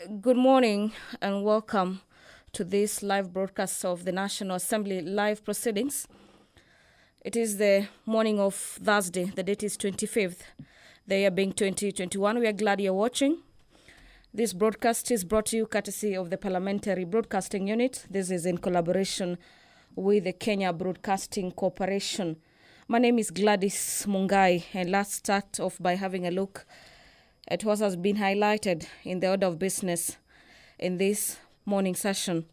Good morning and welcome to this live broadcast of the National Assembly live proceedings. It is the morning of Thursday. The date is 25th, the year being 2021. We are glad you're watching. This broadcast is brought to you courtesy of the Parliamentary Broadcasting Unit. This is in collaboration with the Kenya Broadcasting Corporation. My name is Gladys Mungai, and let's start off by having a look at what has been highlighted in the order of business in this morning session.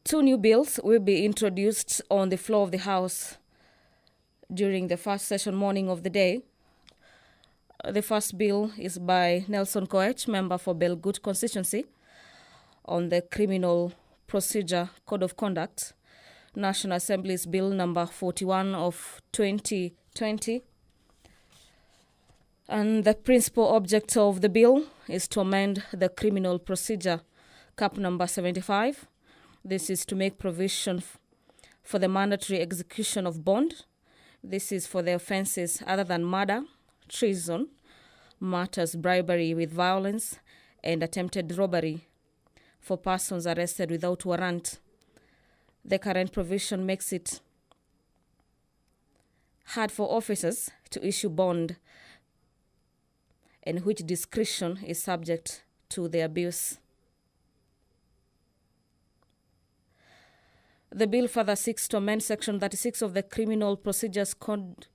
Two new bills will be introduced on the floor of the House during the first session morning of the day. The first bill is by Nelson Koech, member for Belgut constituency, on the Criminal Procedure Code of Conduct, National Assembly's Bill number 41 of 2020. And the principal object of the bill is to amend the Criminal Procedure Cap number 75. This is to make provision for the mandatory execution of bond. This is for the offenses other than murder, treason, murders, bribery with violence, and attempted robbery for persons arrested without warrant. The current provision makes it hard for officers to issue bond, and which discretion is subject to the abuse. The bill further seeks to amend Section 36 of the Criminal Procedures Code.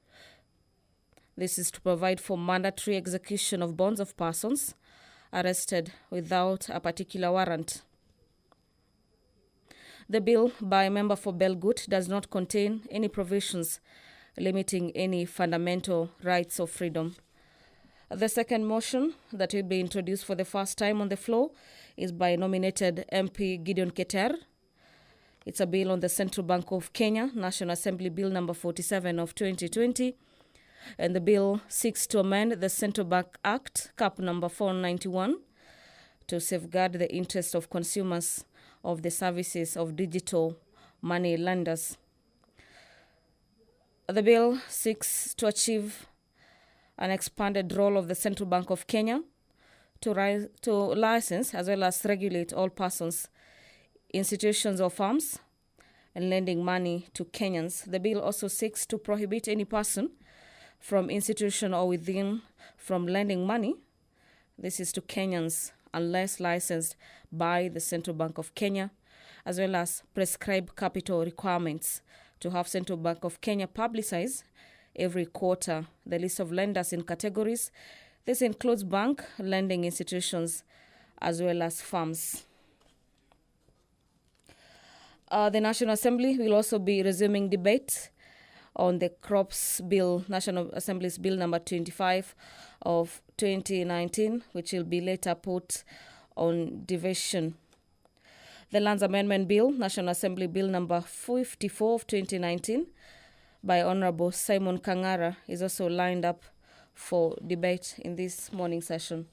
This is to provide for mandatory execution of bonds of persons arrested without a particular warrant. The bill by a member for Belgut does not contain any provisions limiting any fundamental rights or freedom. The second motion that will be introduced for the first time on the floor is by nominated MP Gideon Keter. It's a bill on the Central Bank of Kenya, National Assembly Bill number 47 of 2020. And the bill seeks to amend the Central Bank Act, Cap number 491, to safeguard the interest of consumers of the services of digital money lenders. The bill seeks to achieve an expanded role of the Central Bank of Kenya to license as well as regulate all persons, institutions or firms, and lending money to Kenyans. The bill also seeks to prohibit any person from institution or within from lending money. This is to Kenyans unless licensed by the Central Bank of Kenya, as well as prescribe capital requirements to have Central Bank of Kenya publicize every quarter the list of lenders in categories. This includes bank lending institutions as well as firms. The National Assembly will also be resuming debate on the Crops Bill, National Assembly's Bill number 25 of 2019, which will be later put on division. The Lands Amendment Bill, National Assembly Bill number 54 of 2019, by Honorable Simon Kangara, is also lined up for debate in this morning session.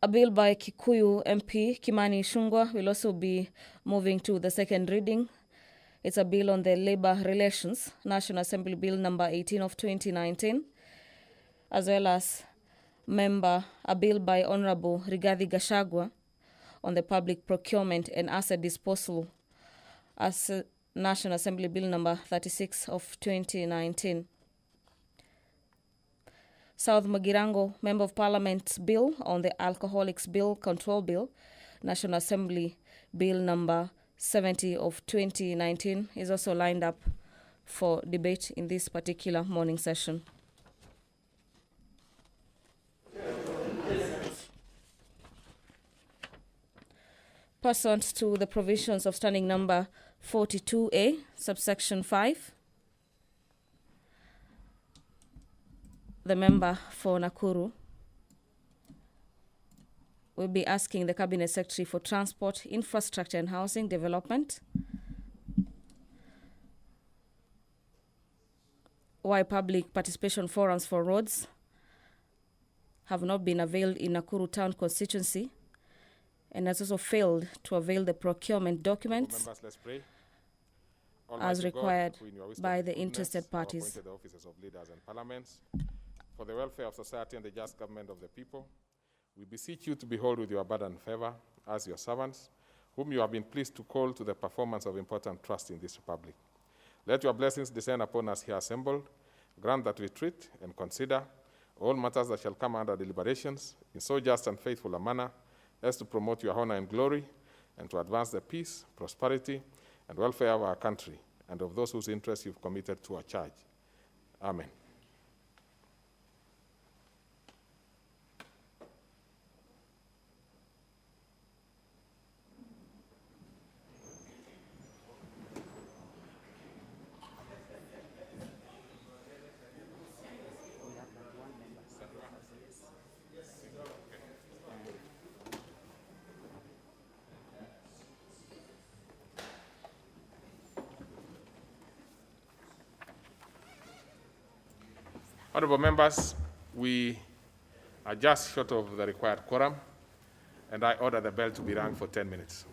A bill by Kikuyu MP Kimani Ichung'wah will also be moving to the second reading. It's a bill on the labor relations, National Assembly Bill number 18 of 2019, as well as a bill by Honorable Rigathi Gachagua on the public procurement and asset disposal, as National Assembly Bill number 36 of 2019. South Magirango Member of Parliament's bill on the Alcoholics Bill Control Bill, National Assembly Bill number 70 of 2019, is also lined up for debate in this particular morning session. Pursuant to the provisions of Standing Number 42A, subsection 5, the member for Nakuru will be asking the Cabinet Secretary for Transport, Infrastructure and Housing Development why public participation forums for roads have not been availed in Nakuru Town constituency and has also failed to avail the procurement documents. Members, let's pray. as Almighty required God, who in your wisdom by and the goodness interested have parties. appointed the officers of leaders and parliaments for the welfare of society and the just government of the people, we beseech you to behold with your abundant favor as your servants, whom you have been pleased to call to the performance of important trust in this republic. Let your blessings descend upon us here assembled. Grant that we treat and consider all matters that shall come under deliberations in so just and faithful a manner as to promote your honor and glory and to advance the peace, prosperity, and welfare of our country and of those whose interests you've committed to our charge. Amen. Honorable members, we are just short of the required quorum, and I order the bell to be rung for 10 minutes.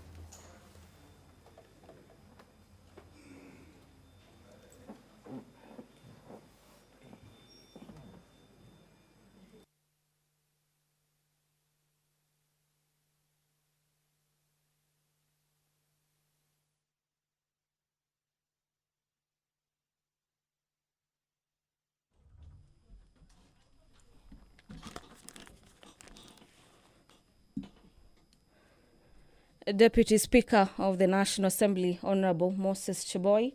Deputy Speaker of the National Assembly, Honorable Moses Cheboy,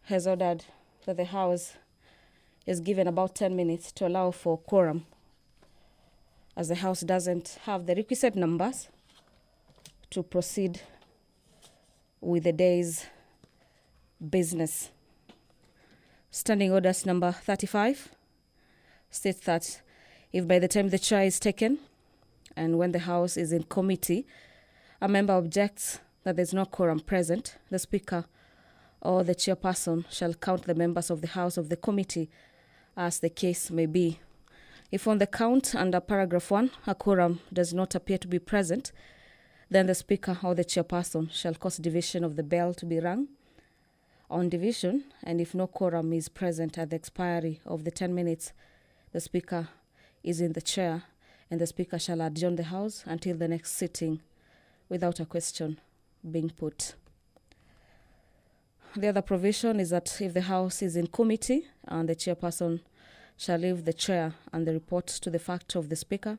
has ordered that the House is given about 10 minutes to allow for quorum, as the House doesn't have the requisite numbers to proceed with the day's business. Standing Orders number 35 states that if by the time the chair is taken and when the House is in committee, a member objects that there's no quorum present, the Speaker or the chairperson shall count the members of the House of the committee as the case may be. If on the count under paragraph 1, a quorum does not appear to be present, then the Speaker or the chairperson shall cause division of the bell to be rung. On division, and if no quorum is present at the expiry of the 10 minutes, the Speaker is in the chair, and the Speaker shall adjourn the House until the next sitting without a question being put. The other provision is that if the House is in committee and the chairperson shall leave the chair and the report to the fact of the Speaker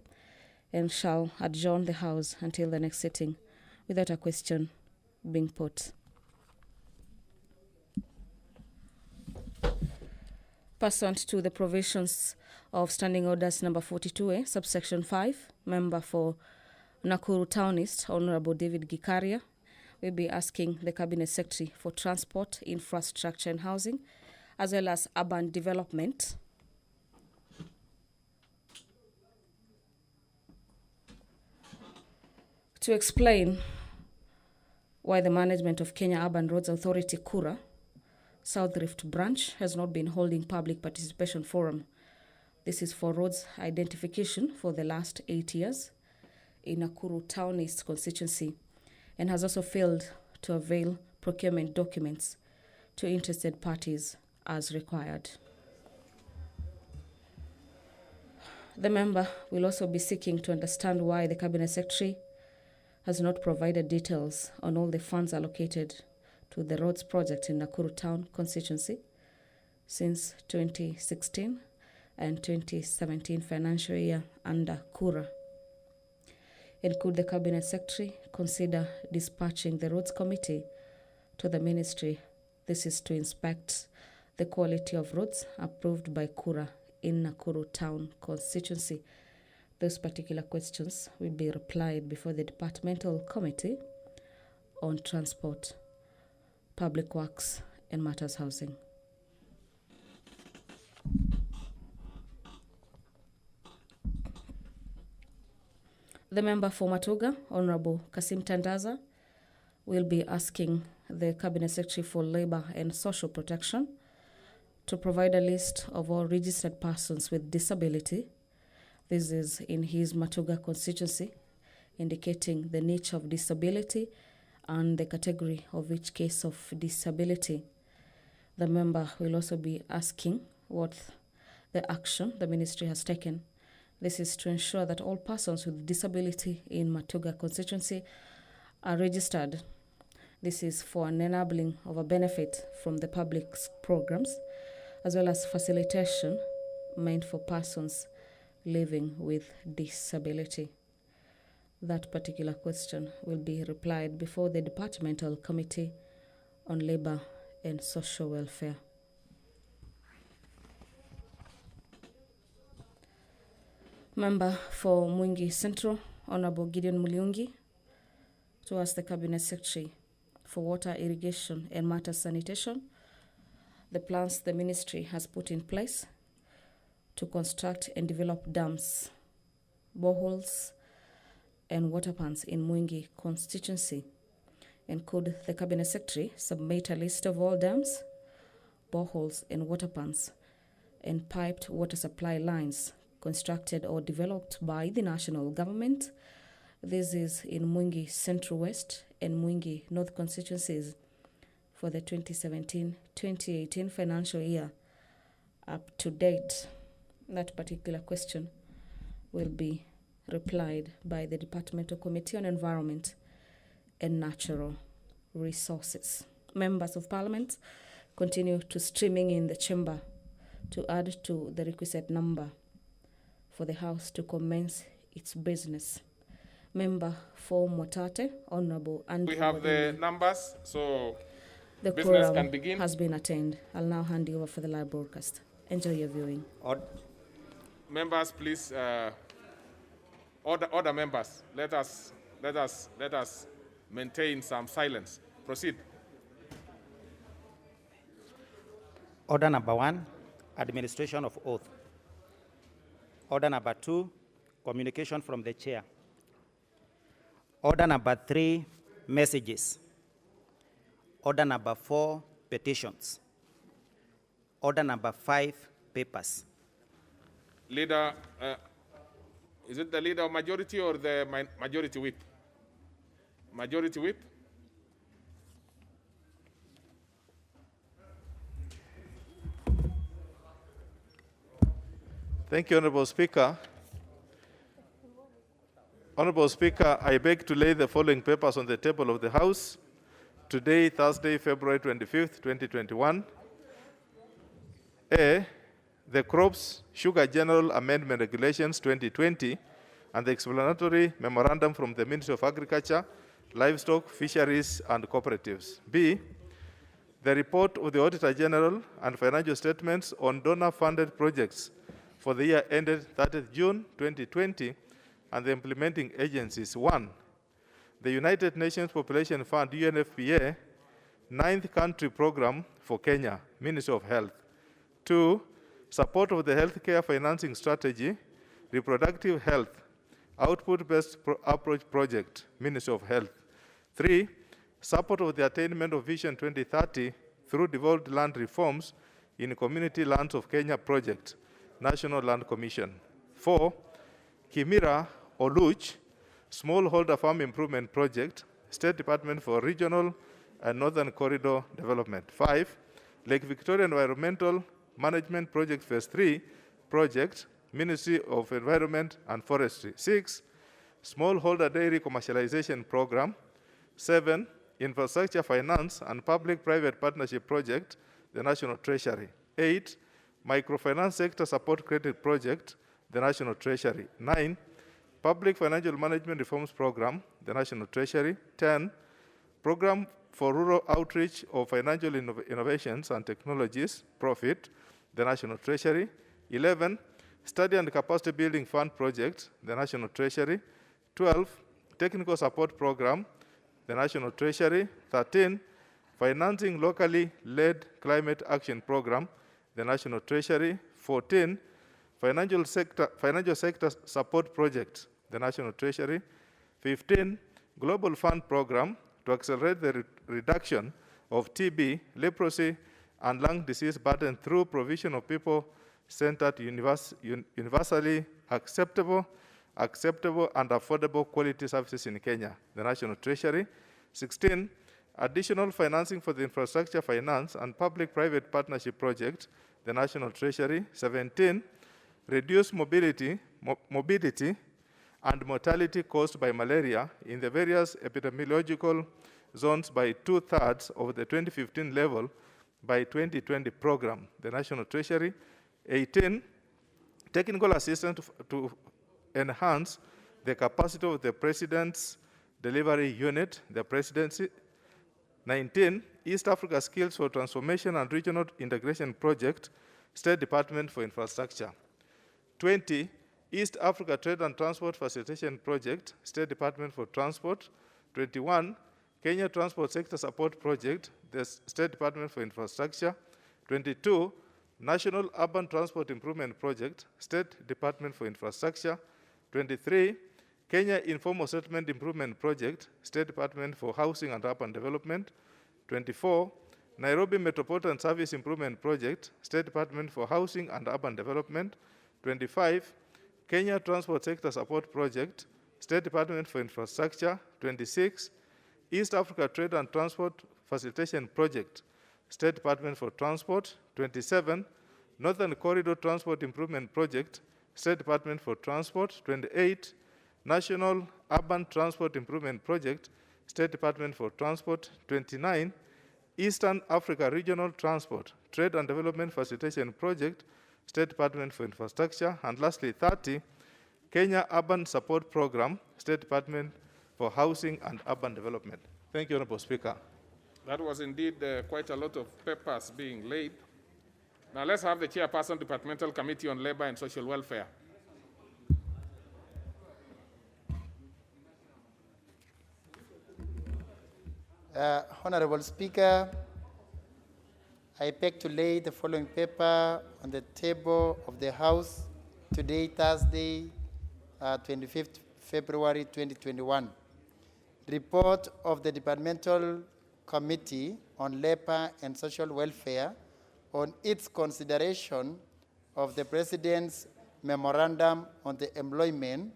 and shall adjourn the House until the next sitting without a question being put. Pursuant to the provisions of Standing Orders number 42A, subsection 5, member for Nakuru Town East, Honorable David Gikaria, will be asking the Cabinet Secretary for Transport, Infrastructure and Housing, as well as Urban Development, to explain why the management of Kenya Urban Roads Authority, Kura, South Rift Branch, has not been holding public participation forum. This is for roads identification for the last 8 years in Nakuru Town East constituency, and has also failed to avail procurement documents to interested parties as required. The member will also be seeking to understand why the Cabinet Secretary has not provided details on all the funds allocated to the roads project in Nakuru Town constituency since 2016 and 2017 financial year under Kura. And could the Cabinet Secretary consider dispatching the Roads Committee to the Ministry? This is to inspect the quality of roads approved by Kura in Nakuru Town constituency. Those particular questions will be replied before the Departmental Committee on Transport, Public Works and Matters Housing. The member for Matuga, Honorable Kasim Tandaza, will be asking the Cabinet Secretary for Labour and Social Protection to provide a list of all registered persons with disability. This is in his Matuga constituency, indicating the nature of disability and the category of each case of disability. The member will also be asking what the action the ministry has taken. This is to ensure that all persons with disability in Matuga constituency are registered. This is for an enabling of a benefit from the public's programs, as well as facilitation meant for persons living with disability. That particular question will be replied before the Departmental Committee on Labour and Social Welfare. Member for Mwingi Central, Honorable Gideon Muliungi, to ask the Cabinet Secretary for Water, Irrigation and Matter Sanitation the plans the ministry has put in place to construct and develop dams, boreholes, and water pans in Mwingi constituency. And could the Cabinet Secretary submit a list of all dams, boreholes, and water pans and piped water supply lines constructed or developed by the national government? This is in Mwingi Central West and Mwingi North constituencies for the 2017-2018 financial year up to date. That particular question will be replied by the Departmental Committee on Environment and Natural Resources. Members of Parliament continue to streaming in the chamber to add to the requisite number for the House to commence its business. Member for Motate, Honorable Andrew. We have the numbers, so the business quorum can begin. has been attained. I'll now hand you over for the live broadcast. Enjoy your viewing. Members, please, order members. Let us maintain some silence. Proceed. Order number 1, administration of oath. Order number 2, communication from the chair. Order number 3, messages. Order number 4, petitions. Order number 5, papers. Leader, is it the leader of majority or the majority whip? Majority whip? Thank you, Honorable Speaker. Honorable Speaker, I beg to lay the following papers on the table of the House. Today, Thursday, February 25th, 2021. A, the Crops Sugar General Amendment Regulations 2020 and the explanatory memorandum from the Ministry of Agriculture, Livestock, Fisheries and Cooperatives. B, the report of the Auditor General and financial statements on donor-funded projects for the year ended 30th June 2020 and the implementing agencies. 1, the United Nations Population Fund, UNFPA, 9th Country Program for Kenya, Ministry of Health. 2, support of the Healthcare Financing Strategy, Reproductive Health, Output-Based Approach Project, Ministry of Health. 3, support of the attainment of Vision 2030 through devolved land reforms in Community Lands of Kenya Project, National Land Commission. 4, Kimira Oluch, Smallholder Farm Improvement Project, State Department for Regional and Northern Corridor Development. 5, Lake Victoria Environmental Management Project Phase 3 Project, Ministry of Environment and Forestry. 6, Smallholder Dairy Commercialization Program. 7, Infrastructure Finance and Public-Private Partnership Project, the National Treasury. 8, Microfinance Sector Support Credit Project, the National Treasury. 9, Public Financial Management Reforms Program, the National Treasury. 10, Program for Rural Outreach of Financial Innovations and Technologies, Profit, the National Treasury. 11, Study and Capacity Building Fund Project, the National Treasury. 12, Technical Support Program, the National Treasury. 13, Financing Locally Led Climate Action Program, the National Treasury. 14, Financial Sector Support Project, the National Treasury. 15, Global Fund Program to accelerate the reduction of TB, leprosy, and lung disease burden through provision of people-centered, universally acceptable, and affordable quality services in Kenya, the National Treasury. 16, additional financing for the infrastructure finance and public-private partnership project, the National Treasury. 17, reduce mobility and mortality caused by malaria in the various epidemiological zones by 2/3 of the 2015 level by 2020 program, the National Treasury. 18, technical assistance to enhance the capacity of the President's Delivery Unit, the Presidency. 19, East Africa Skills for Transformation and Regional Integration Project, State Department for Infrastructure. 20, East Africa Trade and Transport Facilitation Project, State Department for Transport. 21, Kenya Transport Sector Support Project, the State Department for Infrastructure. 22, National Urban Transport Improvement Project, State Department for Infrastructure. 23, Kenya Informal Settlement Improvement Project, State Department for Housing and Urban Development. 24, Nairobi Metropolitan Service Improvement Project, State Department for Housing and Urban Development. 25, Kenya Transport Sector Support Project, State Department for Infrastructure. 26, East Africa Trade and Transport Facilitation Project, State Department for Transport. 27, Northern Corridor Transport Improvement Project, State Department for Transport. 28, National Urban Transport Improvement Project, State Department for Transport. 29, Eastern Africa Regional Transport, Trade and Development Facilitation Project, State Department for Infrastructure. And lastly, 30, Kenya Urban Support Program, State Department for Housing and Urban Development. Thank you, Honorable Speaker. That was indeed quite a lot of papers being laid. Now let's have the Chairperson, Departmental Committee on Labor and Social Welfare. Honorable Speaker, I beg to lay the following paper on the table of the House today, Thursday, 25th February 2021. Report of the Departmental Committee on Labor and Social Welfare on its consideration of the President's Memorandum on the Employment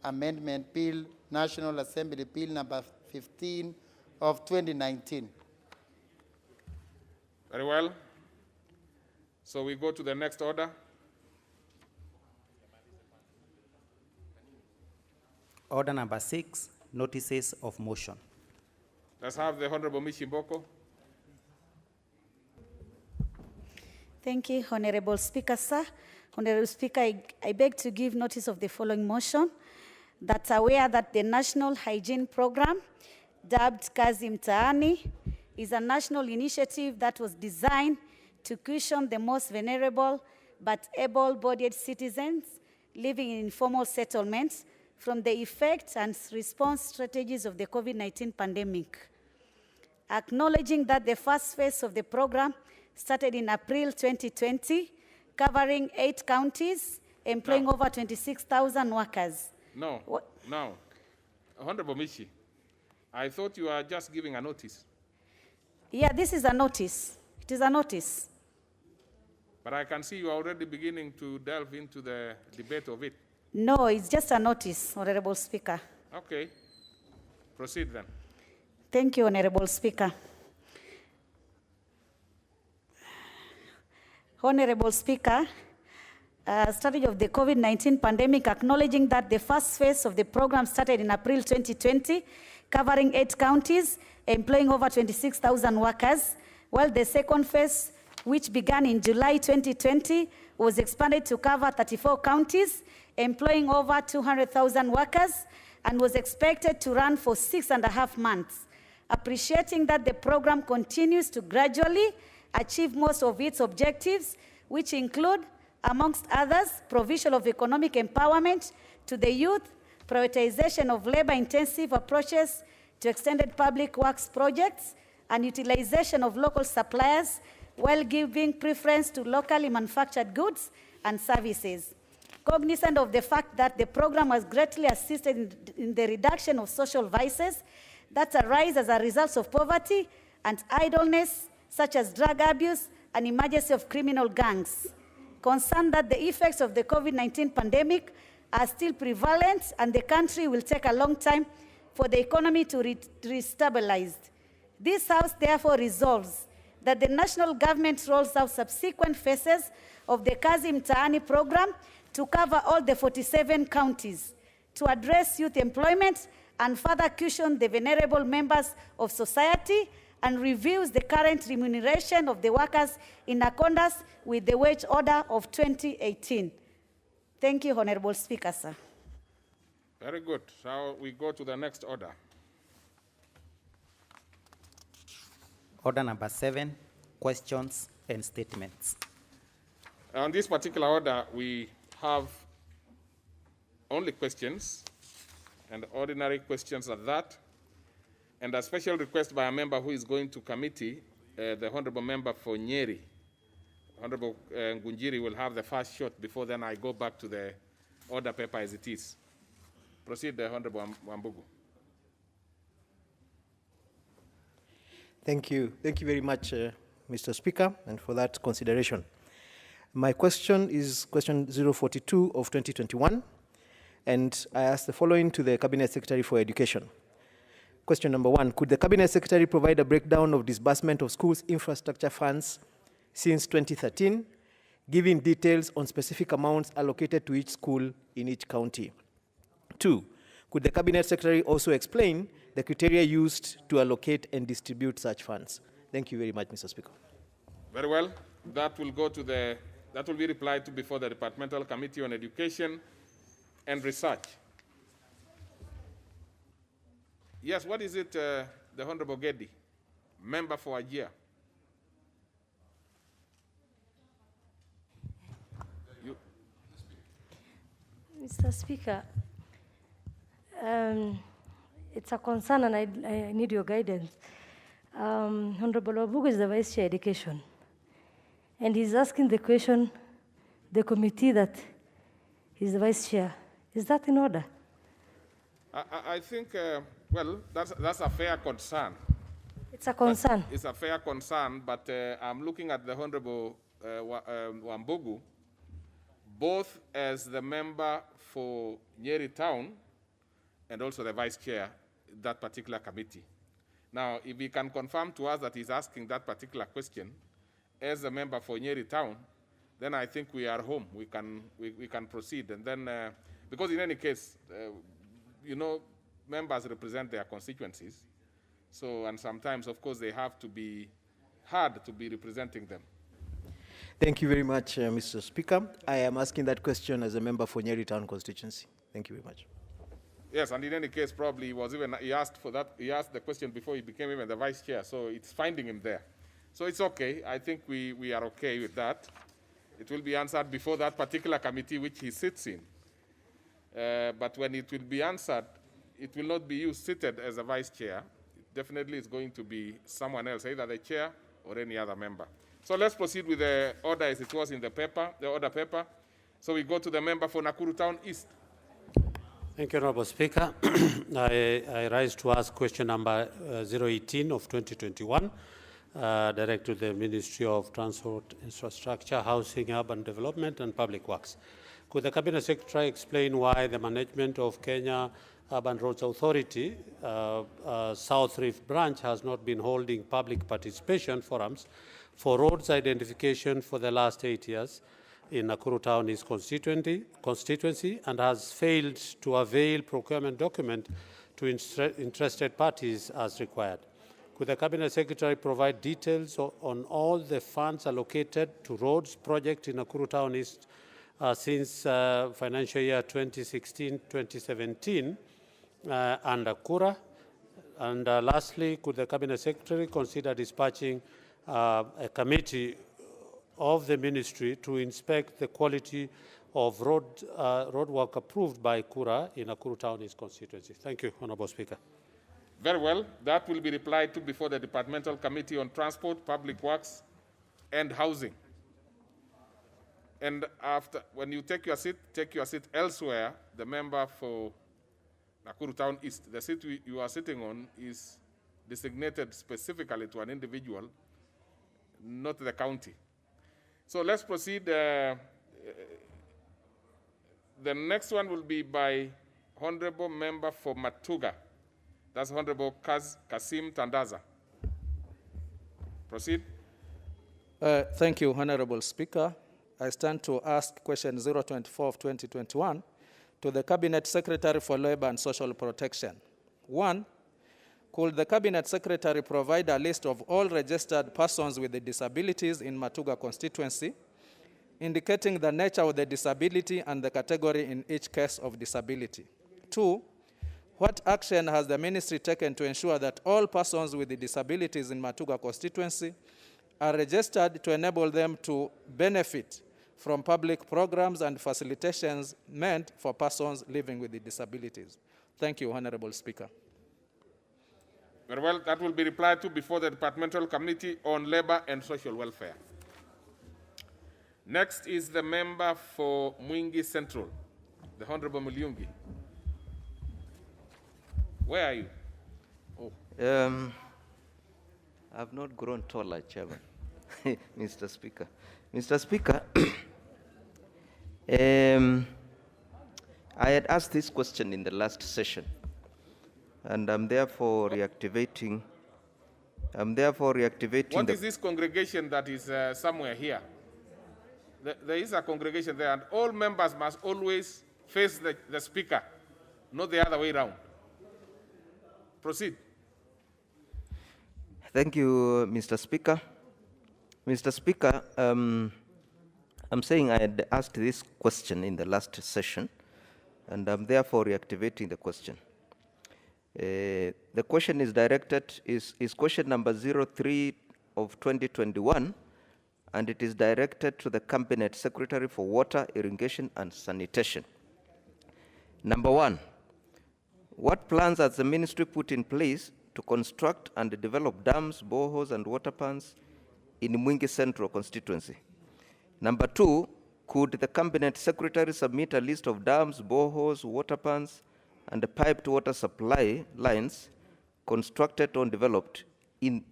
Amendment Bill, National Assembly Bill number 15 of 2019. Very well. So we go to the next order. Order number 6, notices of motion. Let's have the Honorable Mishimboko. Thank you, Honorable Speaker, sir. Honorable Speaker, I beg to give notice of the following motion, that's aware that the National Hygiene Program, dubbed Kazi Mtaani, is a national initiative that was designed to cushion the most vulnerable but able-bodied citizens living in informal settlements from the effects and response strategies of the COVID-19 pandemic. Acknowledging that the first phase of the program started in April 2020, covering 8 counties, employing over 26,000 workers. No. Honorable Mishi, I thought you were just giving a notice. Yeah, this is a notice. It is a notice. But I can see you are already beginning to delve into the debate of it. No, it's just a notice, Honorable Speaker. Okay. Proceed then. Thank you, Honorable Speaker. Honorable Speaker, strategy of the COVID-19 pandemic, acknowledging that the first phase of the program started in April 2020, covering 8 counties, employing over 26,000 workers, while the second phase, which began in July 2020, was expanded to cover 34 counties, employing over 200,000 workers, and was expected to run for 6.5 months. Appreciating that the program continues to gradually achieve most of its objectives, which include, amongst others, provision of economic empowerment to the youth, prioritization of labor-intensive approaches to extended public works projects, and utilization of local suppliers while giving preference to locally manufactured goods and services. Cognizant of the fact that the program has greatly assisted in the reduction of social vices that arise as a result of poverty and idleness, such as drug abuse and emergence of criminal gangs. Concerned that the effects of the COVID-19 pandemic are still prevalent and the country will take a long time for the economy to restabilize. This House therefore resolves that the national government rolls out subsequent phases of the Kazi Mtaani program to cover all the 47 counties to address youth employment and further cushion the vulnerable members of society, and reviews the current remuneration of the workers in accordance with the wage order of 2018. Thank you, Honorable Speaker, sir. Very good. Now we go to the next order. Order number 7, questions and statements. On this particular order, we have only questions, and ordinary questions at that, and a special request by a member who is going to committee, the Honorable Member for Nyeri. Honorable Ngunjiri will have the first shot. Before then, I go back to the order paper as it is. Proceed, Honorable Wambugu. Thank you. Thank you very much, Mr. Speaker, and for that consideration. My question is question 042 of 2021, and I ask the following to the Cabinet Secretary for Education. Question number 1, could the Cabinet Secretary provide a breakdown of disbursement of schools infrastructure funds since 2013, giving details on specific amounts allocated to each school in each county? 2, could the Cabinet Secretary also explain the criteria used to allocate and distribute such funds? Thank you very much, Mr. Speaker. Very well. That will go to that will be replied to before the Departmental Committee on Education and Research. Yes, what is it, the Honorable Geddy, member for Ajia? Mr. Speaker, it's a concern and I need your guidance. Honorable Wabugu is the Vice Chair Education, and he's asking the question, the committee that he's the Vice Chair. Is that in order? I think, well, that's a fair concern. It's a concern. It's a fair concern, but I'm looking at the Honorable Wambugu, both as the member for Nyeri Town and also the Vice Chair, that particular committee. Now, if he can confirm to us that he's asking that particular question as a member for Nyeri Town, then I think we are home. We can proceed. And then, because in any case, you know, members represent their constituencies. So, and sometimes, of course, they have to be hard to be representing them. Thank you very much, Mr. Speaker. I am asking that question as a member for Nyeri Town constituency. Thank you very much. Yes, and in any case, probably he asked for that. He asked the question before he became even the Vice Chair, so it's finding him there. So it's okay. I think we are okay with that. It will be answered before that particular committee which he sits in. But when it will be answered, it will not be you seated as a Vice Chair. Definitely it's going to be someone else, either the Chair or any other member. So let's proceed with the order as it was in the paper, the order paper. So we go to the member for Nakuru Town East. Thank you, Honorable Speaker. I rise to ask question number 018 of 2021, direct to the Ministry of Transport, Infrastructure, Housing, Urban Development and Public Works. Could the Cabinet Secretary explain why the management of Kenya Urban Roads Authority, South Rift Branch, has not been holding public participation forums for roads identification for the last 8 years in Nakuru Town East constituency and has failed to avail procurement document to interested parties as required? Could the Cabinet Secretary provide details on all the funds allocated to roads project in Nakuru Town East since financial year 2016-2017 under Kura? And lastly, could the Cabinet Secretary consider dispatching a committee of the ministry to inspect the quality of road work approved by Kura in Nakuru Town East constituency? Thank you, Honorable Speaker. Very well. That will be replied to before the Departmental Committee on Transport, Public Works, and Housing. And after, when you take your seat elsewhere. The member for Nakuru Town East, the seat you are sitting on is designated specifically to an individual, not the county. So let's proceed. The next one will be by Honorable Member for Matuga. That's Honorable Kasim Tandaza. Proceed. Thank you, Honorable Speaker. I stand to ask question 024 of 2021 to the Cabinet Secretary for Labor and Social Protection. 1. Could the Cabinet Secretary provide a list of all registered persons with disabilities in Matuga constituency, indicating the nature of the disability and the category in each case of disability? 2. What action has the ministry taken to ensure that all persons with disabilities in Matuga constituency are registered to enable them to benefit from public programs and facilitations meant for persons living with disabilities? Thank you, Honorable Speaker. Very well, that will be replied to before the Departmental Committee on Labor and Social Welfare. Next is the member for Mwingi Central, the Honorable Mulyungi. Where are you? Oh. I've not grown taller, Chairman. Mr. Speaker. Mr. Speaker, I had asked this question in the last session, and I'm therefore reactivating. What is this congregation that is somewhere here? There is a congregation there, and all members must always face the speaker, not the other way around. Proceed. Thank you, Mr. Speaker. Mr. Speaker, I'm saying I had asked this question in the last session, and I'm therefore reactivating the question. The question is directed, is question number 03 of 2021, and it is directed to the Cabinet Secretary for Water, Irrigation, and Sanitation. Number 1, what plans has the ministry put in place to construct and develop dams, boreholes, and water pans in Mwingi Central constituency? Number 2, could the Cabinet Secretary submit a list of dams, boreholes, water pans, and the piped water supply lines constructed or developed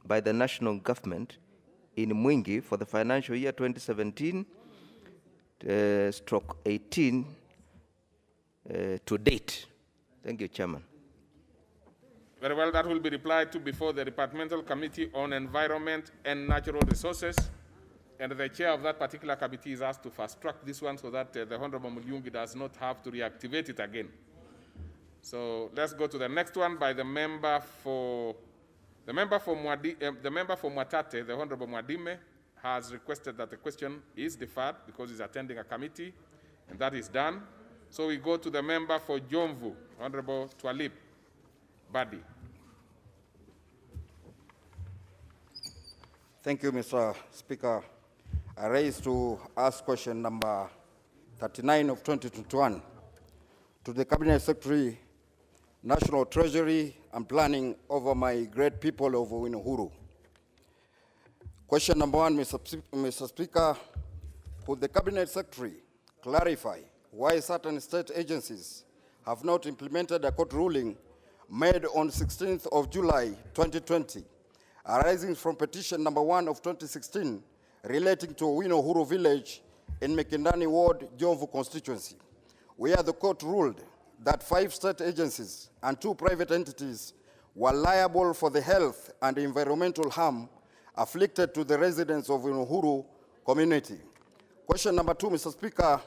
by the national government in Mwingi for the financial year 2017-18 to date? Thank you, Chairman. Very well, that will be replied to before the Departmental Committee on Environment and Natural Resources, and the chair of that particular committee is asked to fast-track this one so that the Honorable Mulyungi does not have to reactivate it again. So let's go to the next one by the member for Mwatate, the Honorable Mwadime, has requested that the question is deferred because he's attending a committee, and that is done. So we go to the member for Jomvu, Honorable Twalib Badi. Thank you, Mr. Speaker. I raise to ask question number 39 of 2021 to the Cabinet Secretary, National Treasury and Planning over my great people of Uhuru. Question number 1, Mr. Speaker, could the Cabinet Secretary clarify why certain state agencies have not implemented a court ruling made on 16th of July 2020, arising from petition number 1 of 2016 relating to Uhuru village in Mekindani Ward, Jomvu constituency, where the court ruled that 5 state agencies and 2 private entities were liable for the health and environmental harm afflicted to the residents of Uhuru community. Question number 2, Mr. Speaker,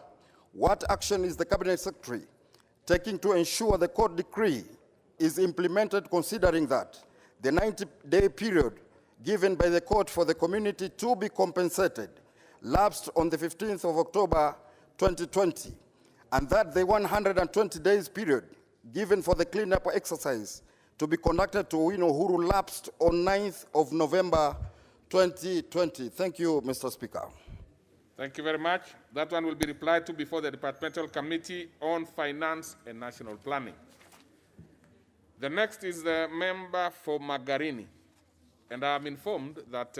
what action is the Cabinet Secretary taking to ensure the court decree is implemented, considering that the 90-day period given by the court for the community to be compensated lapsed on the 15th of October 2020, and that the 120 days period given for the cleanup exercise to be conducted to Uhuru lapsed on 9th of November 2020. Thank you, Mr. Speaker. Thank you very much. That one will be replied to before the Departmental Committee on Finance and National Planning. The next is the member for Magarini. And I'm informed that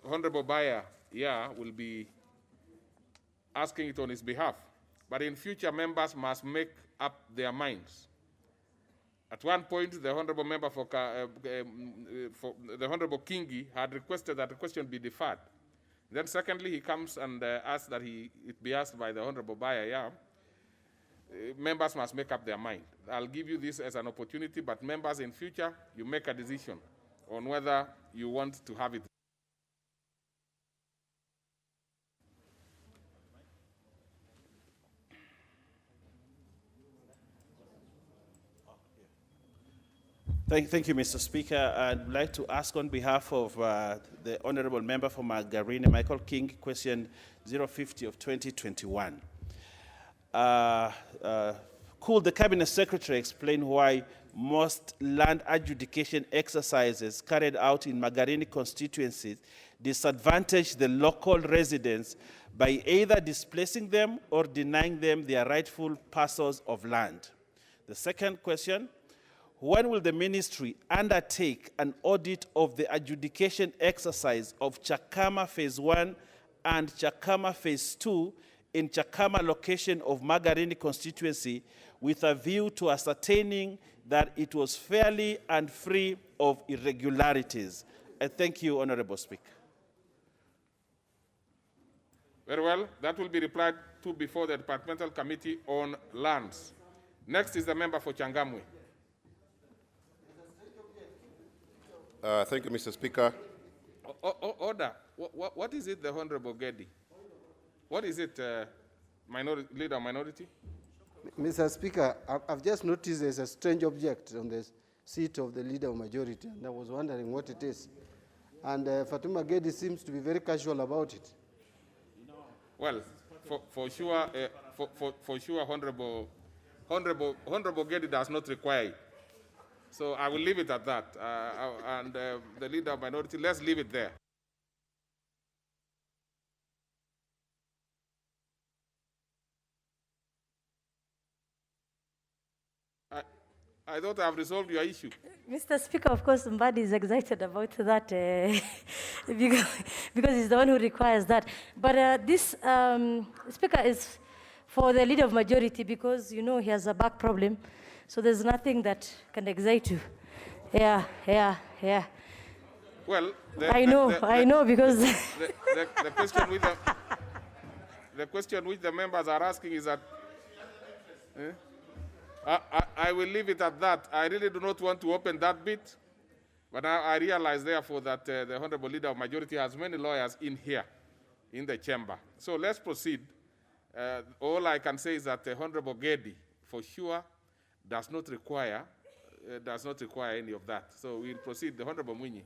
Honorable Baya will be asking it on his behalf. But in future, members must make up their minds. At one point, the Honorable Member for the Honorable Kingi had requested that the question be deferred. Then secondly, he comes and asks that it be asked by the Honorable Baya. members must make up their mind. I'll give you this as an opportunity, but members in future, you make a decision on whether you want to have it. Thank you, Mr. Speaker. I'd like to ask on behalf of the Honorable Member for Margarine, Michael King, question 050 of 2021. Could the Cabinet Secretary explain why most land adjudication exercises carried out in Margarine constituencies disadvantage the local residents by either displacing them or denying them their rightful parcels of land? The second question, when will the ministry undertake an audit of the adjudication exercise of Chakama Phase 1 and Chakama Phase 2 in Chakama location of Margarine constituency with a view to ascertaining that it was fairly and free of irregularities? I thank you, Honorable Speaker. Very well. That will be replied to before the Departmental Committee on Lands. Next is the member for Changamwe. Thank you, Mr. Speaker. Order. What is it, the Honorable Gedi? What is it, leader minority? Mr. Speaker, I've just noticed there's a strange object on the seat of the leader of majority, and I was wondering what it is. And Fatuma Gedi seems to be very casual about it. Well, for sure, Honorable Gedi does not require it. So I will leave it at that. The leader of minority, let's leave it there. I thought I've resolved your issue. Mr. Speaker, of course, Mbadi is excited about that because he's the one who requires that. But this, Speaker, is for the leader of majority because, you know, he has a back problem. So there's nothing that can excite you. Yeah. Well, I know because the question which the members are asking is that I will leave it at that. I really do not want to open that bit, but I realize therefore that the Honorable Leader of Majority has many lawyers in here, in the chamber. So let's proceed. All I can say is that the Honorable Gedi, for sure, does not require any of that. So we'll proceed. The Honorable Mwinyi.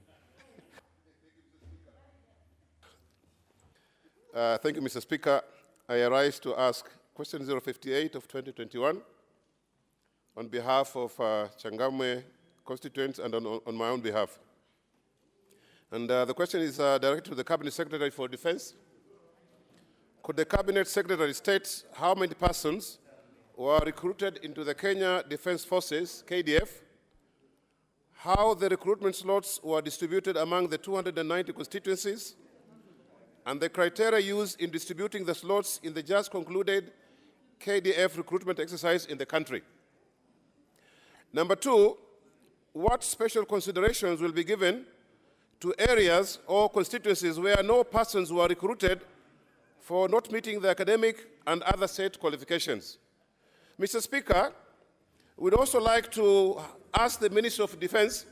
Thank you, Mr. Speaker. I arise to ask question 058 of 2021 on behalf of Changamwe constituents and on my own behalf. And the question is directed to the Cabinet Secretary for Defense. Could the Cabinet Secretary state how many persons were recruited into the Kenya Defense Forces, KDF, how the recruitment slots were distributed among the 290 constituencies, and the criteria used in distributing the slots in the just concluded KDF recruitment exercise in the country? Number two, what special considerations will be given to areas or constituencies where no persons were recruited for not meeting the academic and other set qualifications? Mr. Speaker, we'd also like to ask the Ministry of Defense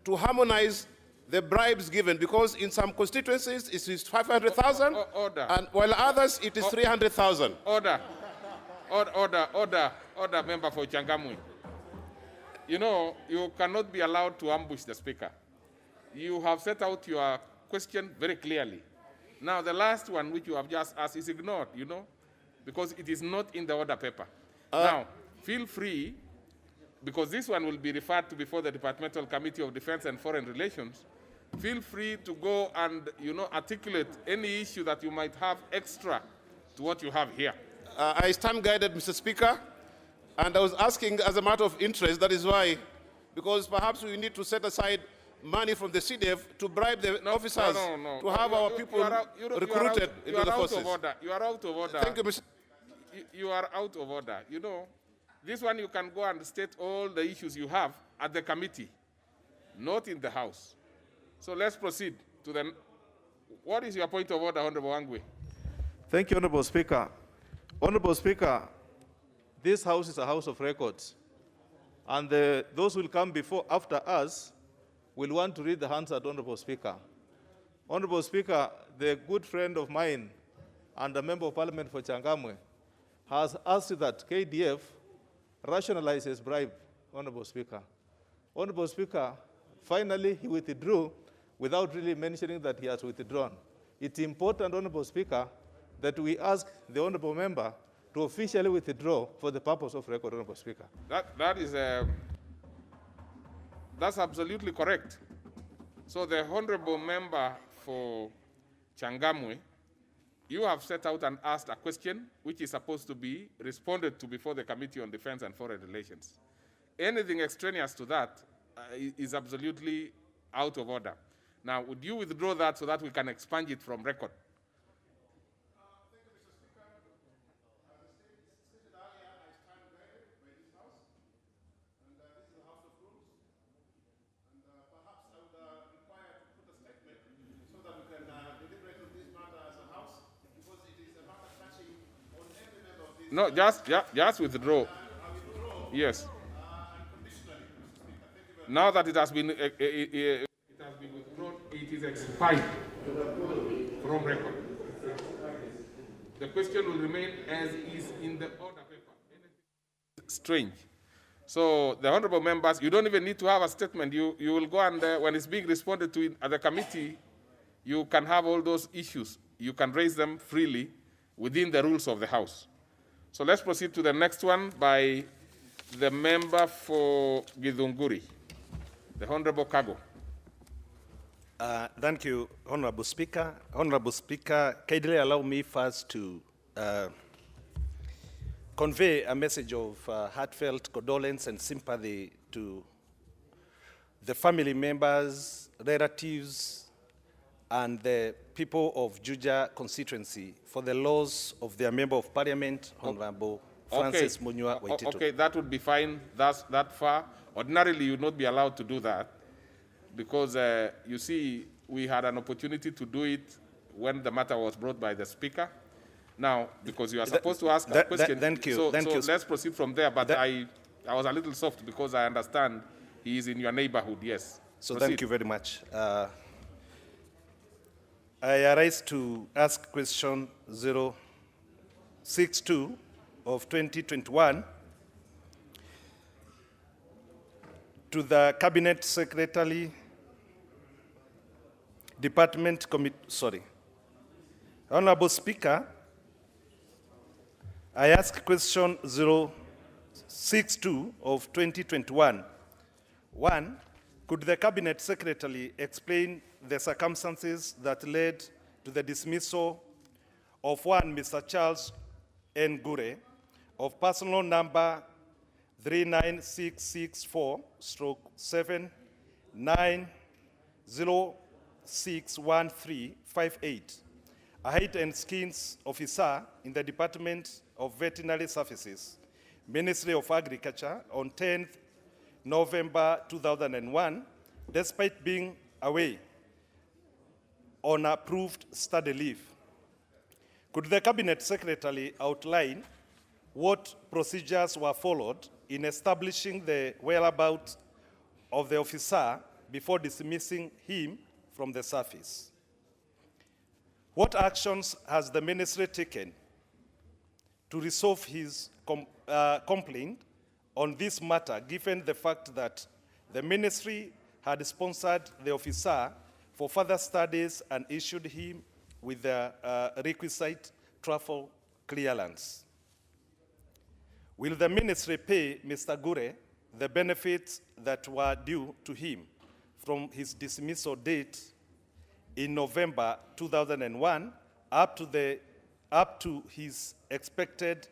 to harmonize the bribes given, because in some constituencies it is 500,000, and while others it is 300,000. Order, member for Changamwe. You know, you cannot be allowed to ambush the Speaker. You have set out your question very clearly. Now, the last one which you have just asked is ignored, you know, because it is not in the order paper. Now, feel free, because this one will be referred to before the Departmental Committee of Defense and Foreign Relations. Feel free to go and, you know, articulate any issue that you might have extra to what you have here. I stand guided, Mr. Speaker, and I was asking as a matter of interest, that is why, because perhaps we need to set aside money from the CDF to bribe the officers to have our people recruited into the forces. You are out of order. Thank you, Mr. You are out of order. You know, this one you can go and state all the issues you have at the committee, not in the House. So let's proceed to the... What is your point of order, Honorable Angwe? Thank you, Honorable Speaker. Honorable Speaker, this house is a house of records. And those who will come after us will want to read the answer to Honorable Speaker. Honorable Speaker, the good friend of mine and a member of parliament for Changamwe has asked that KDF rationalizes bribe, Honorable Speaker. Honorable Speaker, finally he withdrew without really mentioning that he has withdrawn. It's important, Honorable Speaker, that we ask the Honorable Member to officially withdraw for the purpose of record, Honorable Speaker. That's absolutely correct. So the Honorable Member for Changamwe, you have set out and asked a question which is supposed to be responded to before the Committee on Defense and Foreign Relations. Anything extraneous to that is absolutely out of order. Now, would you withdraw that so that we can expunge it from record? No, just withdraw. Yes. Now that it has been withdrawn, it is expired from record. The question will remain as is in the order paper. Strange. So the honorable members, you don't even need to have a statement. You will go and when it's being responded to at the committee, you can have all those issues. You can raise them freely within the rules of the House. So let's proceed to the next one by the member for Githunguri, the Honorable Kago. Thank you, Honorable Speaker. Honorable Speaker, kindly allow me first to convey a message of heartfelt condolence and sympathy to the family members, relatives, and the people of Juja constituency for the loss of their Member of Parliament, Honorable Francis Munywa Waititu. Okay, that would be fine. That's that far. Ordinarily, you would not be allowed to do that because, you see, we had an opportunity to do it when the matter was brought by the Speaker. Now, because you are supposed to ask a question, thank you. So let's proceed from there. But I was a little soft because I understand he is in your neighborhood, yes. So proceed. Thank you very much. I arise to ask question 062 of 2021 to the Cabinet Secretary, Department Committee, Honorable Speaker, I ask question 062 of 2021. One, could the Cabinet Secretary explain the circumstances that led to the dismissal of one Mr. Charles N. Gure of personal number 39664/79061358, a height and skins officer in the Department of Veterinary Services, Ministry of Agriculture, on 10th November 2001, despite being away on approved study leave. Could the Cabinet Secretary outline what procedures were followed in establishing the whereabouts of the officer before dismissing him from the service? What actions has the ministry taken to resolve his complaint on this matter, given the fact that the ministry had sponsored the officer for further studies and issued him with the requisite travel clearance? Will the ministry pay Mr. Gure the benefits that were due to him from his dismissal date in November 2001 up to his expected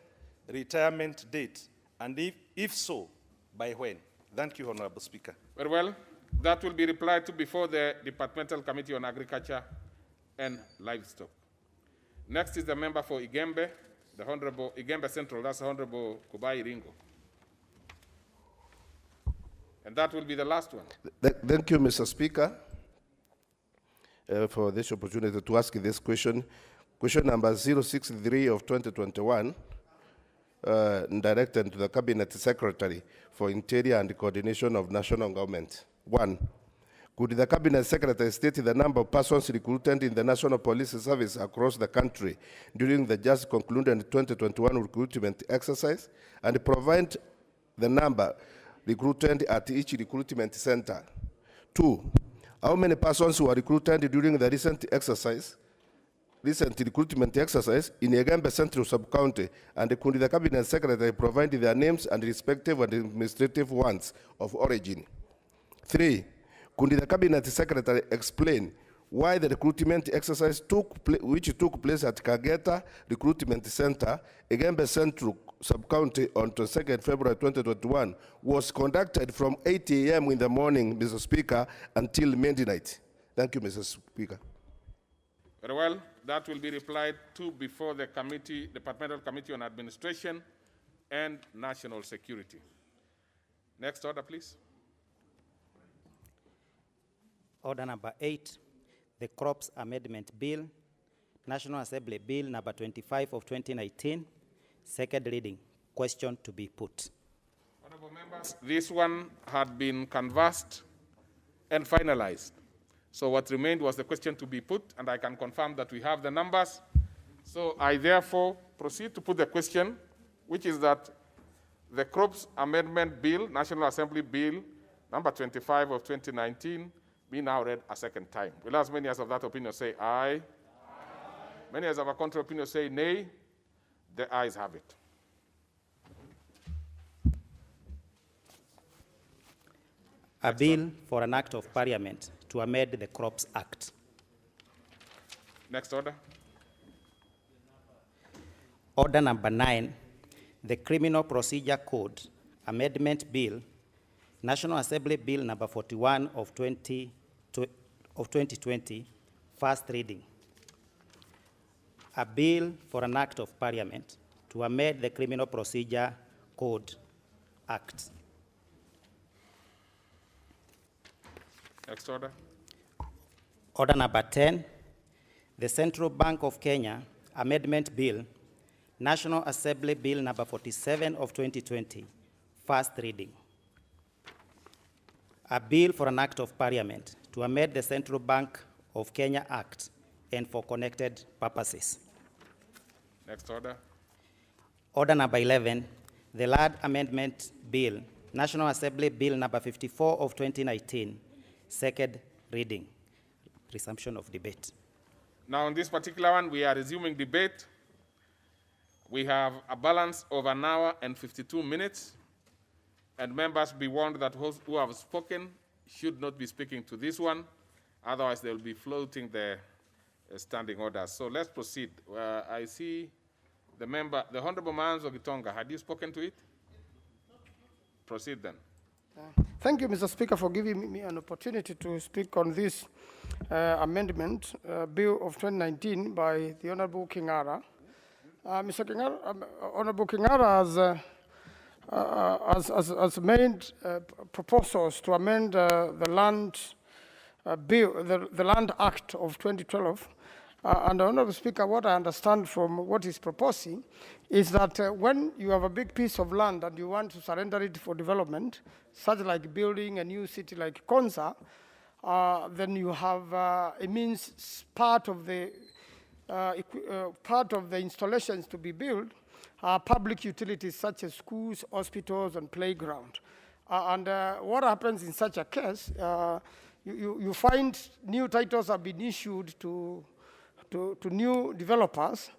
retirement date? And if so, by when? Thank you, Honorable Speaker. Very well. That will be replied to before the Departmental Committee on Agriculture and Livestock. Next is the member for Igembe, the Honorable Igembe Central, that's the Honorable Kubai Ringo. And that will be the last one. Thank you, Mr. Speaker, for this opportunity to ask this question. Question number 063 of 2021 directed to the Cabinet Secretary for Interior and Coordination of National Government. 1. Could the Cabinet Secretary state the number of persons recruited in the National Police Service across the country during the just concluded 2021 recruitment exercise and provide the number recruited at each recruitment center? 2. How many persons were recruited during the recent recruitment exercise in Egembe Central Sub-County, and could the Cabinet Secretary provide their names and respective administrative ones of origin? 3. Could the Cabinet Secretary explain why the recruitment exercise which took place at Kageta Recruitment Center, Egembe Central Sub-County on 22nd February 2021 was conducted from 8 a.m. in the morning, Mr. Speaker, until midnight? Thank you, Mr. Speaker. Very well. That will be replied to before the Departmental Committee on Administration and National Security. Next order, please. Order number 8, the Crops Amendment Bill, National Assembly Bill number 25 of 2019, second reading. Question to be put. Honorable members, this one had been canvassed and finalized. So what remained was the question to be put, and I can confirm that we have the numbers. So I therefore proceed to put the question, which is that the Crops Amendment Bill, National Assembly Bill, number 25 of 2019, be now read a second time. Will as many as of that opinion say aye? Aye. Many as of a contrary opinion say nay? The ayes have it. A bill for an act of parliament to amend the Crops Act. Next order. Order number 9, the Criminal Procedure Code Amendment Bill, National Assembly Bill number 41 of 2020, first reading. A bill for an act of parliament to amend the Criminal Procedure Code Act. Next order. Order number 10, the Central Bank of Kenya Amendment Bill, National Assembly Bill number 47 of 2020, first reading. A bill for an act of parliament to amend the Central Bank of Kenya Act and for connected purposes. Next order. Order number 11, the Land Amendment Bill, National Assembly Bill number 54 of 2019, second reading. Resumption of debate. Now, on this particular one, we are resuming debate. We have a balance of 1 hour and 52 minutes. And members be warned that who have spoken should not be speaking to this one. Otherwise, they will be floating the standing orders. So let's proceed. I see the Honorable Manzo Gitonga. Had you spoken to it? Proceed then. Thank you, Mr. Speaker, for giving me an opportunity to speak on this amendment, Bill of 2019 by the Honorable Kingara. Mr. Kingara, Honorable Kingara has made proposals to amend the Land Bill, the Land Act of 2012. And Honorable Speaker, what I understand from what he's proposing is that when you have a big piece of land and you want to surrender it for development, such like building a new city like Konza, then you have, it means part of the installations to be built are public utilities such as schools, hospitals, and playground. And what happens in such a case, you find new titles have been issued to new developers,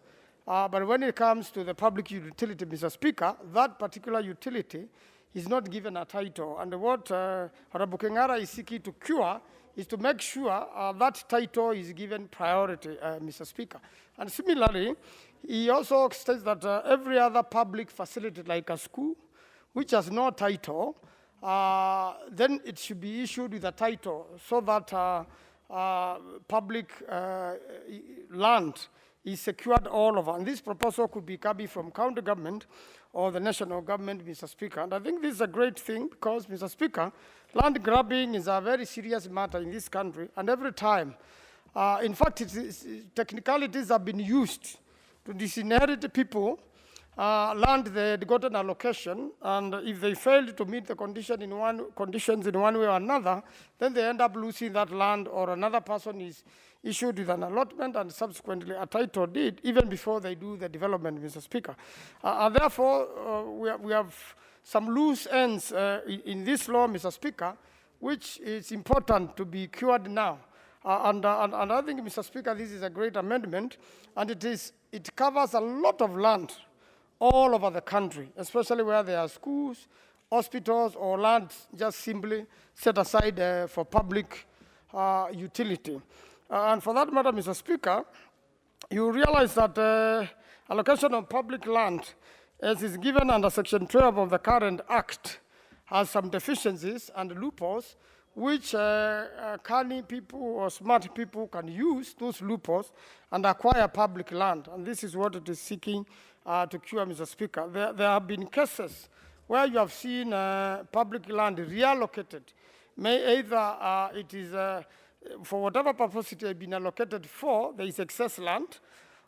but when it comes to the public utility, Mr. Speaker, that particular utility is not given a title. And what Honorable Kingara is seeking to cure is to make sure that title is given priority, Mr. Speaker. And similarly, he also states that every other public facility, like a school, which has no title, then it should be issued with a title so that public land is secured all over. And this proposal could be coming from county government or the national government, Mr. Speaker. And I think this is a great thing because, Mr. Speaker, land grabbing is a very serious matter in this country. And every time, in fact, technicalities have been used to disinherit people land they had gotten allocation, and if they failed to meet the conditions in one way or another, then they end up losing that land, or another person is issued with an allotment and subsequently a title deed even before they do the development, Mr. Speaker. And therefore, we have some loose ends in this law, Mr. Speaker, which is important to be cured now. And I think, Mr. Speaker, this is a great amendment, and it covers a lot of land all over the country, especially where there are schools, hospitals, or land just simply set aside for public utility. And for that matter, Mr. Speaker, you realize that allocation of public land, as is given under Section 12 of the current Act, has some deficiencies and loopholes, which canny people or smart people can use those loopholes and acquire public land. And this is what it is seeking to cure, Mr. Speaker. There have been cases where you have seen public land reallocated. Either it is, for whatever purpose it has been allocated for, there is excess land,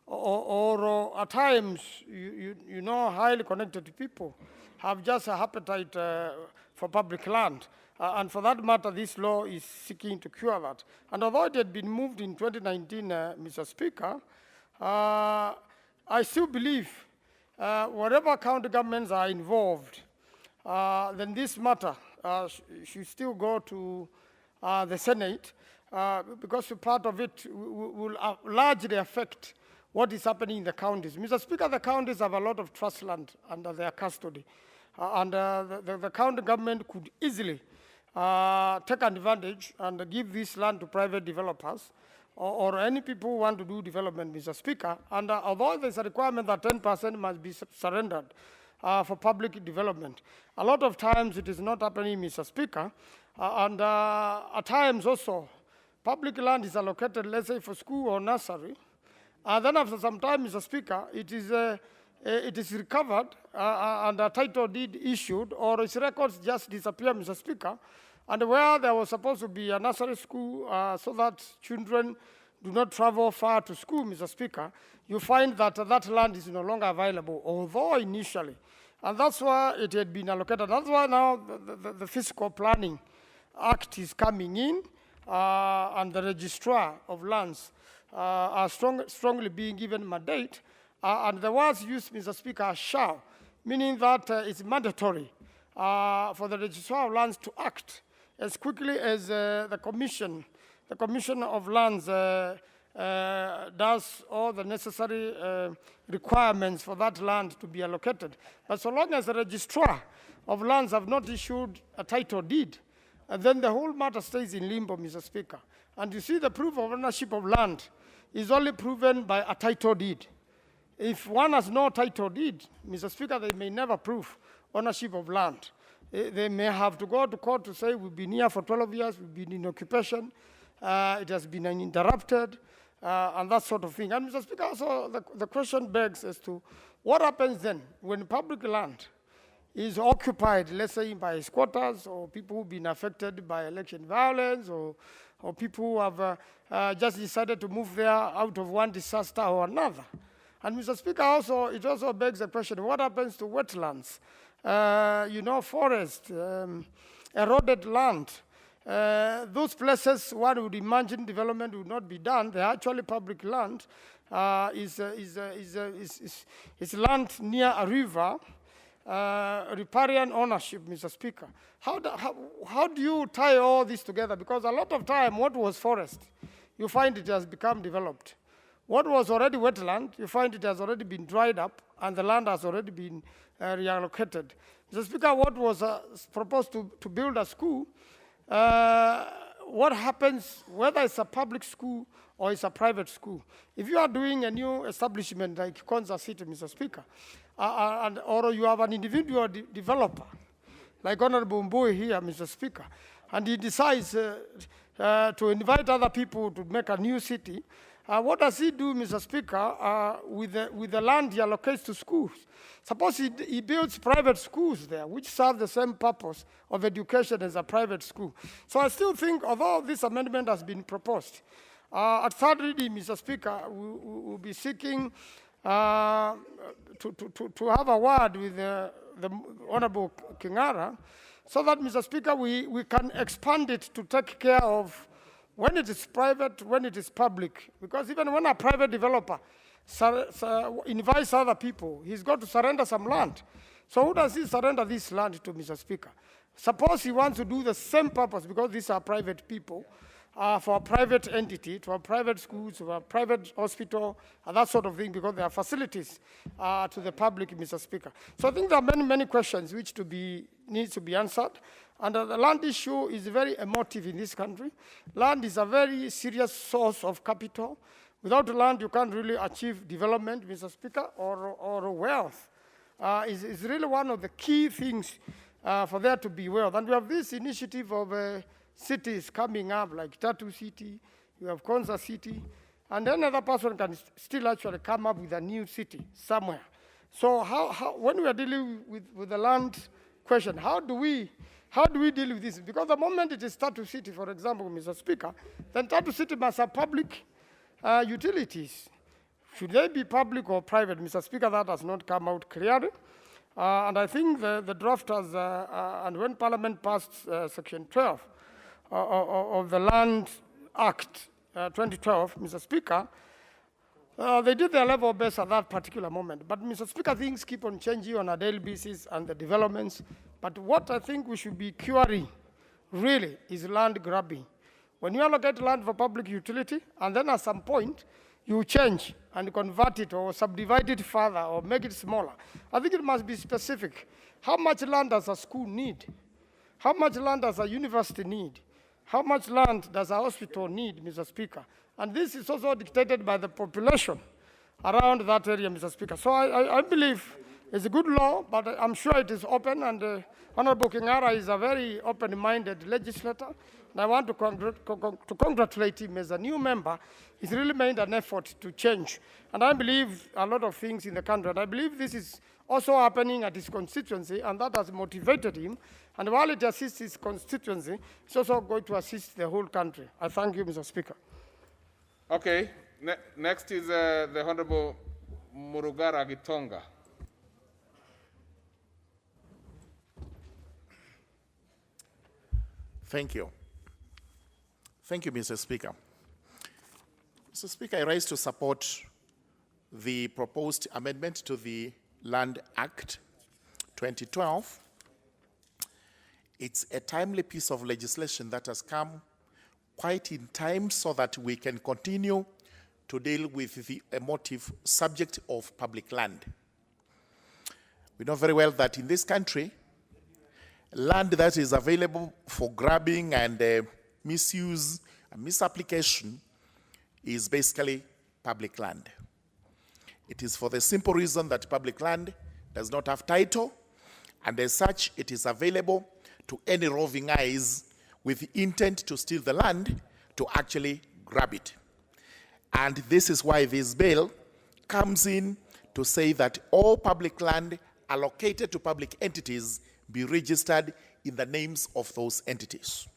or at times, you know, highly connected people have just an appetite for public land. And for that matter, this law is seeking to cure that. And although it had been moved in 2019, Mr. Speaker, I still believe whatever county governments are involved, then this matter should still go to the Senate, because part of it will largely affect what is happening in the counties. Mr. Speaker, the counties have a lot of trust land under their custody. And the county government could easily take advantage and give this land to private developers or any people who want to do development, Mr. Speaker. And although there's a requirement that 10% must be surrendered for public development, a lot of times it is not happening, Mr. Speaker. And at times also, public land is allocated, let's say, for school or nursery. And then after some time, Mr. Speaker, it is recovered and a title deed issued, or its records just disappear, Mr. Speaker. And where there was supposed to be a nursery school so that children do not travel far to school, Mr. Speaker, you find that that land is no longer available, although initially. And that's why it had been allocated. That's why now the Fiscal Planning Act is coming in, and the registrar of lands are strongly being given mandate. And the words used, Mr. Speaker, are shall, meaning that it's mandatory for the registrar of lands to act as quickly as the Commission of Lands does all the necessary requirements for that land to be allocated. But so long as the registrar of lands have not issued a title deed, then the whole matter stays in limbo, Mr. Speaker. And you see, the proof of ownership of land is only proven by a title deed. If one has no title deed, Mr. Speaker, they may never prove ownership of land. They may have to go to court to say, we've been here for 12 years, we've been in occupation, it has been uninterrupted, and that sort of thing. And Mr. Speaker, also the question begs as to what happens then when public land is occupied, let's say by squatters or people who've been affected by election violence, or people who have just decided to move there out of one disaster or another. And Mr. Speaker, also, it also begs the question, what happens to wetlands? You know, forest, eroded land. Those places one would imagine development would not be done. They're actually public land. Is land near a river, riparian ownership, Mr. Speaker. How do you tie all this together? Because a lot of time, what was forest, you find it has become developed. What was already wetland, you find it has already been dried up, and the land has already been reallocated. Mr. Speaker, what was proposed to build a school, what happens whether it's a public school or it's a private school? If you are doing a new establishment like Konza City, Mr. Speaker, or you have an individual developer, like Honorable Mbui here, Mr. Speaker, and he decides to invite other people to make a new city, what does he do, Mr. Speaker, with the land he allocates to schools? Suppose he builds private schools there, which serve the same purpose of education as a private school. So I still think, although this amendment has been proposed, at third reading, Mr. Speaker, we'll be seeking to have a word with the Honorable Kingara, so that, Mr. Speaker, we can expand it to take care of when it is private, when it is public. Because even when a private developer invites other people, he's got to surrender some land. So who does he surrender this land to, Mr. Speaker? Suppose he wants to do the same purpose, because these are private people, for a private entity, to a private school, to a private hospital, and that sort of thing, because there are facilities to the public, Mr. Speaker. So I think there are many, many questions which needs to be answered. And the land issue is very emotive in this country. Land is a very serious source of capital. Without land, you can't really achieve development, Mr. Speaker, or wealth. Is really one of the key things for there to be wealth. And we have this initiative of cities coming up, like Tatu City, you have Konza City, and then another person can still actually come up with a new city somewhere. So when we are dealing with the land question, how do we deal with this? Because the moment it is Tatu City, for example, Mr. Speaker, then Tatu City must have public utilities. Should they be public or private? Mr. Speaker, that has not come out clearly. And I think the drafters, and when Parliament passed Section 12 of the Land Act 2012, Mr. Speaker, they did their level best at that particular moment. But, Mr. Speaker, things keep on changing on a daily basis and the developments. But what I think we should be curing, really, is land grabbing. When you allocate land for public utility, and then at some point, you change and convert it or subdivide it further or make it smaller, I think it must be specific. How much land does a school need? How much land does a university need? How much land does a hospital need, Mr. Speaker? And this is also dictated by the population around that area, Mr. Speaker. So I believe it's a good law, but I'm sure it is open, and Honorable Kingara is a very open-minded legislator. And I want to congratulate him as a new member. He's really made an effort to change. And I believe a lot of things in the country. And I believe this is also happening at his constituency, and that has motivated him. And while it assists his constituency, it's also going to assist the whole country. I thank you, Mr. Speaker. Okay. Next is the Honorable Murugara Gitonga. Thank you. Thank you, Mr. Speaker. Mr. Speaker, I rise to support the proposed amendment to the Land Act 2012. It's a timely piece of legislation that has come quite in time so that we can continue to deal with the emotive subject of public land. We know very well that in this country, land that is available for grabbing and misuse and misapplication is basically public land. It is for the simple reason that public land does not have title, and as such, it is available to any roving eyes with the intent to steal the land to actually grab it. And this is why this bill comes in to say that all public land allocated to public entities be registered in the names of those entities.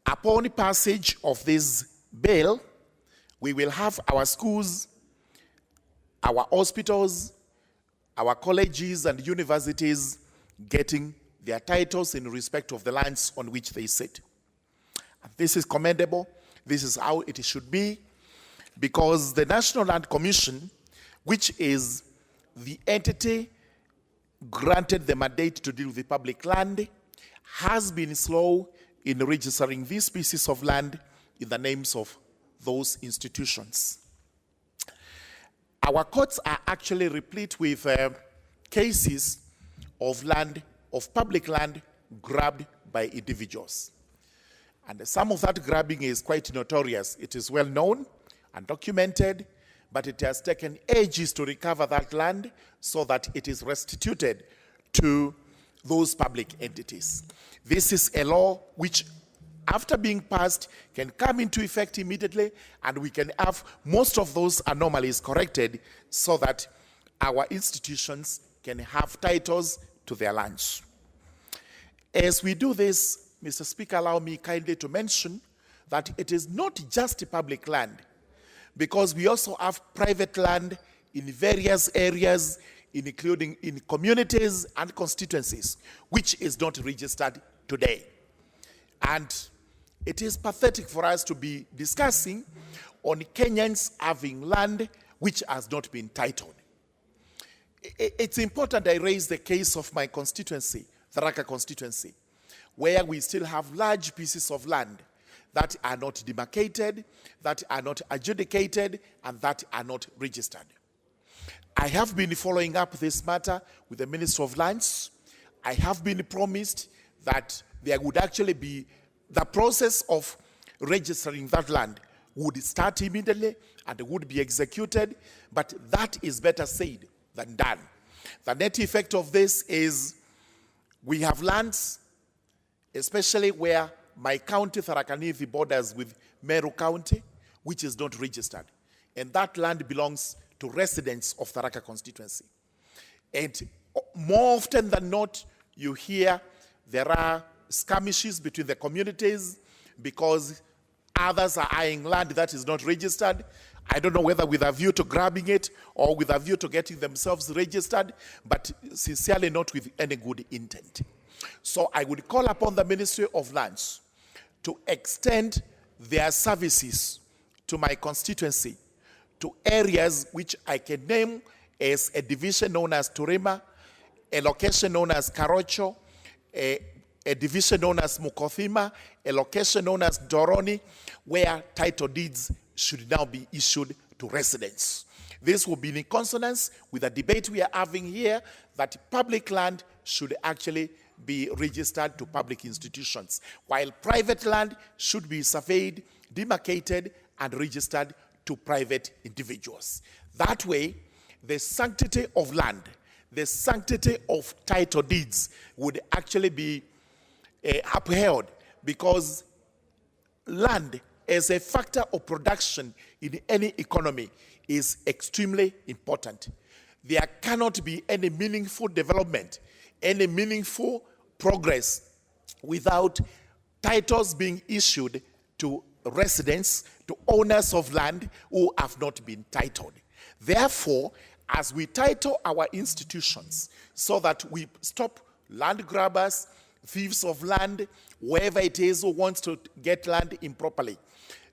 Upon passage of this bill, we will have our schools, our hospitals, our colleges and universities getting their titles in respect of the lands on which they sit. And this is commendable. This is how it should be, because the National Land Commission, which is the entity granted the mandate to deal with the public land, has been slow in registering these pieces of land in the names of those institutions. Our courts are actually replete with cases of land, of public land grabbed by individuals. And some of that grabbing is quite notorious. It is well known and documented, but it has taken ages to recover that land so that it is restituted to those public entities. This is a law which, after being passed, can come into effect immediately, and we can have most of those anomalies corrected so that our institutions can have titles to their lands. As we do this, Mr. Speaker, allow me kindly to mention that it is not just public land, because we also have private land in various areas, including in communities and constituencies, which is not registered today. And it is pathetic for us to be discussing on Kenyans having land which has not been titled. It's important I raise the case of my constituency, Tharaka constituency, where we still have large pieces of land that are not demarcated, that are not adjudicated, and that are not registered. I have been following up this matter with the Minister of Lands. I have been promised that there would actually be the process of registering that land would start immediately and would be executed, but that is better said than done. The net effect of this is we have lands, especially where my county, Tharaka Nithi, borders with Meru County, which is not registered. And that land belongs to residents of Tharaka constituency. And more often than not, you hear there are skirmishes between the communities because others are eyeing land that is not registered. I don't know whether with a view to grabbing it or with a view to getting themselves registered, but sincerely not with any good intent. So I would call upon the Ministry of Lands to extend their services to my constituency, to areas which I can name as a division known as Turima, a location known as Karocho, a division known as Mukothima, a location known as Doroni, where title deeds should now be issued to residents. This will be in consonance with the debate we are having here that public land should actually be registered to public institutions, while private land should be surveyed, demarcated, and registered to private individuals. That way, the sanctity of land, the sanctity of title deeds would actually be upheld, because land as a factor of production in any economy is extremely important. There cannot be any meaningful development, any meaningful progress without titles being issued to residents, to owners of land who have not been titled. Therefore, as we title our institutions so that we stop land grabbers, thieves of land, whoever it is who wants to get land improperly.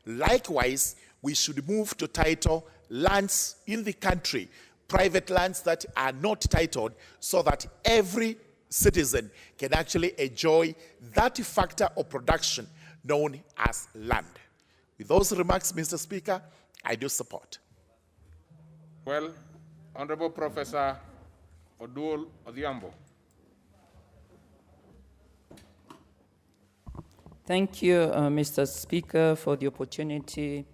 Likewise, we should move to title lands in the country, private lands that are not titled, so that every citizen can actually enjoy that factor of production known as land. With those remarks, Mr. Speaker, I do support. Well, Honorable Professor Oduol Odhiambo. Thank you, Mr. Speaker, for the opportunity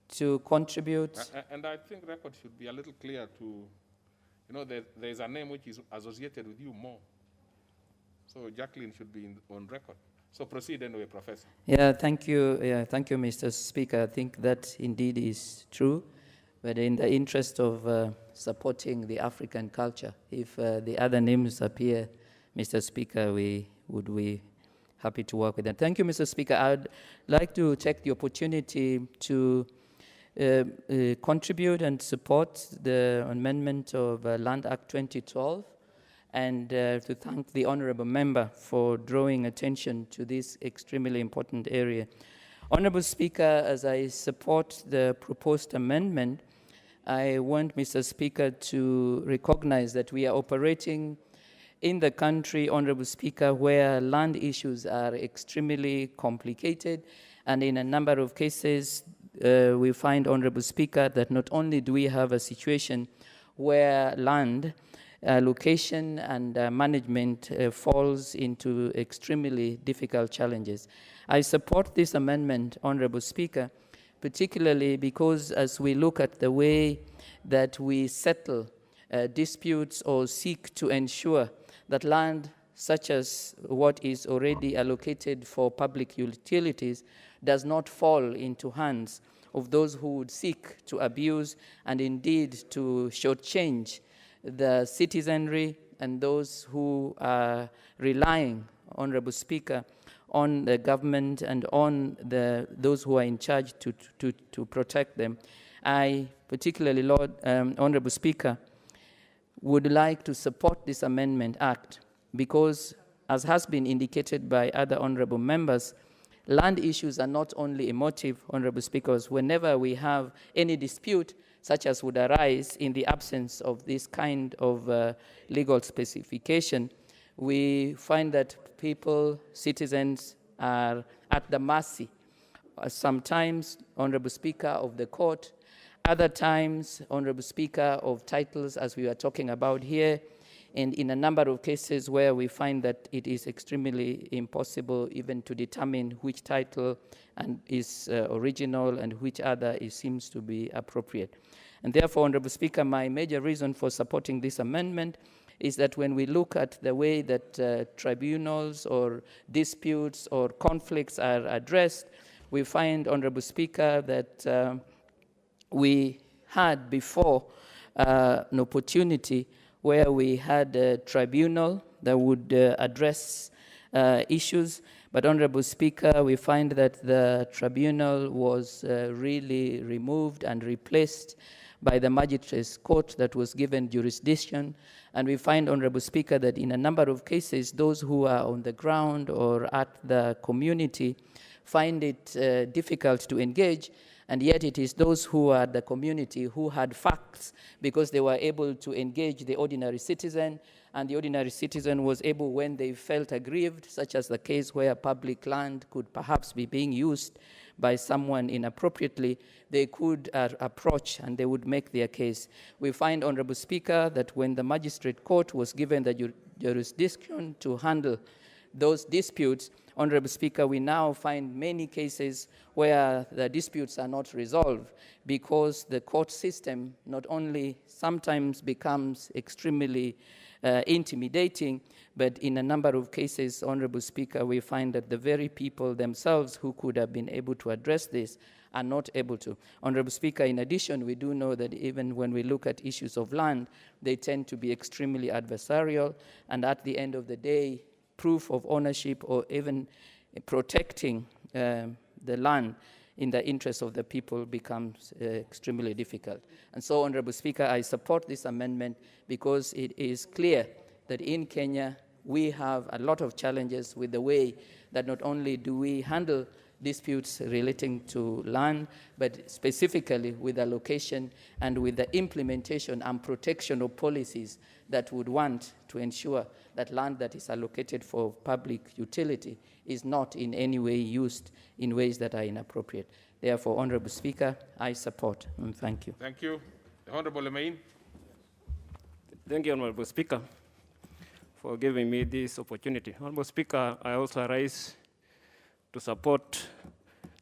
to contribute. And I think record should be a little clear to, there's a name which is associated with you more. So Jacqueline should be on record. So proceed anyway, Professor. Yeah, thank you. Yeah, thank you, Mr. Speaker. I think that indeed is true. But in the interest of supporting the African culture, if the other names appear, Mr. Speaker, we would be happy to work with them. Thank you, Mr. Speaker. I'd like to take the opportunity to contribute and support the amendment of Land Act 2012 and to thank the honorable member for drawing attention to this extremely important area. Honorable Speaker, as I support the proposed amendment, I want, Mr. Speaker, to recognize that we are operating in the country, Honorable Speaker, where land issues are extremely complicated, and in a number of cases, we find, Honorable Speaker, that not only do we have a situation where land location and management falls into extremely difficult challenges. I support this amendment, Honorable Speaker, particularly because as we look at the way that we settle disputes or seek to ensure that land such as what is already allocated for public utilities does not fall into hands of those who would seek to abuse and indeed to shortchange the citizenry and those who are relying, Honorable Speaker, on the government and on those who are in charge to protect them. I, particularly, Honorable Speaker, would like to support this Amendment Act because, as has been indicated by other honorable members, land issues are not only emotive, Honorable Speakers. Whenever we have any dispute, such as would arise in the absence of this kind of legal specification, we find that people, citizens, are at the mercy, sometimes, Honorable Speaker, of the court, other times, Honorable Speaker, of titles, as we are talking about here, and in a number of cases where we find that it is extremely impossible even to determine which title is original and which other seems to be appropriate. And therefore, Honorable Speaker, my major reason for supporting this amendment is that when we look at the way that tribunals or disputes or conflicts are addressed, we find, Honorable Speaker, that we had before an opportunity where we had a tribunal that would address issues. But, Honorable Speaker, we find that the tribunal was really removed and replaced by the Magistrates Court that was given jurisdiction. And we find, Honorable Speaker, that in a number of cases, those who are on the ground or at the community find it difficult to engage, and yet it is those who are the community who had facts because they were able to engage the ordinary citizen, and the ordinary citizen was able, when they felt aggrieved, such as the case where public land could perhaps be being used by someone inappropriately, they could approach and they would make their case. We find, Honorable Speaker, that when the Magistrate Court was given the jurisdiction to handle those disputes, Honorable Speaker, we now find many cases where the disputes are not resolved because the court system not only sometimes becomes extremely intimidating, but in a number of cases, Honorable Speaker, we find that the very people themselves who could have been able to address this are not able to. Honorable Speaker, in addition, we do know that even when we look at issues of land, they tend to be extremely adversarial, and at the end of the day, proof of ownership or even protecting the land in the interest of the people becomes extremely difficult. And so, Honorable Speaker, I support this amendment because it is clear that in Kenya we have a lot of challenges with the way that not only do we handle disputes relating to land, but specifically with allocation and with the implementation and protection of policies that would want to ensure that land that is allocated for public utility is not in any way used in ways that are inappropriate. Therefore, Honorable Speaker, I support, and thank you. Thank you. The Honorable Lemain. Thank you, Honorable Speaker, for giving me this opportunity. Honorable Speaker, I also rise to support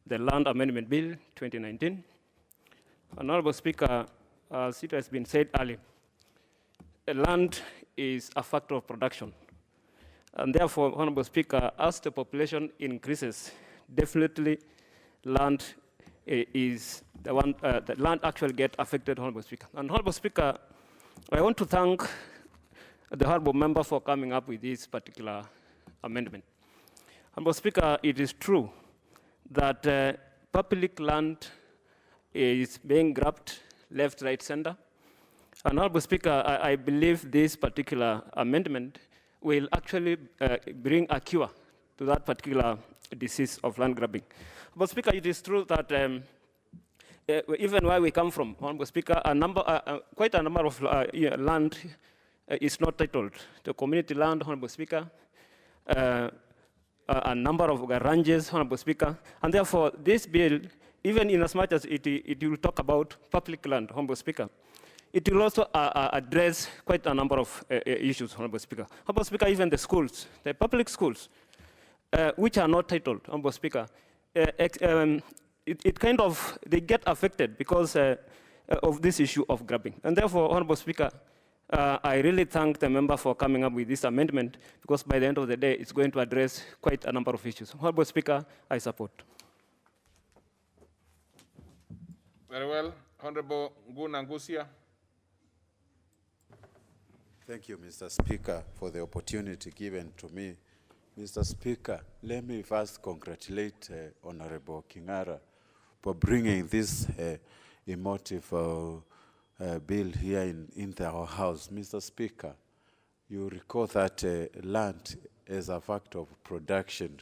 the Land Amendment Bill 2019. Honorable Speaker, as it has been said earlier, land is a factor of production. And therefore, Honorable Speaker, as the population increases, definitely land is the one, the land actually get affected, Honorable Speaker. And Honorable Speaker, I want to thank the Honorable Member for coming up with this particular amendment. Honorable Speaker, it is true that public land is being grabbed left, right, center. And Honorable Speaker, I believe this particular amendment will actually bring a cure to that particular disease of land grabbing. Honorable Speaker, it is true that even where we come from, Honorable Speaker, quite a number of land is not titled. The community land, Honorable Speaker, a number of ranches, Honorable Speaker, and therefore this bill, even in as much as it will talk about public land, Honorable Speaker, it will also address quite a number of issues, Honorable Speaker. Honorable Speaker, even the schools, the public schools, which are not titled, Honorable Speaker, it kind of, they get affected because of this issue of grabbing. And therefore, Honorable Speaker, I really thank the member for coming up with this amendment because by the end of the day, it's going to address quite a number of issues. Honorable Speaker, I support. Very well. Honorable Gunangusia. Thank you, Mr. Speaker, for the opportunity given to me. Mr. Speaker, let me first congratulate Honorable Kingara for bringing this emotive bill here in our House. Mr. Speaker, you recall that land is a factor of production,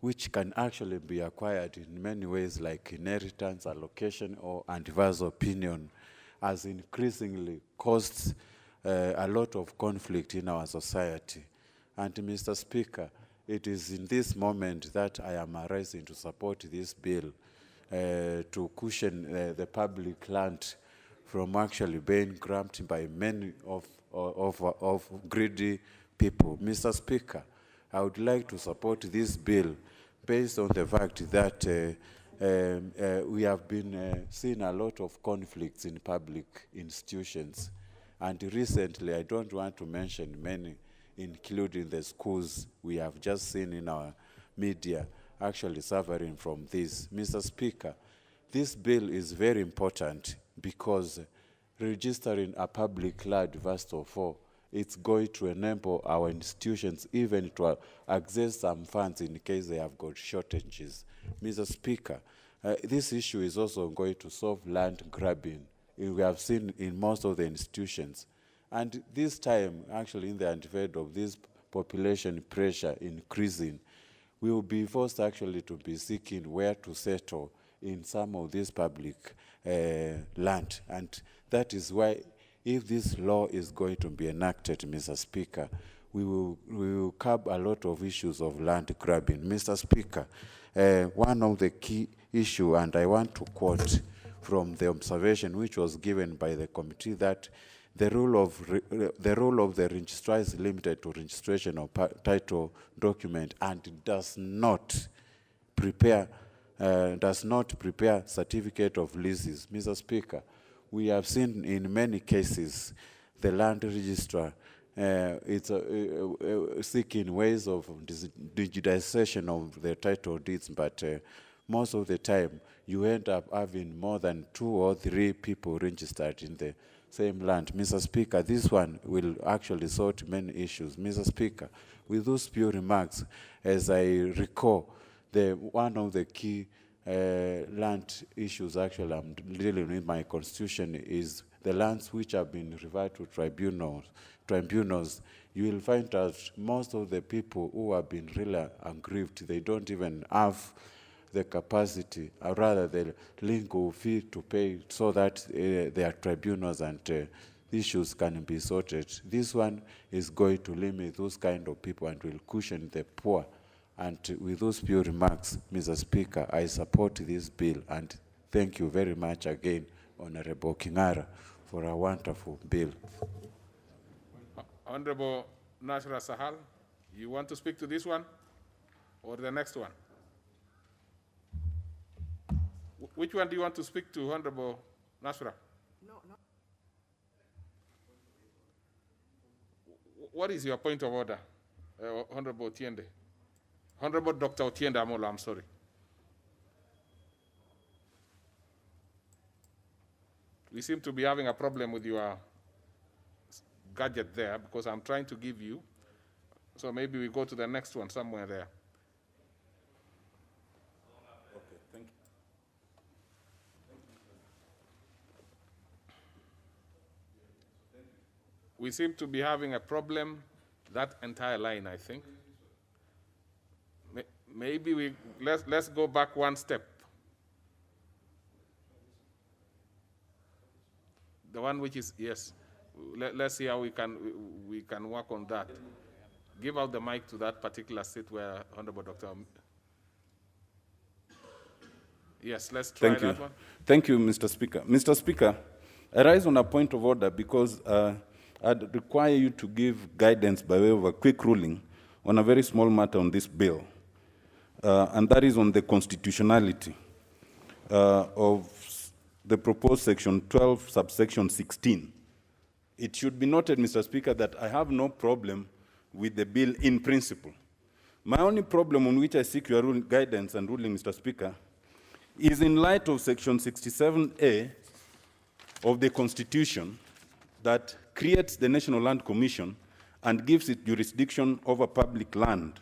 which can actually be acquired in many ways, like inheritance, allocation, or adverse opinion, has increasingly caused a lot of conflict in our society. And Mr. Speaker, it is in this moment that I am arising to support this bill to cushion the public land from actually being grabbed by many of greedy people. Mr. Speaker, I would like to support this bill based on the fact that we have been seeing a lot of conflicts in public institutions. And recently, I don't want to mention many, including the schools we have just seen in our media actually suffering from this. Mr. Speaker, this bill is very important because registering a public land, first of all, it's going to enable our institutions even to access some funds in case they have got shortages. Mr. Speaker, this issue is also going to solve land grabbing. We have seen in most of the institutions. And this time, actually, in the advent of this population pressure increasing, we will be forced actually to be seeking where to settle in some of this public land. And that is why, if this law is going to be enacted, Mr. Speaker, we will curb a lot of issues of land grabbing. Mr. Speaker, one of the key issues, and I want to quote from the observation which was given by the committee, that the role of the registrar is limited to registration of title document and does not prepare certificate of leases. Mr. Speaker, we have seen in many cases the land registrar seeking ways of digitization of the title deeds, but most of the time you end up having more than 2 or 3 people registered in the same land. Mr. Speaker, this one will actually sort many issues. Mr. Speaker, with those few remarks, as I recall, one of the key land issues actually I'm dealing with my constitution is the lands which have been referred to tribunals. You will find that most of the people who have been really aggrieved, they don't even have the capacity, or rather the legal fee to pay so that their tribunals and issues can be sorted. This one is going to limit those kind of people and will cushion the poor. And with those few remarks, Mr. Speaker, I support this bill, and thank you very much again, Honorable Kingara, for a wonderful bill. Honorable Nasra Sahal, you want to speak to this one or the next one? Which one do you want to speak to, Honorable Nasra? No. What is your point of order, Honorable Otiende? Honorable Dr. Otiende Amola, I'm sorry. We seem to be having a problem with your gadget there because I'm trying to give you. So maybe we go to the next one somewhere there. Okay, thank you. We seem to be having a problem, that entire line, I think. Maybe let's go back one step. The one which is, yes. Let's see how we can work on that. Give out the mic to that particular seat where Honorable Dr. Yes, let's try that one. Thank you, Mr. Speaker. Mr. Speaker, I rise on a point of order because I'd require you to give guidance by way of a quick ruling on a very small matter on this bill, and that is on the constitutionality of the proposed section 12, subsection 16. It should be noted, Mr. Speaker, that I have no problem with the bill in principle. My only problem on which I seek your guidance and ruling, Mr. Speaker, is in light of section 67A of the Constitution that creates the National Land Commission and gives it jurisdiction over public land.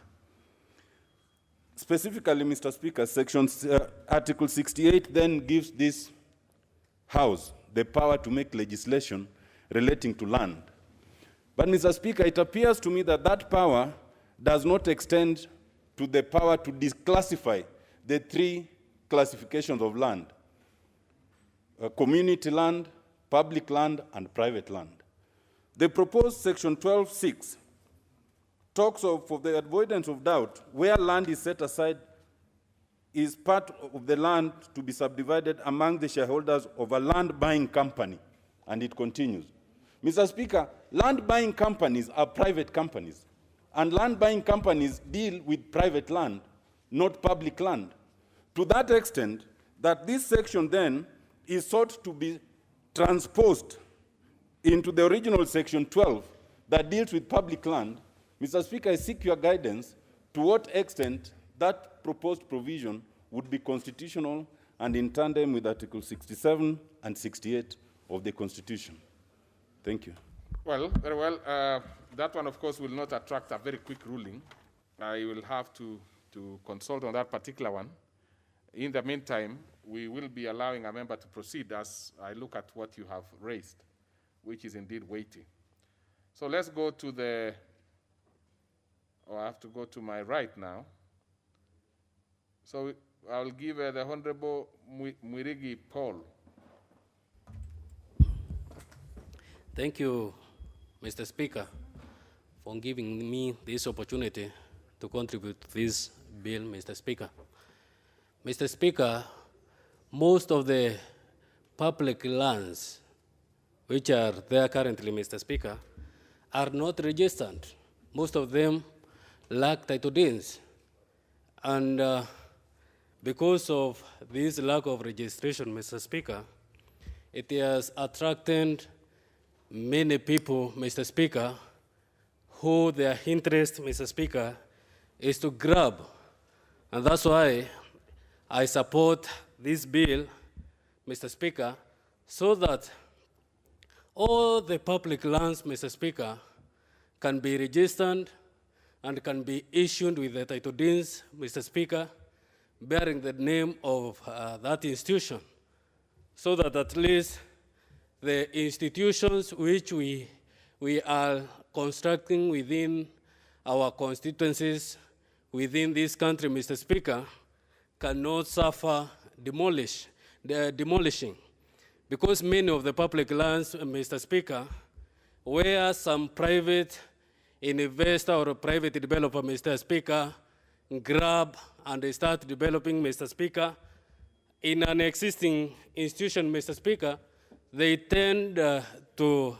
Specifically, Mr. Speaker, Article 68 then gives this House the power to make legislation relating to land. But, Mr. Speaker, it appears to me that that power does not extend to the power to declassify the three classifications of land: community land, public land, and private land. The proposed section 12(6) talks of, for the avoidance of doubt, where land is set aside is part of the land to be subdivided among the shareholders of a land buying company. And it continues. Mr. Speaker, land buying companies are private companies, and land buying companies deal with private land, not public land. To that extent, that this section then is sought to be transposed into the original section 12 that deals with public land. Mr. Speaker, I seek your guidance to what extent that proposed provision would be constitutional and in tandem with Article 67 and 68 of the Constitution. Thank you. Well, very well. That one, of course, will not attract a very quick ruling. I will have to consult on that particular one. In the meantime, we will be allowing a member to proceed as I look at what you have raised, which is indeed weighty. So let's go to the, I have to go to my right now. So I'll give the Honorable Mwirigi Paul. Thank you, Mr. Speaker, for giving me this opportunity to contribute to this bill, Mr. Speaker. Mr. Speaker, most of the public lands which are there currently, Mr. Speaker, are not registered. Most of them lack title deeds. And because of this lack of registration, Mr. Speaker, it has attracted many people, Mr. Speaker, who their interest, Mr. Speaker, is to grab. And that's why I support this bill, Mr. Speaker, so that all the public lands, Mr. Speaker, can be registered and can be issued with the title deeds, Mr. Speaker, bearing the name of that institution, so that at least the institutions which we are constructing within our constituencies within this country, Mr. Speaker, cannot suffer demolishing. Because many of the public lands, Mr. Speaker, where some private investor or a private developer, Mr. Speaker, grab and they start developing, Mr. Speaker, in an existing institution, Mr. Speaker, they tend to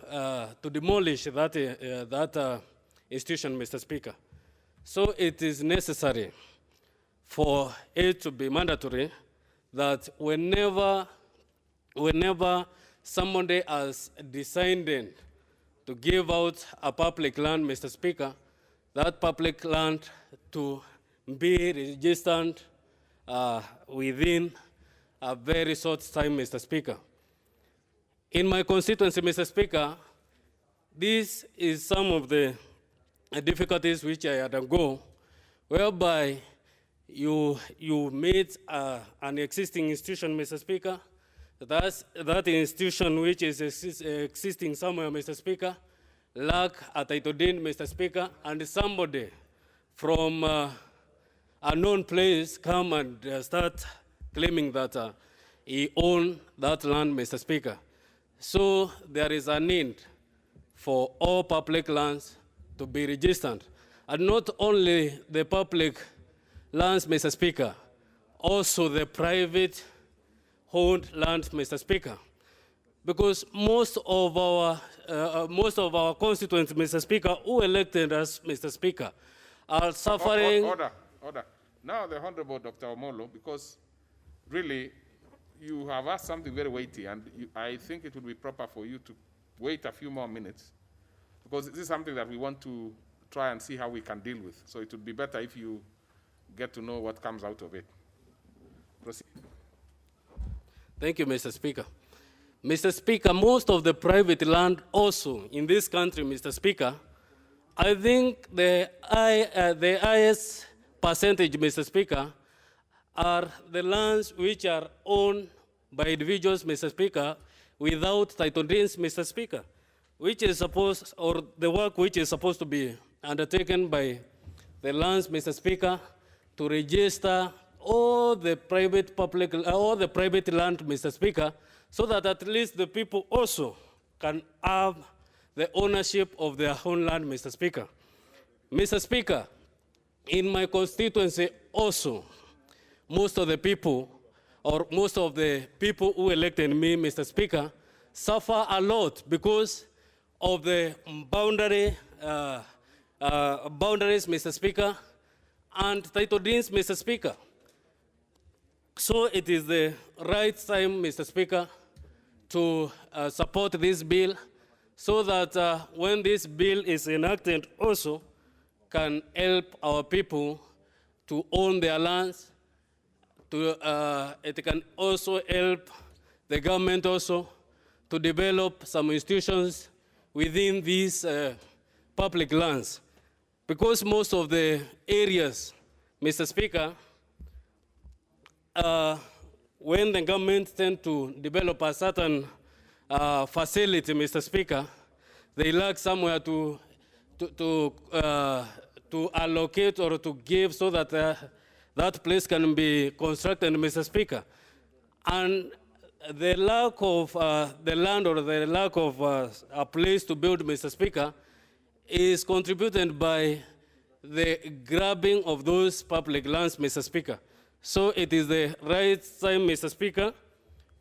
demolish that institution, Mr. Speaker. So it is necessary for it to be mandatory that whenever somebody has decided to give out a public land, Mr. Speaker, that public land to be registered within a very short time, Mr. Speaker. In my constituency, Mr. Speaker, this is some of the difficulties which I undergo, whereby you meet an existing institution, Mr. Speaker. That institution which is existing somewhere, Mr. Speaker, lack a title deed, Mr. Speaker, and somebody from a known place come and start claiming that he owns that land, Mr. Speaker. So there is a need for all public lands to be registered. And not only the public lands, Mr. Speaker, also the private owned land, Mr. Speaker. Because most of our constituents, Mr. Speaker, who elected us, Mr. Speaker, are suffering. Order. Now the Honorable Dr. Omolo, because really you have asked something very weighty, and I think it would be proper for you to wait a few more minutes, because this is something that we want to try and see how we can deal with. So it would be better if you get to know what comes out of it. Proceed. Thank you, Mr. Speaker. Mr. Speaker, most of the private land also in this country, Mr. Speaker, I think the highest percentage, Mr. Speaker, are the lands which are owned by individuals, Mr. Speaker, without title deeds, Mr. Speaker, which is supposed, or the work which is supposed to be undertaken by the lands, Mr. Speaker, to register all the private land, Mr. Speaker, so that at least the people also can have the ownership of their own land, Mr. Speaker. Mr. Speaker, in my constituency also, most of the people who elected me, Mr. Speaker, suffer a lot because of the boundaries, Mr. Speaker, and title deeds, Mr. Speaker. So it is the right time, Mr. Speaker, to support this bill so that when this bill is enacted also can help our people to own their lands. It can also help the government also to develop some institutions within these public lands. Because most of the areas, Mr. Speaker, when the government tend to develop a certain facility, Mr. Speaker, they lack somewhere to allocate or to give so that that place can be constructed, Mr. Speaker. And the lack of the land or the lack of a place to build, Mr. Speaker, is contributed by the grabbing of those public lands, Mr. Speaker. So it is the right time, Mr. Speaker,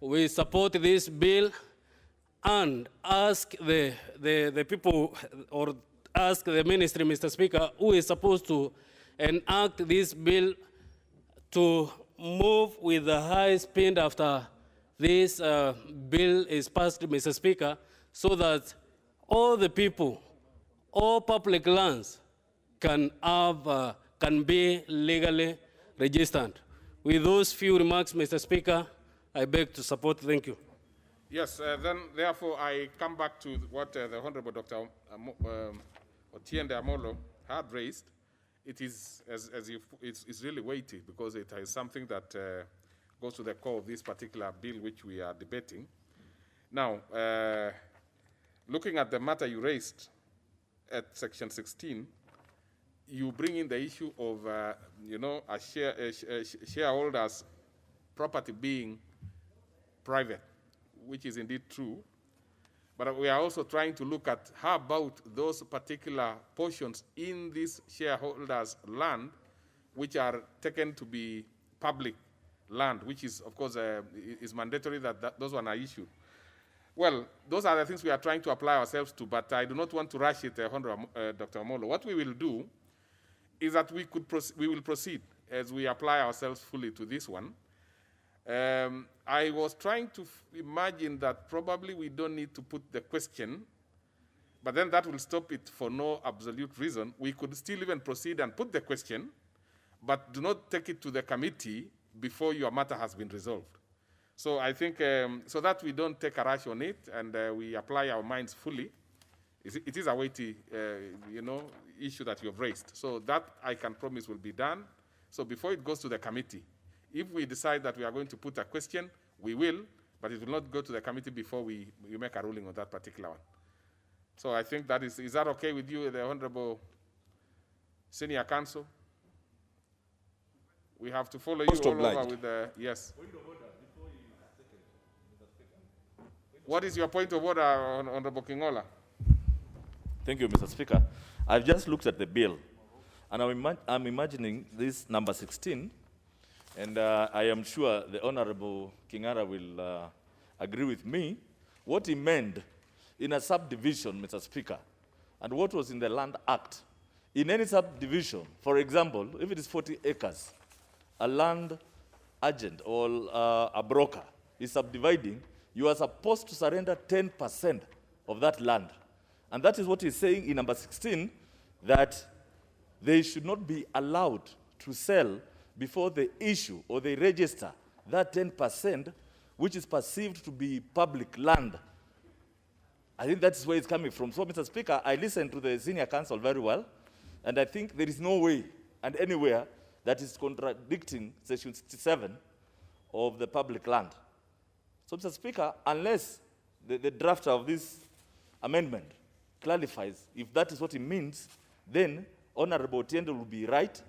we support this bill and ask the people or ask the ministry, Mr. Speaker, who is supposed to enact this bill to move with a high speed after this bill is passed, Mr. Speaker, so that all the people, all public lands can be legally registered. With those few remarks, Mr. Speaker, I beg to support. Thank you. Yes, then therefore I come back to what the Honorable Dr. Otiende Amolo had raised. It is, it's really weighty because it is something that goes to the core of this particular bill which we are debating. Now, looking at the matter you raised at section 16, you bring in the issue of, a shareholder's property being private, which is indeed true. But we are also trying to look at how about those particular portions in this shareholder's land which are taken to be public land, which is, of course, is mandatory that those ones are issued. Well, those are the things we are trying to apply ourselves to, but I do not want to rush it, Dr. Amolo. What we will do is that we will proceed as we apply ourselves fully to this one. I was trying to imagine that probably we don't need to put the question, but then that will stop it for no absolute reason. We could still even proceed and put the question, but do not take it to the committee before your matter has been resolved. So I think, so that we don't take a rush on it and we apply our minds fully. It is a weighty, issue that you have raised. So that I can promise will be done. So before it goes to the committee, if we decide that we are going to put a question, we will, but it will not go to the committee before we make a ruling on that particular one. So I think that is that okay with you, the Honorable Senior Counsel? We have to follow you all over with the, yes. What is your point of order, Honorable Kingola? Thank you, Mr. Speaker. I've just looked at the bill, and I'm imagining this number 16, and I am sure the Honorable Kingara will agree with me. What he meant in a subdivision, Mr. Speaker, and what was in the Land Act. In any subdivision, for example, if it is 40 acres, a land agent or a broker is subdividing, you are supposed to surrender 10% of that land. And that is what he's saying in number 16, that they should not be allowed to sell before they issue or they register that 10%, which is perceived to be public land. I think that's where it's coming from. So, Mr. Speaker, I listened to the senior counsel very well, and I think there is no way and anywhere that is contradicting Section 67 of the public land. So, Mr. Speaker, unless the drafter of this amendment clarifies if that is what it means, then Honorable Otiende will be right,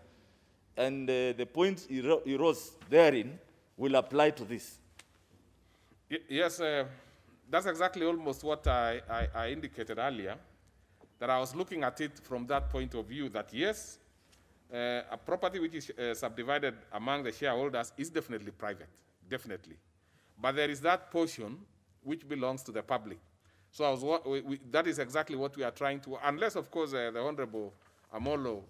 and the point he rose therein will apply to this. Yes, that's exactly almost what I indicated earlier, that I was looking at it from that point of view, that yes, a property which is subdivided among the shareholders is definitely private, definitely. But there is that portion which belongs to the public. So that is exactly what we are trying to, unless, of course, the Honorable Amolo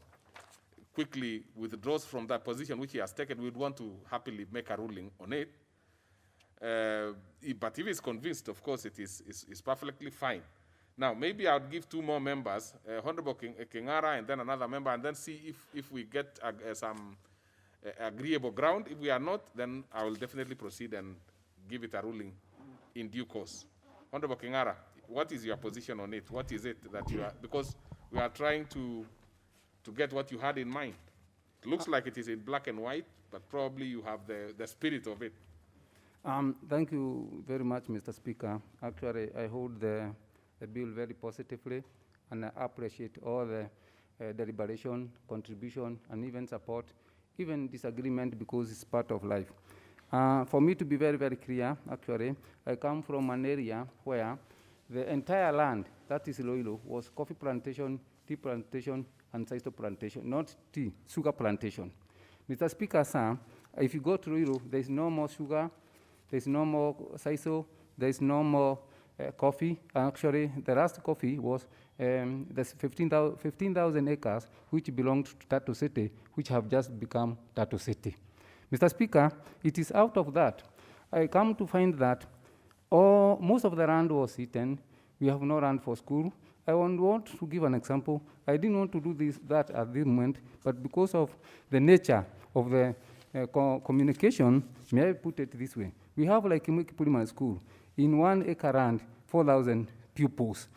quickly withdraws from that position which he has taken, we would want to happily make a ruling on it. But if he's convinced, of course, it is perfectly fine. Now, maybe I would give two more members, Honorable Kingara and then another member, and then see if we get some agreeable ground. If we are not, then I will definitely proceed and give it a ruling in due course. Honorable Kingara, what is your position on it? What is it that you are, because we are trying to get what you had in mind. It looks like it is in black and white, but probably you have the spirit of it. Thank you very much, Mr. Speaker. Actually, I hold the bill very positively, and I appreciate all the deliberation, contribution, and even support, even disagreement, because it's part of life. For me to be very, very clear, actually, I come from an area where the entire land, that is Iloilo, was coffee plantation, tea plantation, and sisal plantation, not tea, sugar plantation. Mr. Speaker, sir, if you go to Iloilo, there's no more sugar, there's no more sisal, there's no more coffee. Actually, the last coffee was there's 15,000 acres which belonged to Tatu City, which have just become Tatu City. Mr. Speaker, it is out of that. I come to find that most of the land was eaten. We have no land for school. I want to give an example. I didn't want to do that at this moment, but because of the nature of the communication, may I put it this way. We have like Kimwiki Primary School, in 1 acre land, 4,000 pupils.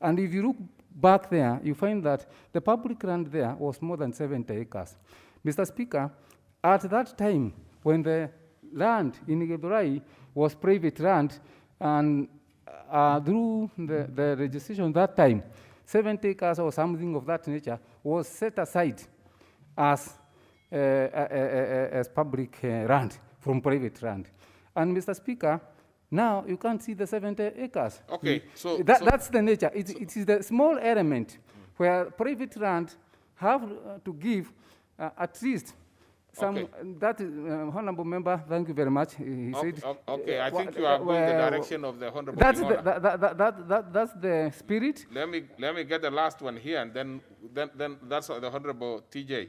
And if you look back there, you find that the public land there was more than 70 acres. Mr. Speaker, at that time, when the land in Githurai was private land, and through the registration that time, 70 acres or something of that nature was set aside as public land from private land. And Mr. Speaker, now you can't see the 70 acres. Okay, that's the nature. It is the small element where private land have to give at least some. Okay. That is, honorable member, thank you very much. He said. Okay, I think you are going the direction of the honorable. That's the spirit. Let me get the last one here, and then that's the honorable TJ.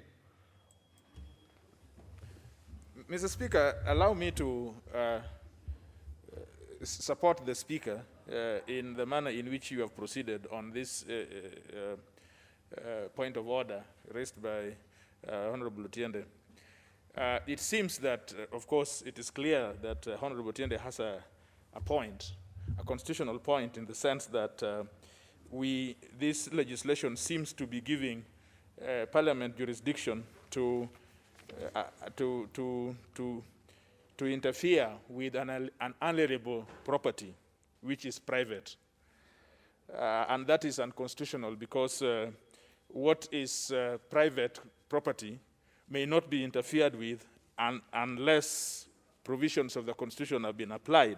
Mr. Speaker, allow me to support the Speaker in the manner in which you have proceeded on this point of order raised by Honorable Otiende. It seems that, of course, it is clear that Honorable Otiende has a point, a constitutional point, in the sense that this legislation seems to be giving Parliament jurisdiction to interfere with an unalienable property, which is private. And that is unconstitutional because what is private property may not be interfered with unless provisions of the Constitution have been applied.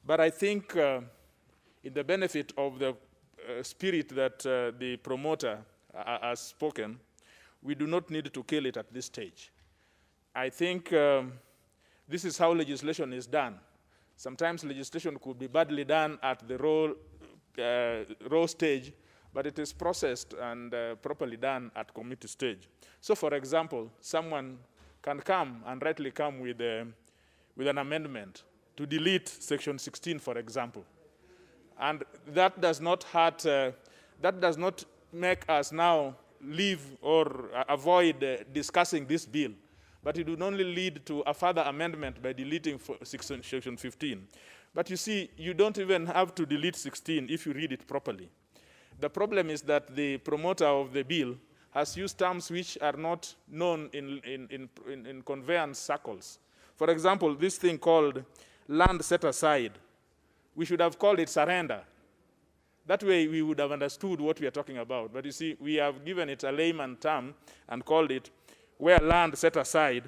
But I think in the benefit of the spirit that the promoter has spoken, we do not need to kill it at this stage. I think this is how legislation is done. Sometimes legislation could be badly done at the raw stage, but it is processed and properly done at committee stage. So, for example, someone can come and rightly come with an amendment to delete Section 16, for example. And that does not hurt, that does not make us now leave or avoid discussing this bill, but it would only lead to a further amendment by deleting Section 15. But you see, you don't even have to delete 16 if you read it properly. The problem is that the promoter of the bill has used terms which are not known in conveyance circles. For example, this thing called land set aside. We should have called it surrender. That way we would have understood what we are talking about. But you see, we have given it a layman term and called it where land set aside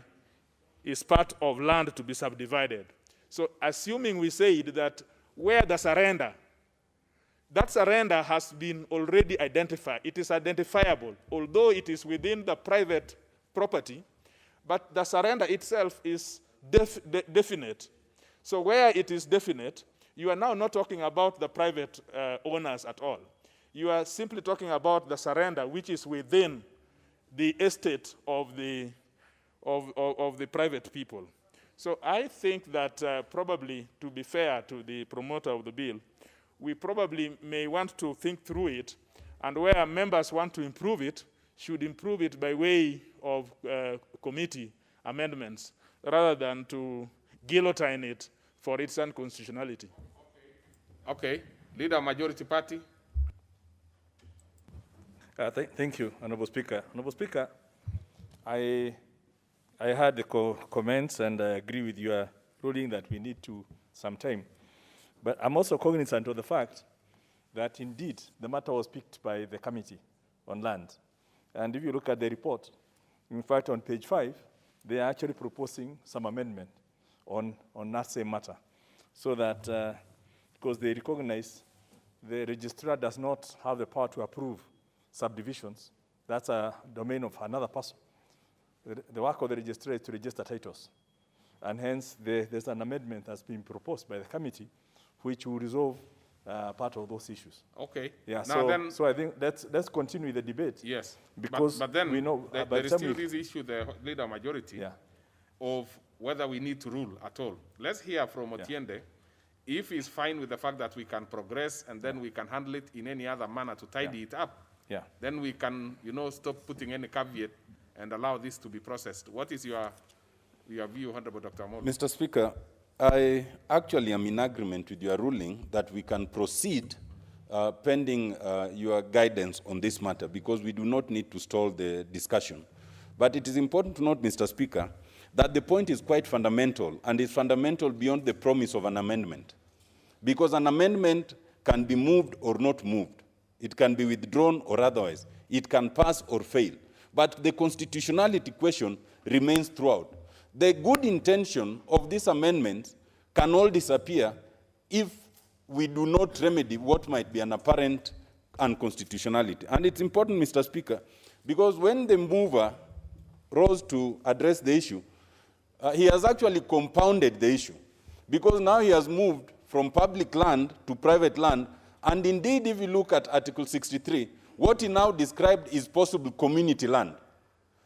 is part of land to be subdivided. So assuming we said that where the surrender, that surrender has been already identified. It is identifiable, although it is within the private property, but the surrender itself is definite. So where it is definite, you are now not talking about the private owners at all. You are simply talking about the surrender, which is within the estate of the private people. So I think that probably, to be fair to the promoter of the bill, we probably may want to think through it, and where members want to improve it, should improve it by way of committee amendments, rather than to guillotine it for its unconstitutionality. Okay. Leader Majority Party. Thank you, Honorable Speaker. Honorable Speaker, I heard the comments and I agree with your ruling that we need some time. But I'm also cognizant of the fact that indeed the matter was picked by the Committee on Land. And if you look at the report, in fact on page 5, they are actually proposing some amendment on that same matter. So that, because they recognize the registrar does not have the power to approve subdivisions. That's a domain of another person. The work of the registrar is to register titles. And hence, there's an amendment that's been proposed by the committee which will resolve part of those issues. Okay. Yeah, now so I think let's continue the debate. Yes. Because but then we know there is still this issue, the leader majority, of whether we need to rule at all. Let's hear from Otiende. If he's fine with the fact that we can progress and then we can handle it in any other manner to tidy it up, then we can, stop putting any caveat and allow this to be processed. What is your view, Honorable Dr. Amolo? Mr. Speaker, I actually am in agreement with your ruling that we can proceed pending your guidance on this matter, because we do not need to stall the discussion. But it is important to note, Mr. Speaker, that the point is quite fundamental, and is fundamental beyond the promise of an amendment. Because an amendment can be moved or not moved. It can be withdrawn or otherwise. It can pass or fail. But the constitutionality question remains throughout. The good intention of this amendment can all disappear if we do not remedy what might be an apparent unconstitutionality. And it's important, Mr. Speaker, because when the mover rose to address the issue, he has actually compounded the issue, because now he has moved from public land to private land, and indeed, if you look at Article 63, what he now described is possible community land.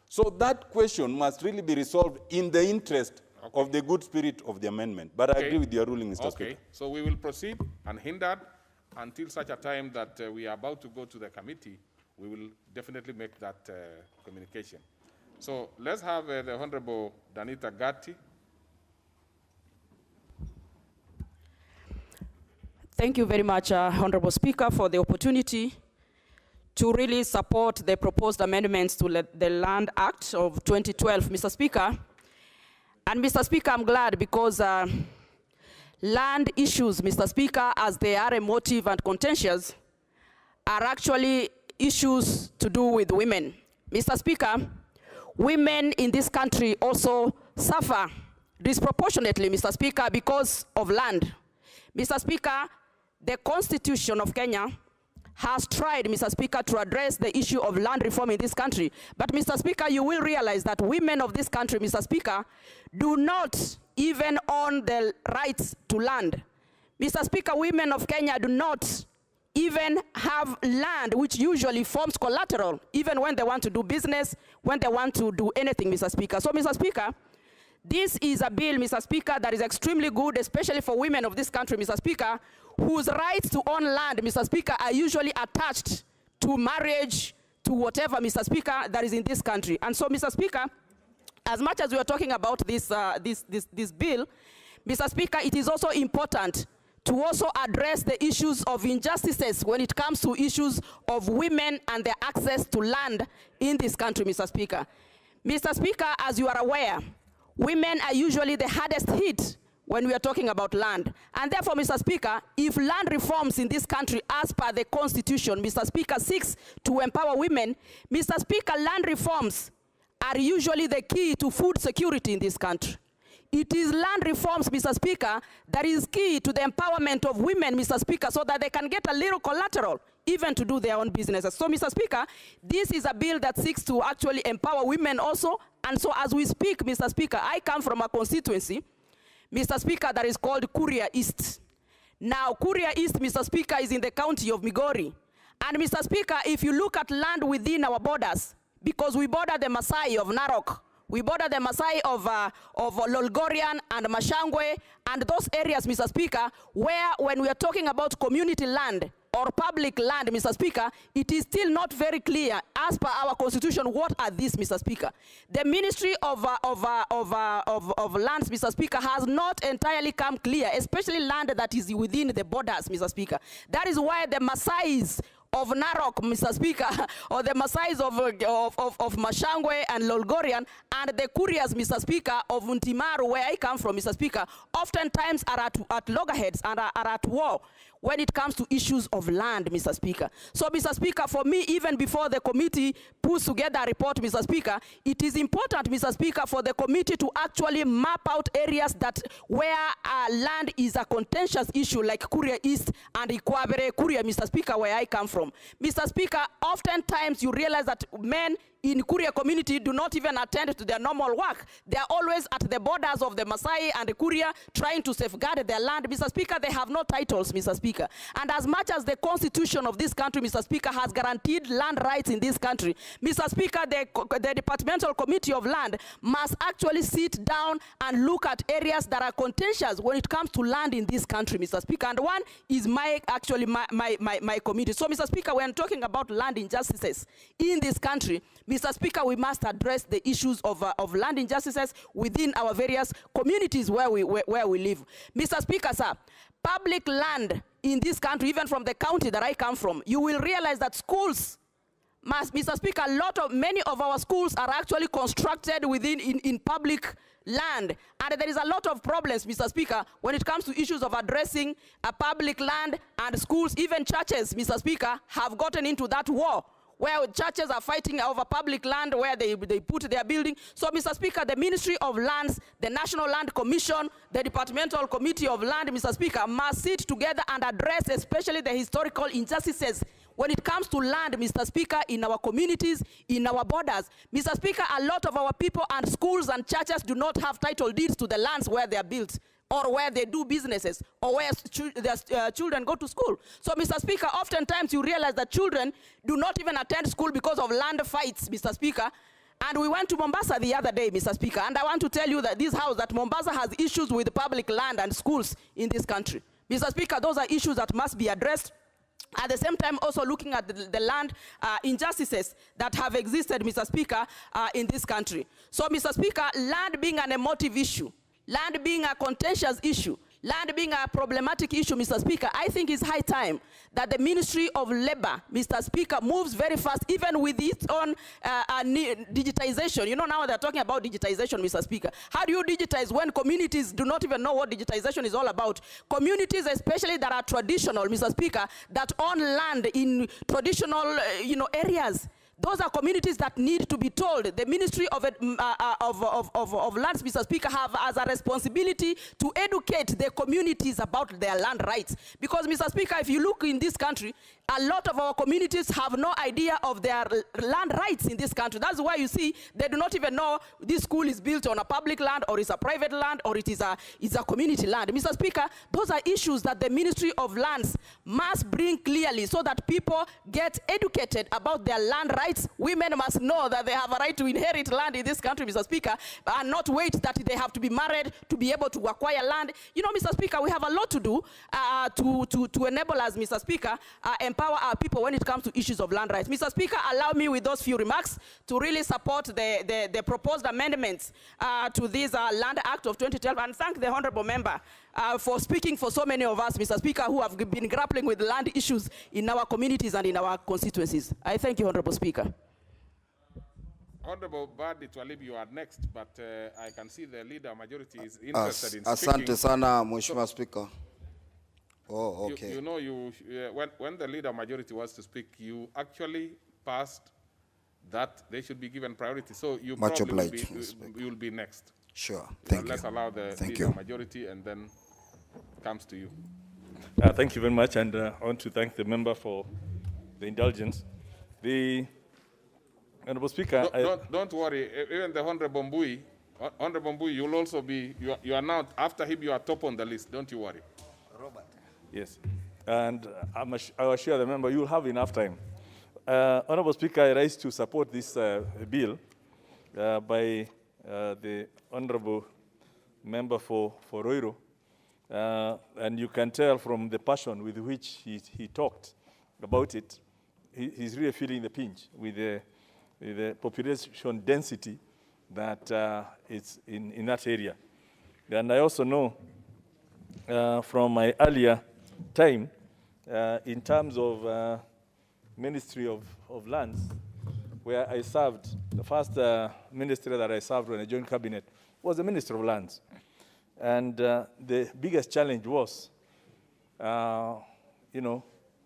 So that question must really be resolved in the interest of the good spirit of the amendment. But I agree with your ruling, Mr. Speaker. Okay, so we will proceed unhindered until such a time that we are about to go to the committee. We will definitely make that communication. So let's have the Honorable Danita Gatti. Thank you very much, Honorable Speaker, for the opportunity to really support the proposed amendments to the Land Act of 2012, Mr. Speaker. And Mr. Speaker, I'm glad because land issues, Mr. Speaker, as they are emotive and contentious, are actually issues to do with women. Mr. Speaker, women in this country also suffer disproportionately, Mr. Speaker, because of land. Mr. Speaker, the Constitution of Kenya has tried, Mr. Speaker, to address the issue of land reform in this country. But, Mr. Speaker, you will realize that women of this country, Mr. Speaker, do not even own the rights to land. Mr. Speaker, women of Kenya do not even have land, which usually forms collateral, even when they want to do business, when they want to do anything, Mr. Speaker. So, Mr. Speaker, this is a bill, Mr. Speaker, that is extremely good, especially for women of this country, Mr. Speaker, whose rights to own land, Mr. Speaker, are usually attached to marriage, to whatever, Mr. Speaker, that is in this country. And so, Mr. Speaker, as much as we are talking about this bill, Mr. Speaker, it is also important to also address the issues of injustices when it comes to issues of women and their access to land in this country, Mr. Speaker. Mr. Speaker, as you are aware, women are usually the hardest hit when we are talking about land. And therefore, Mr. Speaker, if land reforms in this country as per the Constitution, Mr. Speaker, seeks to empower women, Mr. Speaker, land reforms are usually the key to food security in this country. It is land reforms, Mr. Speaker, that is key to the empowerment of women, Mr. Speaker, so that they can get a little collateral, even to do their own businesses. So, Mr. Speaker, this is a bill that seeks to actually empower women also. And so as we speak, Mr. Speaker, I come from a constituency, Mr. Speaker, that is called Kuria East. Now, Kuria East, Mr. Speaker, is in the county of Migori. And Mr. Speaker, if you look at land within our borders, because we border the Maasai of Narok, we border the Maasai of Lolgorian and Mashangwe, and those areas, Mr. Speaker, where when we are talking about community land or public land, Mr. Speaker, it is still not very clear, as per our constitution, what are these, Mr. Speaker. The Ministry of Lands, Mr. Speaker, has not entirely come clear, especially land that is within the borders, Mr. Speaker. That is why the Maasais of Narok, Mr. Speaker, or the Maasais of Mashangwe and Lolgorian, and the Kurias, Mr. Speaker, of Untimaru, where I come from, Mr. Speaker, oftentimes are at loggerheads and are at war when it comes to issues of land, Mr. Speaker. So, Mr. Speaker, for me, even before the committee puts together a report, Mr. Speaker, it is important, Mr. Speaker, for the committee to actually map out areas that where land is a contentious issue, like Kuria East and Ikwabere, Kuria, Mr. Speaker, where I come from. Mr. Speaker, oftentimes you realize that men in Kuria community do not even attend to their normal work. They are always at the borders of the Maasai and the Kuria trying to safeguard their land. Mr. Speaker, they have no titles, Mr. Speaker. And as much as the constitution of this country, Mr. Speaker, has guaranteed land rights in this country, Mr. Speaker, the Departmental Committee of Land must actually sit down and look at areas that are contentious when it comes to land in this country, Mr. Speaker. And one is my committee. So, Mr. Speaker, when talking about land injustices in this country, Mr. Speaker, we must address the issues of land injustices within our various communities where we live. Mr. Speaker, sir, public land in this country, even from the county that I come from, you will realize that schools Mr. Speaker, many of our schools are actually constructed in public land. And there is a lot of problems, Mr. Speaker, when it comes to issues of addressing public land and schools. Even churches, Mr. Speaker, have gotten into that war, where churches are fighting over public land where they put their building. So, Mr. Speaker, the Ministry of Lands, the National Land Commission, the Departmental Committee of Land, Mr. Speaker, must sit together and address especially the historical injustices when it comes to land, Mr. Speaker, in our communities, in our borders. Mr. Speaker, a lot of our people and schools and churches do not have title deeds to the lands where they are built, or where they do businesses, or where their children go to school. So, Mr. Speaker, oftentimes you realize that children do not even attend school because of land fights, Mr. Speaker. And we went to Mombasa the other day, Mr. Speaker, and I want to tell you that that Mombasa has issues with public land and schools in this country. Mr. Speaker, those are issues that must be addressed. At the same time, also looking at the land injustices that have existed, Mr. Speaker, in this country. So, Mr. Speaker, land being an emotive issue, land being a contentious issue, land being a problematic issue, Mr. Speaker, I think it's high time that the Ministry of Labor, Mr. Speaker, moves very fast, even with its own digitization. You know, now they're talking about digitization, Mr. Speaker. How do you digitize when communities do not even know what digitization is all about? Communities, especially that are traditional, Mr. Speaker, that own land in traditional, areas. Those are communities that need to be told. The Ministry of Lands, Mr. Speaker, have as a responsibility to educate the communities about their land rights. Because, Mr. Speaker, if you look in this country, a lot of our communities have no idea of their land rights in this country. That's why you see they do not even know this school is built on a public land, or it's a private land, or it's a community land. Mr. Speaker, those are issues that the Ministry of Lands must bring clearly so that people get educated about their land rights. Women must know that they have a right to inherit land in this country, Mr. Speaker, and not wait that they have to be married to be able to acquire land. You know, Mr. Speaker, we have a lot to do to enable us, Mr. Speaker, empower our people when it comes to issues of land rights. Mr. Speaker, allow me with those few remarks to really support the proposed amendments to this Land Act of 2012, and thank the honorable member for speaking for so many of us, Mr. Speaker, who have been grappling with land issues in our communities and in our constituencies. I thank you, Honorable Speaker. Honorable Badi Twalib, you are next, but I can see the leader majority is interested in speaking. Asante sana, Mheshimiwa Speaker. Oh, okay. You know, when the leader majority was to speak, you actually passed that they should be given priority. So you Much probably obliged, will be next. Sure. Thank you. Let's allow the leader majority, and then comes to you. Thank you very much, and I want to thank the member for the indulgence. The Honorable Speaker, don't worry. Even the Honorable Mbui, you'll also be. You are now after him. You are top on the list. Don't you worry. Robert. Yes, and I assure the member you'll have enough time. Honorable Speaker, I rise to support this bill by the Honorable Member for Roiro. And you can tell from the passion with which he talked about it, he's really feeling the pinch with the population density that is in that area. And I also know from my earlier time, in terms of Ministry of Lands, where I served, the first ministry that I served when I joined cabinet was the Ministry of Lands. And the biggest challenge was, you know,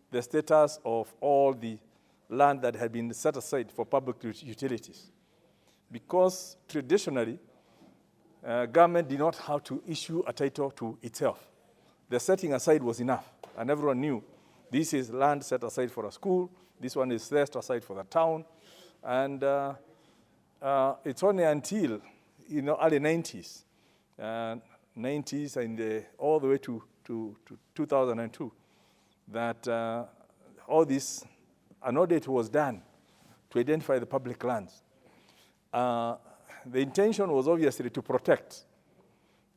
the status of all the land that had been set aside for public utilities. Because traditionally, government did not have to issue a title to itself. The setting aside was enough, and everyone knew this is land set aside for a school, this one is set aside for the town, and it's only until, you know, early 90s, 90s and all the way to 2002, that all this, an audit was done to identify the public lands. The intention was obviously to protect,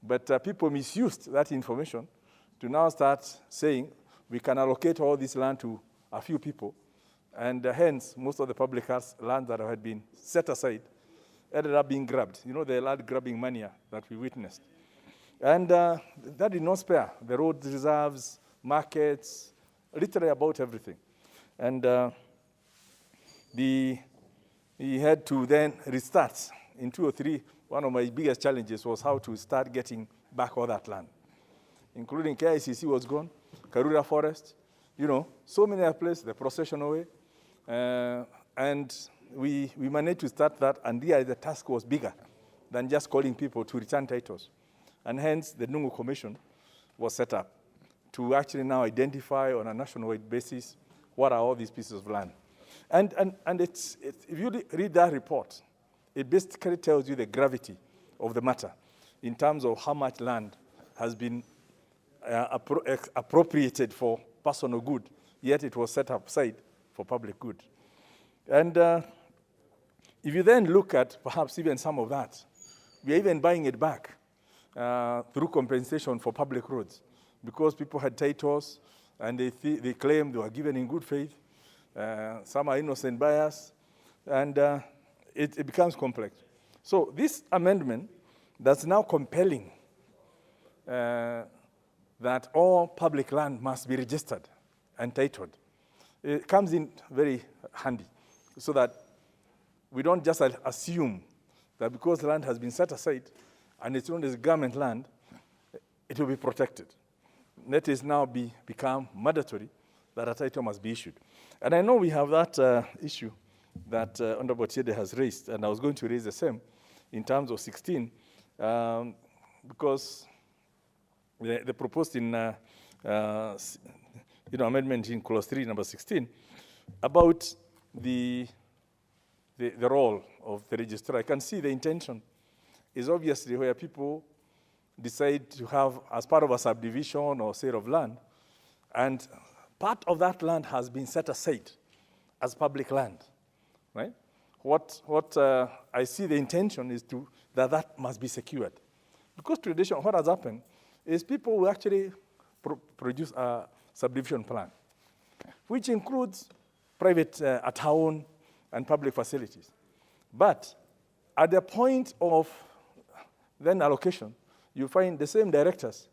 but people misused that information to now start saying we can allocate all this land to a few people, and hence most of the public land that had been set aside ended up being grabbed. You know, the land grabbing mania that we witnessed. And that did not spare the road reserves, markets, literally about everything. And he had to then restart in 2 or 3. One of my biggest challenges was how to start getting back all that land, including KICC was gone, Karura Forest, you know, so many places, the processional way. And we managed to start that, and the task was bigger than just calling people to return titles. And hence, the Nungu Commission was set up to actually now identify on a nationwide basis what are all these pieces of land. And if you read that report, it basically tells you the gravity of the matter in terms of how much land has been appropriated for personal good, yet it was set aside for public good. And if you then look at perhaps even some of that, we are even buying it back through compensation for public roads, because people had titles and they claimed they were given in good faith. Some are innocent buyers, and it becomes complex. So this amendment that's now compelling that all public land must be registered and titled, it comes in very handy, so that we don't just assume that because land has been set aside and it's known as government land, it will be protected. Let it now become mandatory that a title must be issued. And I know we have that issue that Honorable Tiede has raised, and I was going to raise the same in terms of 16, because the proposed in amendment in clause 3, number 16, about the role of the registrar. I can see the intention is obviously where people decide to have, as part of a subdivision or sale of land, and part of that land has been set aside as public land, right? What I see the intention is that must be secured. Because tradition, what has happened is people will actually produce a subdivision plan, which includes private, a town, and public facilities. But at the point of then allocation, you find the same directors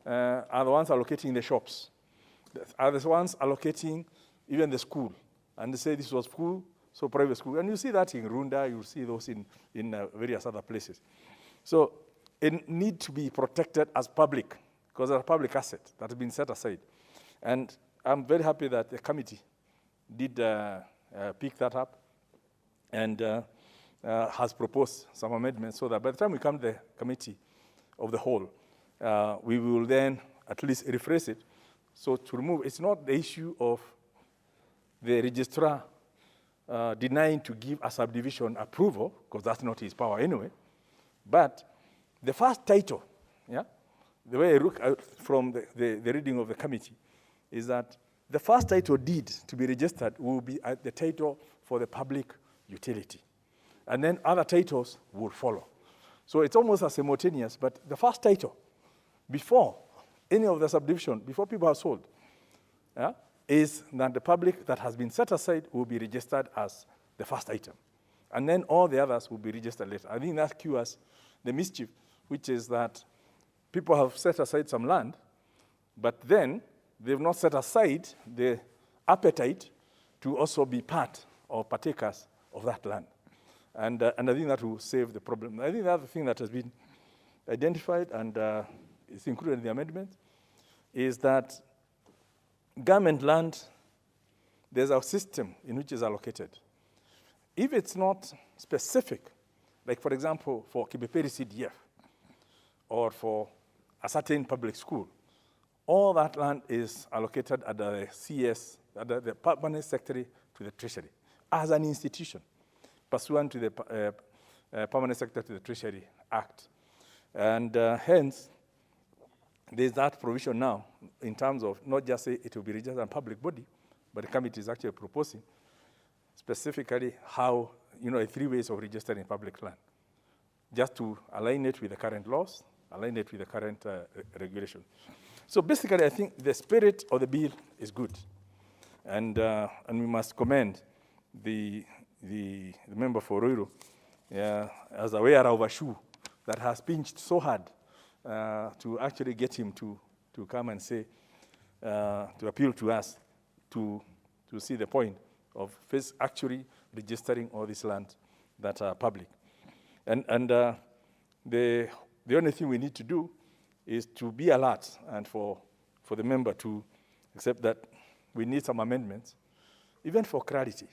are the ones allocating the shops, are the ones allocating even the school. And they say this was school, So private school, and you see that in Runda, you see those in various other places. So it needs to be protected as public, because it's a public asset that has been set aside. And I'm very happy that the committee did pick that up and has proposed some amendments so that by the time we come to the committee of the whole, we will then at least rephrase it. So to remove, it's not the issue of the registrar denying to give a subdivision approval, because that's not his power anyway, but the first title, yeah, the way I look at from the reading of the committee is that the first title deed to be registered will be the title for the public utility. And then other titles will follow. So it's almost as simultaneous, but the first title, before any of the subdivision, before people are sold, yeah, is that the public that has been set aside will be registered as the first item. And then all the others will be registered later. I think that cures the mischief, which is that people have set aside some land, but then they've not set aside the appetite to also be part or partakers of that land. And I think that will save the problem. I think the other thing that has been identified and is included in the amendment is that government land, there's a system in which it's allocated. If it's not specific, like for example, for Kibeperi CDF or for a certain public school, all that land is allocated at the CS, at the Permanent Secretary to the Treasury as an institution, pursuant to the Permanent Secretary to the Treasury Act. And hence, there's that provision now in terms of not just say it will be registered as a public body, but the committee is actually proposing specifically how, the 3 ways of registering public land, just to align it with the current laws, align it with the current regulation. So basically, I think the spirit of the bill is good. And we must commend the member for Ruiru as a wearer of a shoe that has pinched so hard to actually get him to come and say, to appeal to us to see the point of first actually registering all these lands that are public. And the only thing we need to do is to be alert and for the member to accept that we need some amendments, even for clarity,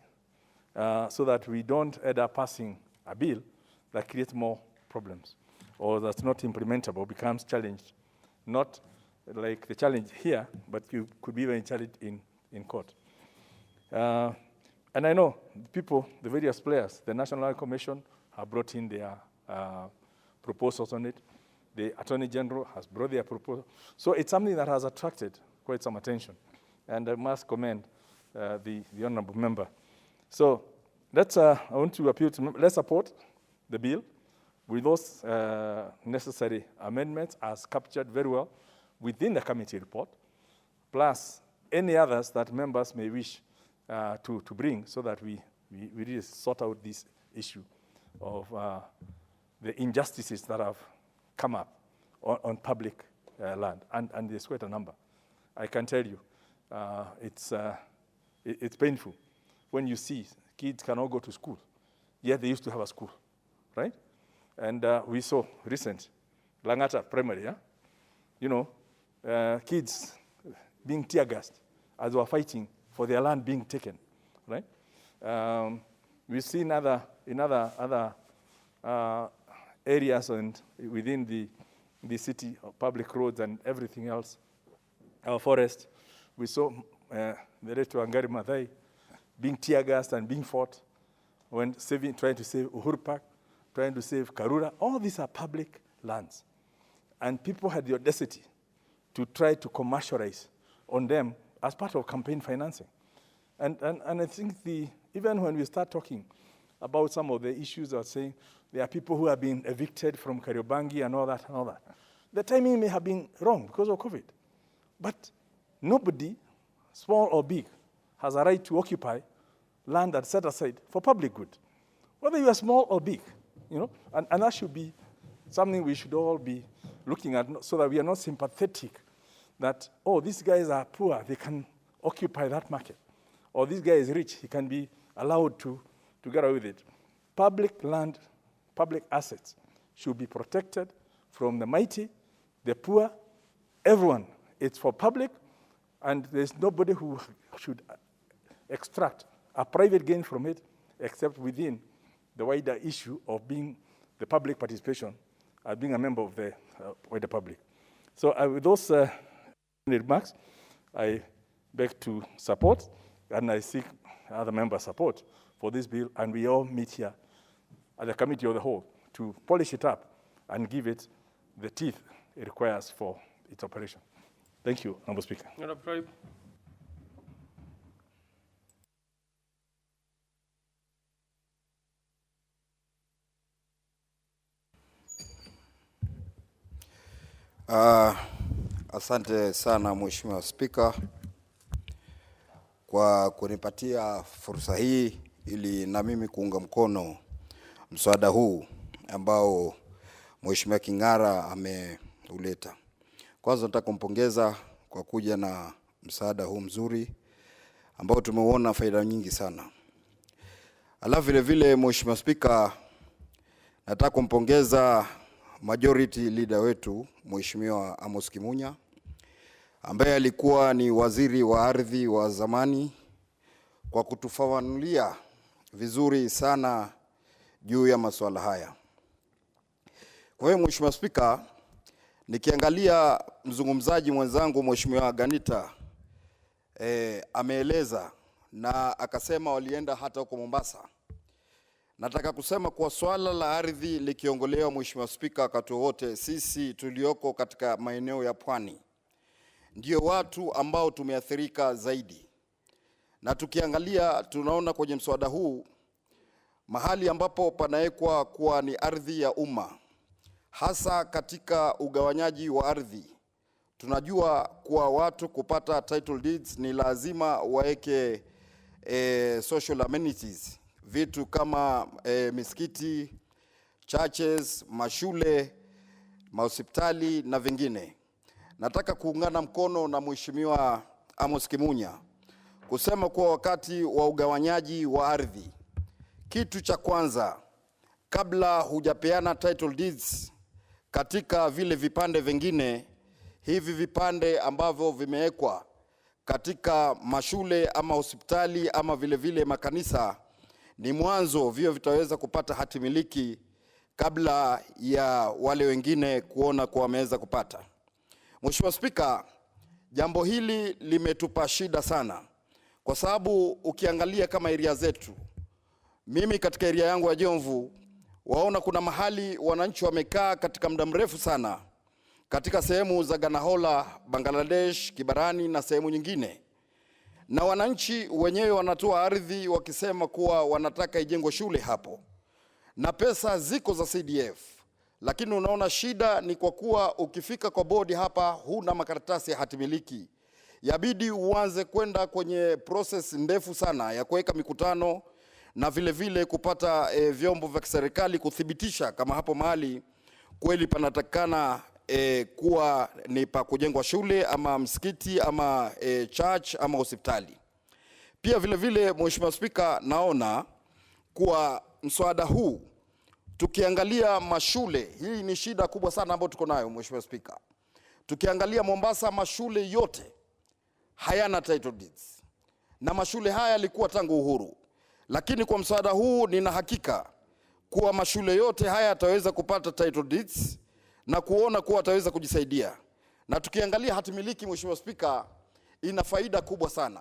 so that we don't end up passing a bill that creates more problems or that's not implementable, becomes challenged, not like the challenge here, but you could be even challenged in court. And I know people, the various players, the National Land Commission have brought in their proposals on it. The Attorney General has brought their proposal. So it's something that has attracted quite some attention. And I must commend the honorable member. So I want to appeal to, let's support the bill with those necessary amendments as captured very well within the committee report, plus any others that members may wish to bring so that we really sort out this issue of the injustices that have come up on public land, and there's quite a number. I can tell you, it's painful when you see kids cannot go to school, yet they used to have a school, right? And we saw recent, Langata Primary, kids being tear gassed as they were fighting for their land being taken, right? We've seen in other areas and within the city, public roads and everything else, our forest. We saw the late Wangari Maathai being tear gassed and being fought when trying to save Uhuru Park, trying to save Karura. All these are public lands. And people had the audacity to try to commercialize on them as part of campaign financing. And I think even when we start talking about some of the issues that are saying there are people who have been evicted from Kariobangi and all that, the timing may have been wrong because of COVID. But nobody, small or big, has a right to occupy land that's set aside for public good, whether you are small or big, and that should be something we should all be looking at so that we are not sympathetic that, oh, these guys are poor, they can occupy that market. Or this guy is rich, he can be allowed to to get away with it. Public land, public assets should be protected from the mighty, the poor, everyone. It's for public, and there's nobody who should extract a private gain from it except within the wider issue of being the public participation, being a member of the wider public. So with those remarks, I beg to support, and I seek other members' support for this bill, and we all meet here at the committee of the whole to polish it up and give it the teeth it requires for its operation. Thank you, Honourable Speaker. Asante sana Mheshimiwa Spika kwa kunipatia fursa hii ili na mimi kuunga mkono mswada huu ambao Mheshimiwa King'ara ameuleta. Kwanza nataka kumpongeza kwa kuja na msaada huu mzuri ambao tumeuona faida nyingi sana. Alafu vile vile Mheshimiwa Spika, nataka kumpongeza majority leader wetu Mheshimiwa Amos Kimunya ambaye alikuwa ni waziri wa ardhi wa zamani kwa kutufafanulia vizuri sana juu ya masuala haya. Kwa hiyo Mheshimiwa Spika, nikiangalia mzungumzaji mwenzangu Mheshimiwa Ganita ameeleza na akasema walienda hata huko Mombasa. Nataka kusema kwa swala la ardhi likiongolewa Mheshimiwa Spika, wakati wote sisi tulioko katika maeneo ya pwani ndio watu ambao tumeathirika zaidi. Na tukiangalia tunaona kwenye mswada huu mahali ambapo panawekwa kuwa ni ardhi ya umma, hasa katika ugawanyaji wa ardhi. Tunajua kuwa watu kupata title deeds ni lazima waeke social amenities, vitu kama misikiti, churches, mashule, mahospitali na vingine. Nataka kuungana mkono na Mheshimiwa Amos Kimunya kusema kuwa wakati wa ugawanyaji wa ardhi, kitu cha kwanza kabla hujapeana title deeds katika vile vipande vingine, hivi vipande ambavyo vimewekwa katika mashule ama hospitali ama vile vile makanisa, ni mwanzo vio vitaweza kupata hati miliki kabla ya wale wengine kuona kuwa wameweza kupata. Mheshimiwa Spika, jambo hili limetupa shida sana kwa sababu ukiangalia kama area zetu, mimi katika area yangu ya Jomvu, waona kuna mahali wananchi wamekaa katika muda mrefu sana katika sehemu za Ganahola, Bangladesh, Kibarani na sehemu nyingine. Na wananchi wenyewe wanatoa ardhi wakisema kuwa wanataka ijengwe shule hapo. Na pesa ziko za CDF. Lakini unaona shida ni kwa kuwa ukifika kwa bodi hapa huna makaratasi ya hatimiliki. Yabidi uanze kwenda kwenye process ndefu sana ya kuweka mikutano na vile vile kupata vyombo vya serikali kuthibitisha kama hapo mahali kweli panatakana kuwa ni pa kujengwa shule ama msikiti ama church ama hospitali. Pia vile vile Mheshimiwa Spika, naona kuwa mswada huu tukiangalia mashule, hii ni shida kubwa sana ambayo tuko nayo Mheshimiwa Spika. Tukiangalia Mombasa, mashule yote hayana title deeds. Na mashule haya yalikuwa tangu uhuru. Lakini kwa mswada huu nina hakika kuwa mashule yote haya yataweza kupata title deeds na kuona kuwa wataweza kujisaidia. Na tukiangalia hatimiliki Mheshimiwa Spika, ina faida kubwa sana.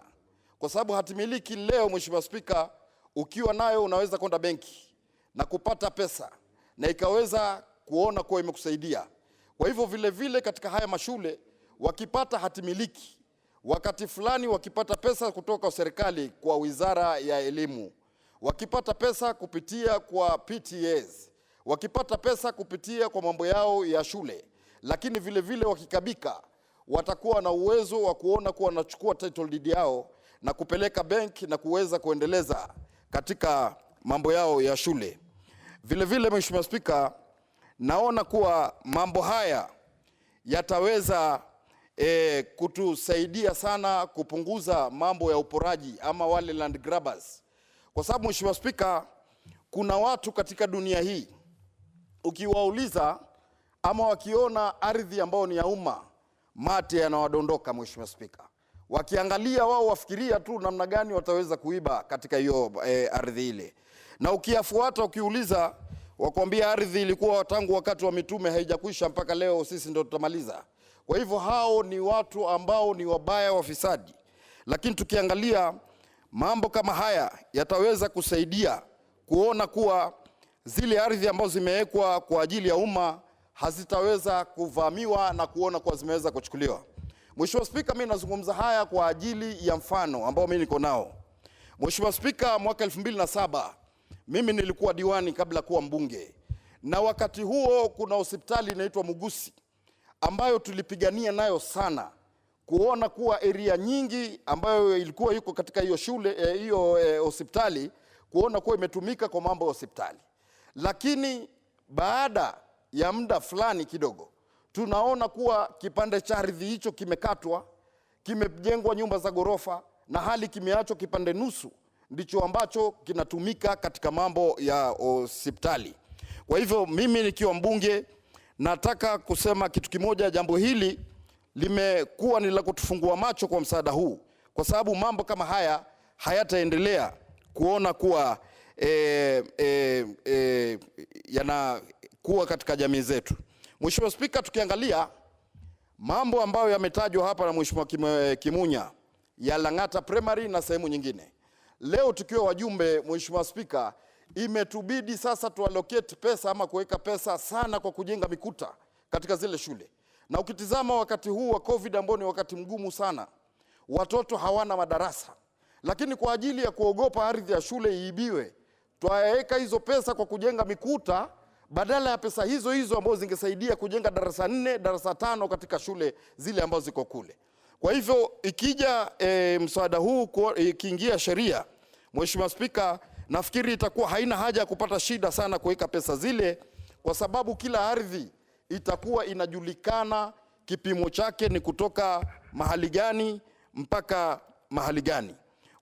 Kwa sababu hatimiliki leo Mheshimiwa Spika, ukiwa nayo unaweza kwenda benki na kupata pesa na ikaweza kuona kuwa imekusaidia. Kwa hivyo vile vile katika haya mashule wakipata hatimiliki, wakati fulani wakipata pesa kutoka kwa serikali kwa Wizara ya Elimu, wakipata pesa kupitia kwa PTAs, wakipata pesa kupitia kwa mambo yao ya shule, lakini vile vile wakikabika watakuwa na uwezo wa kuona kuwa wanachukua title deed yao na kupeleka benki na kuweza kuendeleza katika mambo yao ya shule. Vile vile Mheshimiwa Spika, naona kuwa mambo haya yataweza kutusaidia sana kupunguza mambo ya uporaji ama wale land grabbers. Kwa sababu Mheshimiwa Spika, kuna watu katika dunia hii ukiwauliza ama wakiona ardhi ambayo ni ya umma, mate yanawadondoka, Mheshimiwa Spika. Wakiangalia wao wafikiria tu namna gani wataweza kuiba katika hiyo ardhi ile. Na ukiafuata ukiuliza, wakwambia ardhi ilikuwa tangu wakati wa mitume haijakwisha mpaka leo sisi ndio tutamaliza. Kwa hivyo hao ni watu ambao ni wabaya, wafisadi. Lakini tukiangalia mambo kama haya yataweza kusaidia kuona kuwa zile ardhi ambazo zimewekwa kwa ajili ya umma hazitaweza kuvamiwa na kuona kuwa zimeweza kuchukuliwa. Mheshimiwa Spika, mimi nazungumza haya kwa ajili ya mfano ambao mimi niko nao. Mheshimiwa Spika, mwaka 2007 mimi nilikuwa diwani kabla kuwa mbunge. Na wakati huo kuna hospitali inaitwa Mugusi ambayo tulipigania nayo sana kuona kuwa area nyingi ambayo ilikuwa yuko katika hiyo shule hiyo hospitali kuona kuwa imetumika kwa mambo ya hospitali. Lakini baada ya muda fulani kidogo tunaona kuwa kipande cha ardhi hicho kimekatwa, kimejengwa nyumba za gorofa na hali kimeachwa kipande nusu ndicho ambacho kinatumika katika mambo ya hospitali. Kwa hivyo mimi nikiwa mbunge nataka kusema kitu kimoja, jambo hili limekuwa ni la kutufungua macho kwa msaada huu, kwa sababu mambo kama haya hayataendelea kuona kuwa yanakuwa katika jamii zetu. Mheshimiwa Spika, tukiangalia mambo ambayo yametajwa hapa na Mheshimiwa Kimunya ya Lang'ata Primary na sehemu nyingine, leo tukiwa wajumbe, Mheshimiwa Spika, imetubidi sasa tuallocate pesa ama kuweka pesa sana kwa kujenga mikuta katika zile shule. Na ukitizama wakati huu wa COVID ambao ni wakati mgumu sana, watoto hawana madarasa, lakini kwa ajili ya kuogopa ardhi ya shule iibiwe, twaweka hizo pesa kwa kujenga mikuta badala ya pesa hizo hizo ambazo zingesaidia kujenga darasa 4, darasa 5 katika shule zile ambazo ziko kule. Kwa hivyo ikija msaada huu ikiingia sheria, Mheshimiwa Spika, nafikiri itakuwa haina haja ya kupata shida sana kuweka pesa zile, kwa sababu kila ardhi itakuwa inajulikana kipimo chake ni kutoka mahali gani mpaka mahali gani.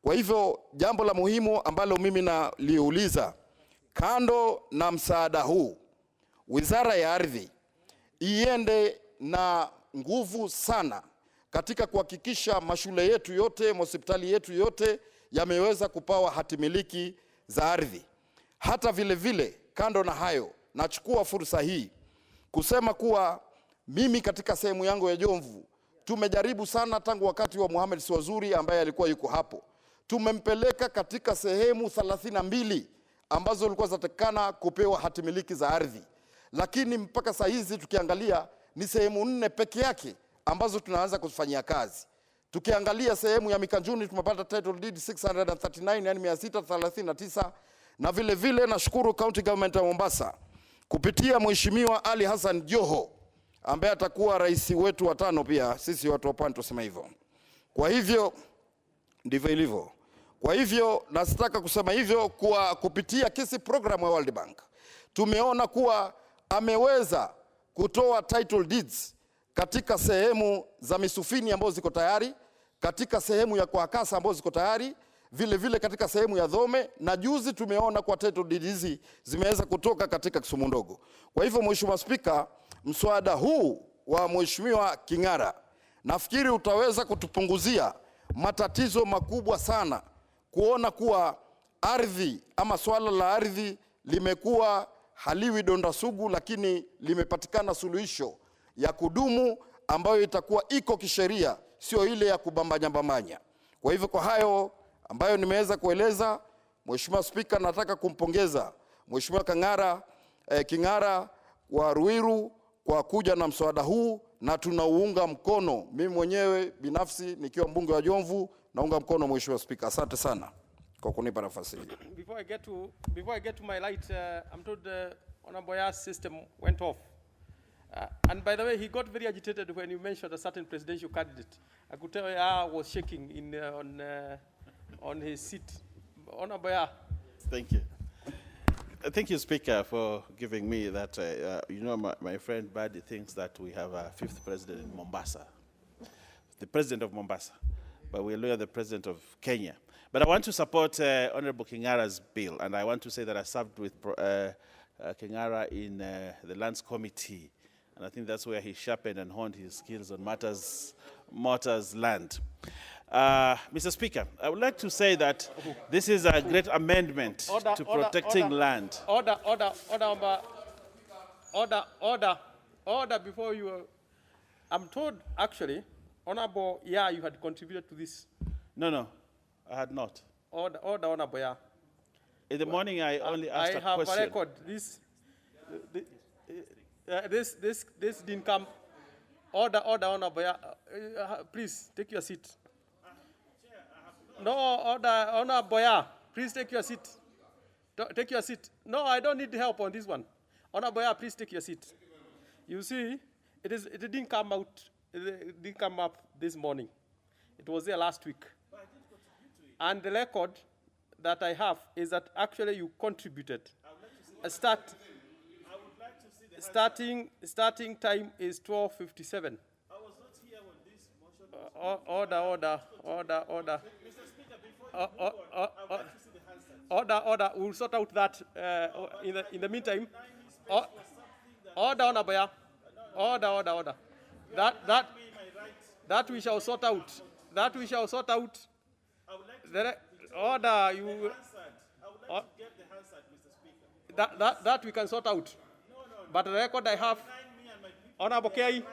Kwa hivyo jambo la muhimu ambalo mimi naliuliza, kando na msaada huu, Wizara ya Ardhi iende na nguvu sana katika kuhakikisha mashule yetu yote, hospitali yetu yote yameweza kupawa hatimiliki za ardhi. Hata vile vile, kando na hayo, nachukua fursa hii kusema kuwa mimi katika sehemu yangu ya Jomvu tumejaribu sana tangu wakati wa Mohamed Swazuri ambaye alikuwa yuko hapo. Tumempeleka katika sehemu 32 ambazo zilikuwa zatakana kupewa hatimiliki za ardhi. Lakini mpaka saa hizi tukiangalia ni sehemu 4 peke yake ambazo tunaanza kufanyia kazi. Tukiangalia sehemu ya Mikanjuni tumepata title deed 639, yani 639, na vile vile nashukuru county government ya Mombasa kupitia Mheshimiwa Ali Hassan Joho ambaye atakuwa rais wetu wa 5 pia, sisi watu wa Pwani tusema hivyo. Kwa hivyo ndivyo ilivyo. Kwa hivyo nataka kusema hivyo kwa kupitia kesi program ya World Bank tumeona kuwa ameweza kutoa title deeds katika sehemu za Misufini ambazo ziko tayari, katika sehemu ya Kwakasa ambazo ziko tayari, vile vile katika sehemu ya Dhome, na juzi tumeona kwa title deeds hizi zimeweza kutoka katika Kisumu ndogo. Kwa hivyo Mheshimiwa Spika, mswada huu wa Mheshimiwa King'ara nafikiri utaweza kutupunguzia matatizo makubwa sana kuona kuwa ardhi ama swala la ardhi limekuwa haliwi donda sugu, lakini limepatikana suluhisho ya kudumu ambayo itakuwa iko kisheria, sio ile ya kubambanya. Kwa hivyo kwa hayo ambayo nimeweza kueleza, Mheshimiwa Spika, nataka kumpongeza Mheshimiwa King'ara wa Ruiru kwa kuja na mswada huu na tunauunga mkono. Mimi mwenyewe binafsi nikiwa mbunge wa Jomvu naunga mkono Mheshimiwa Spika. Asante sana kwa kunipa nafasi hii. Before I get to my light, I'm told Honorable Ya's system went off. And by the way, he got very agitated when you mentioned a certain presidential candidate. I could tell Ya was shaking on his seat. Honorable Ya. Thank you. Thank you, Speaker, for giving me that. My friend Badi thinks that we have a 5th president in Mombasa, the president of Mombasa. but we're looking at the President of Kenya. But I want to support Honorable Kingara's bill, and I want to say that I served with Kingara in the Lands Committee, and I think that's where he sharpened and honed his skills on matters land. Mr. Speaker, I would like to say that this is a great amendment to protecting land. Order before you. I'm told, actually, Honorable, yeah, you had contributed to this. No, I had not. Order, Honorable, yeah. In the morning, I only asked a question. I have a record. This didn't come. Order, Honorable, yeah. Please, take your seat. No, Honorable, yeah. Please take your seat. Take your seat. No, I don't need help on this one. Honorable, yeah, please take your seat. You see, it didn't come out. It didn't come up this morning. It was there last week. And the record that I have is that actually you contributed. Starting time is 12:57. I was not here when this motion Order. Mr. Speaker, before you move on, I would like to see the Hansard. Order. We'll sort out that in the meantime. Order, Honorable. Yeah. Order. That we shall sort out. That we shall sort out. I would like to order. You. I would like to get the Hansard, Mr. Speaker. That we can sort out. But the record I have. Honorable K.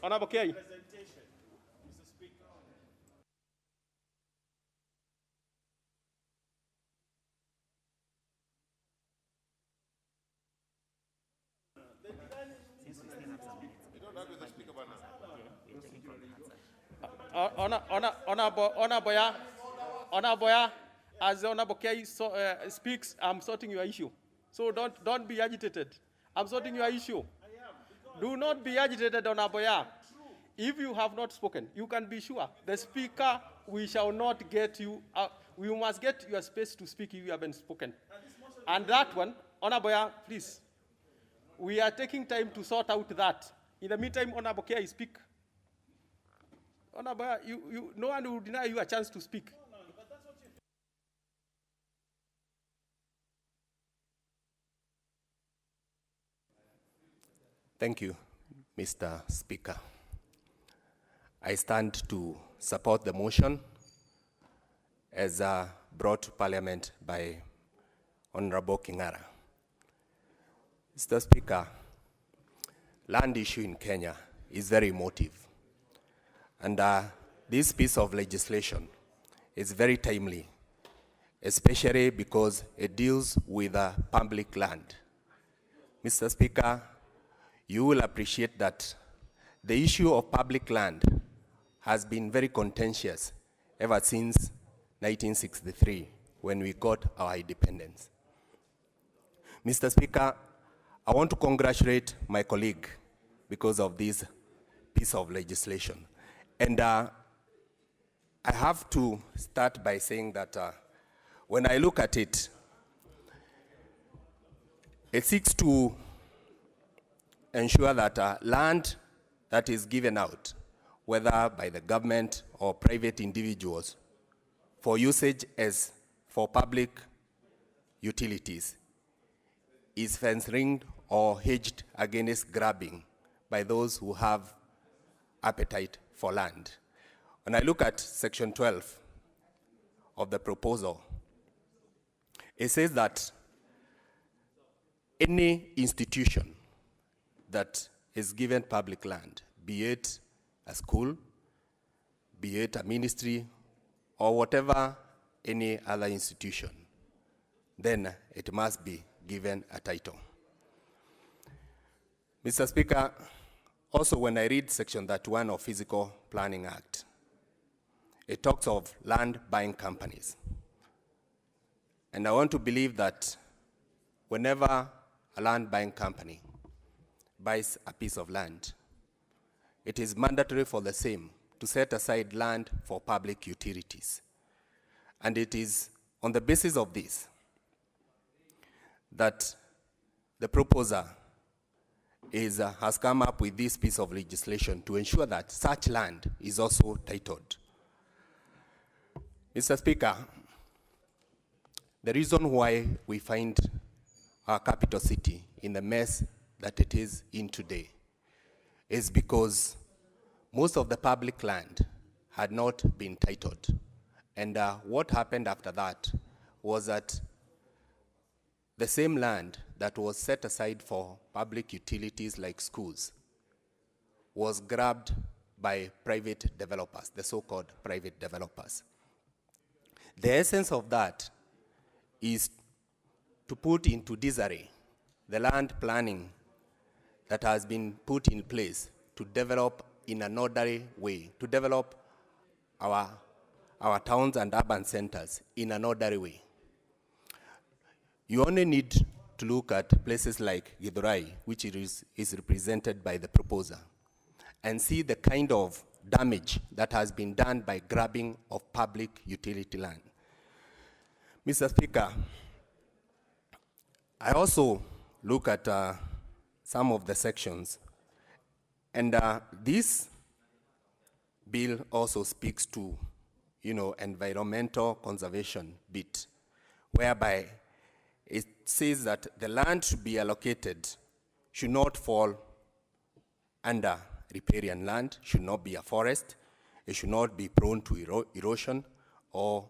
Honorable K. Honorable, as Honorable K speaks, I'm sorting your issue. So don't be agitated. I'm sorting your issue. Do not be agitated, Honorable. If you have not spoken, you can be sure. The Speaker, we shall not get you. We must get your space to speak if you haven't spoken. And that one, Honorable, please. We are taking time to sort out that. In the meantime, Honorable K, speak. Honorable, no one will deny you a chance to speak. Thank you, Mr. Speaker. I stand to support the motion as brought to Parliament by Honorable Kingara. Mr. Speaker, land issue in Kenya is very emotive. And this piece of legislation is very timely, especially because it deals with public land. Mr. Speaker, you will appreciate that the issue of public land has been very contentious ever since 1963, when we got our independence. Mr. Speaker, I want to congratulate my colleague because of this piece of legislation. And I have to start by saying that when I look at it, it seeks to ensure that land that is given out, whether by the government or private individuals, for usage as for public utilities, is fence-ringed or hedged against grabbing by those who have appetite for land. When I look at section 12 of the proposal, it says that any institution that is given public land, be it a school, be it a ministry, or whatever any other institution, then it must be given a title. Mr. Speaker, also when I read section 31 of Physical Planning Act, it talks of land buying companies. And I want to believe that whenever a land buying company buys a piece of land, it is mandatory for the same to set aside land for public utilities. And it is on the basis of this that the proposer has come up with this piece of legislation to ensure that such land is also titled Mr. Speaker, the reason why we find our capital city in the mess that it is in today is because most of the public land had not been titled. And what happened after that was that the same land that was set aside for public utilities like schools was grabbed by private developers, the so-called private developers. The essence of that is to put into disarray the land planning that has been put in place to develop in an orderly way, to develop our towns and urban centers in an orderly way. You only need to look at places like Githurai, which is represented by the proposer, and see the kind of damage that has been done by grabbing of public utility land. Mr. Speaker, I also look at some of the sections, and this bill also speaks to, environmental conservation bit, whereby it says that the land to be allocated should not fall under riparian land, should not be a forest, it should not be prone to erosion or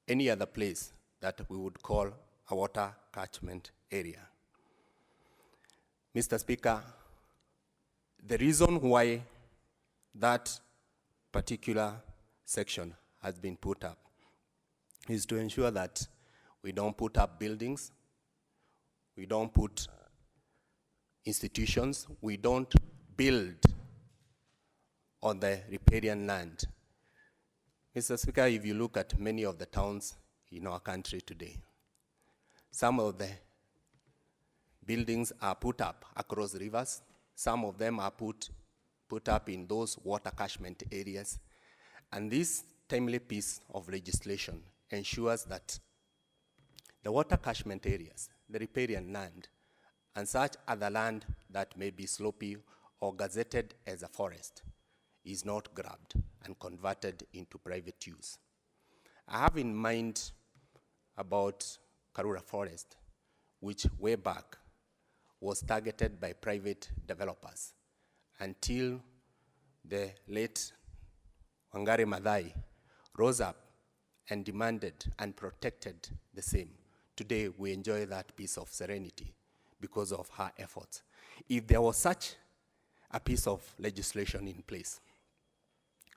any other place that we would call a water catchment area. Mr. Speaker, the reason why that particular section has been put up is to ensure that we don't put up buildings, we don't put institutions, we don't build on the riparian land. Mr. Speaker, if you look at many of the towns in our country today, some of the buildings are put up across rivers, some of them are put up in those water catchment areas, and this timely piece of legislation ensures that the water catchment areas, the riparian land, and such other land that may be slopey or gazetted as a forest is not grabbed and converted into private use. I have in mind about Karura Forest, which way back was targeted by private developers until the late Wangari Maathai rose up and demanded and protected the same. Today, we enjoy that piece of serenity because of her efforts. If there was such a piece of legislation in place,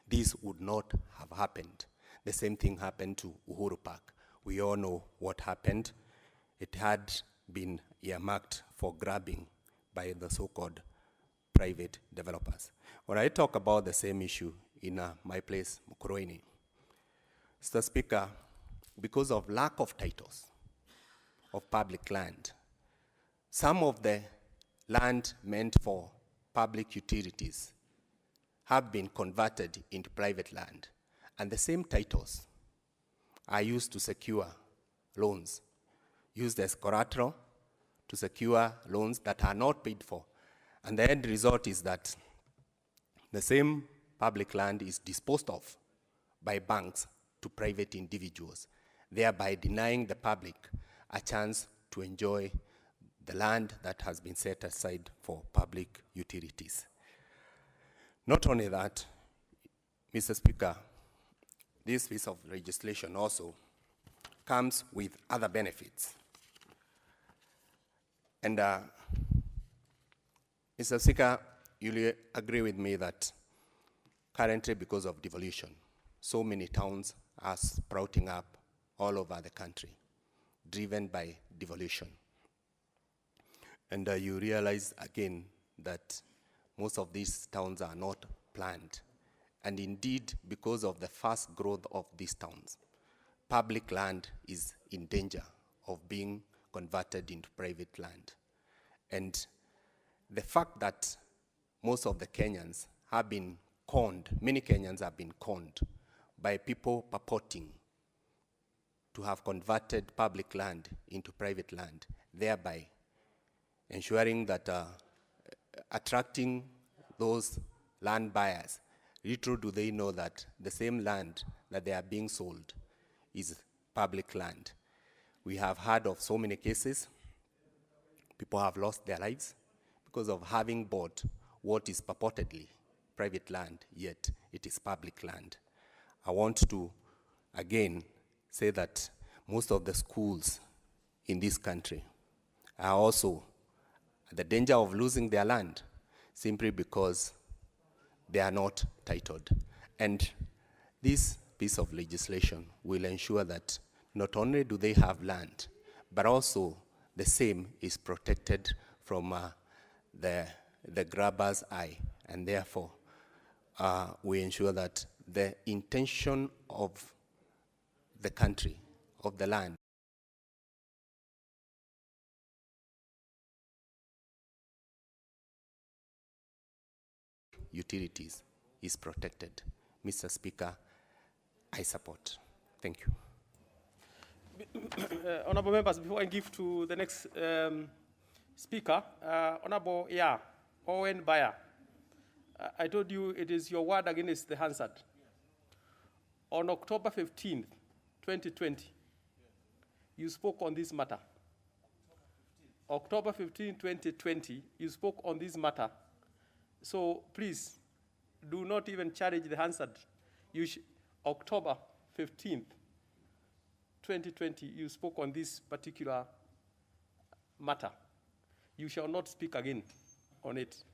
this would not have happened. The same thing happened to Uhuru Park. We all know what happened. It had been earmarked for grabbing by the so-called private developers. When I talk about the same issue in my place, Mukurweini, Mr. Speaker, because of lack of titles of public land, some of the land meant for public utilities have been converted into private land, and the same titles are used to secure loans, used as collateral to secure loans that are not paid for. And the end result is that the same public land is disposed of by banks to private individuals, thereby denying the public a chance to enjoy the land that has been set aside for public utilities. Not only that, Mr. Speaker, this piece of legislation also comes with other benefits. And Mr. Speaker, you'll agree with me that currently, because of devolution, so many towns are sprouting up all over the country, driven by devolution. And you realize again that most of these towns are not planned. And indeed, because of the fast growth of these towns, public land is in danger of being converted into private land. And the fact that most of the Kenyans have been conned, many Kenyans have been conned by people purporting to have converted public land into private land, thereby ensuring that attracting those land buyers little do they know that the same land that they are being sold is public land. We have heard of so many cases. People have lost their lives because of having bought what is purportedly private land, yet it is public land. I want to, again, say that most of the schools in this country are also at the danger of losing their land simply because they are not titled. And this piece of legislation will ensure that not only do they have land, but also the same is protected from the grabber's eye. And therefore, we ensure that the intention of the country, of the land, utilities is protected. Mr. Speaker, I support. Thank you. Honorable members, before I give to the next speaker, Honorable Owen Bayer, I told you it is your word against the Hansard. On October 15th, 2020, you spoke on this matter. October 15, 2020, you spoke on this matter. So please, do not even challenge the Hansard. October 15th, 2020, you spoke on this particular matter. You shall not speak again on it.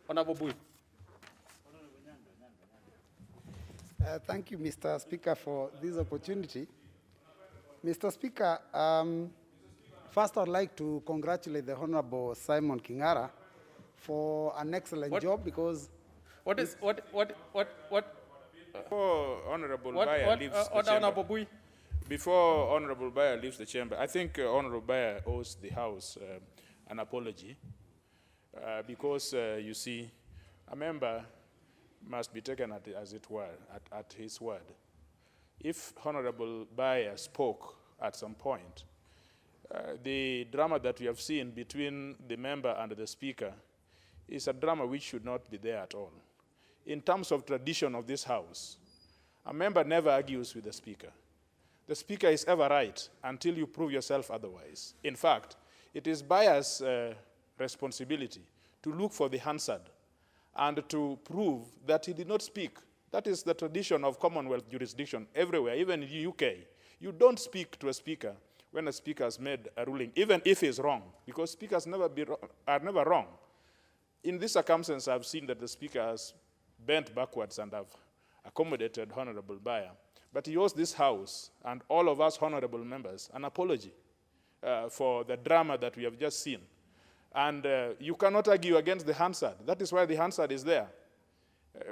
Honorable Bui. Thank you, Mr. Speaker, for this opportunity. Mr. Speaker, first I'd like to congratulate the Honorable Simon Kingara for an excellent job because... Before Honorable Bayer leaves the chamber, before Honorable Bayer leaves the chamber, I think Honorable Bayer owes the House an apology because, you see, a member must be taken as it were, at his word. If Honorable Bayer spoke at some point, the drama that we have seen between the member and the speaker is a drama which should not be there at all. In terms of tradition of this House, a member never argues with the speaker. The speaker is ever right until you prove yourself otherwise. In fact, it is Bayer's responsibility to look for the Hansard and to prove that he did not speak. That is the tradition of Commonwealth jurisdiction everywhere, even in the UK. You don't speak to a speaker when a speaker has made a ruling, even if he's wrong, because speakers are never wrong. In this circumstance, I've seen that the speaker has bent backwards and have accommodated Honorable Bayer. But he owes this House and all of us honorable members an apology for the drama that we have just seen. And you cannot argue against the Hansard. That is why the Hansard is there.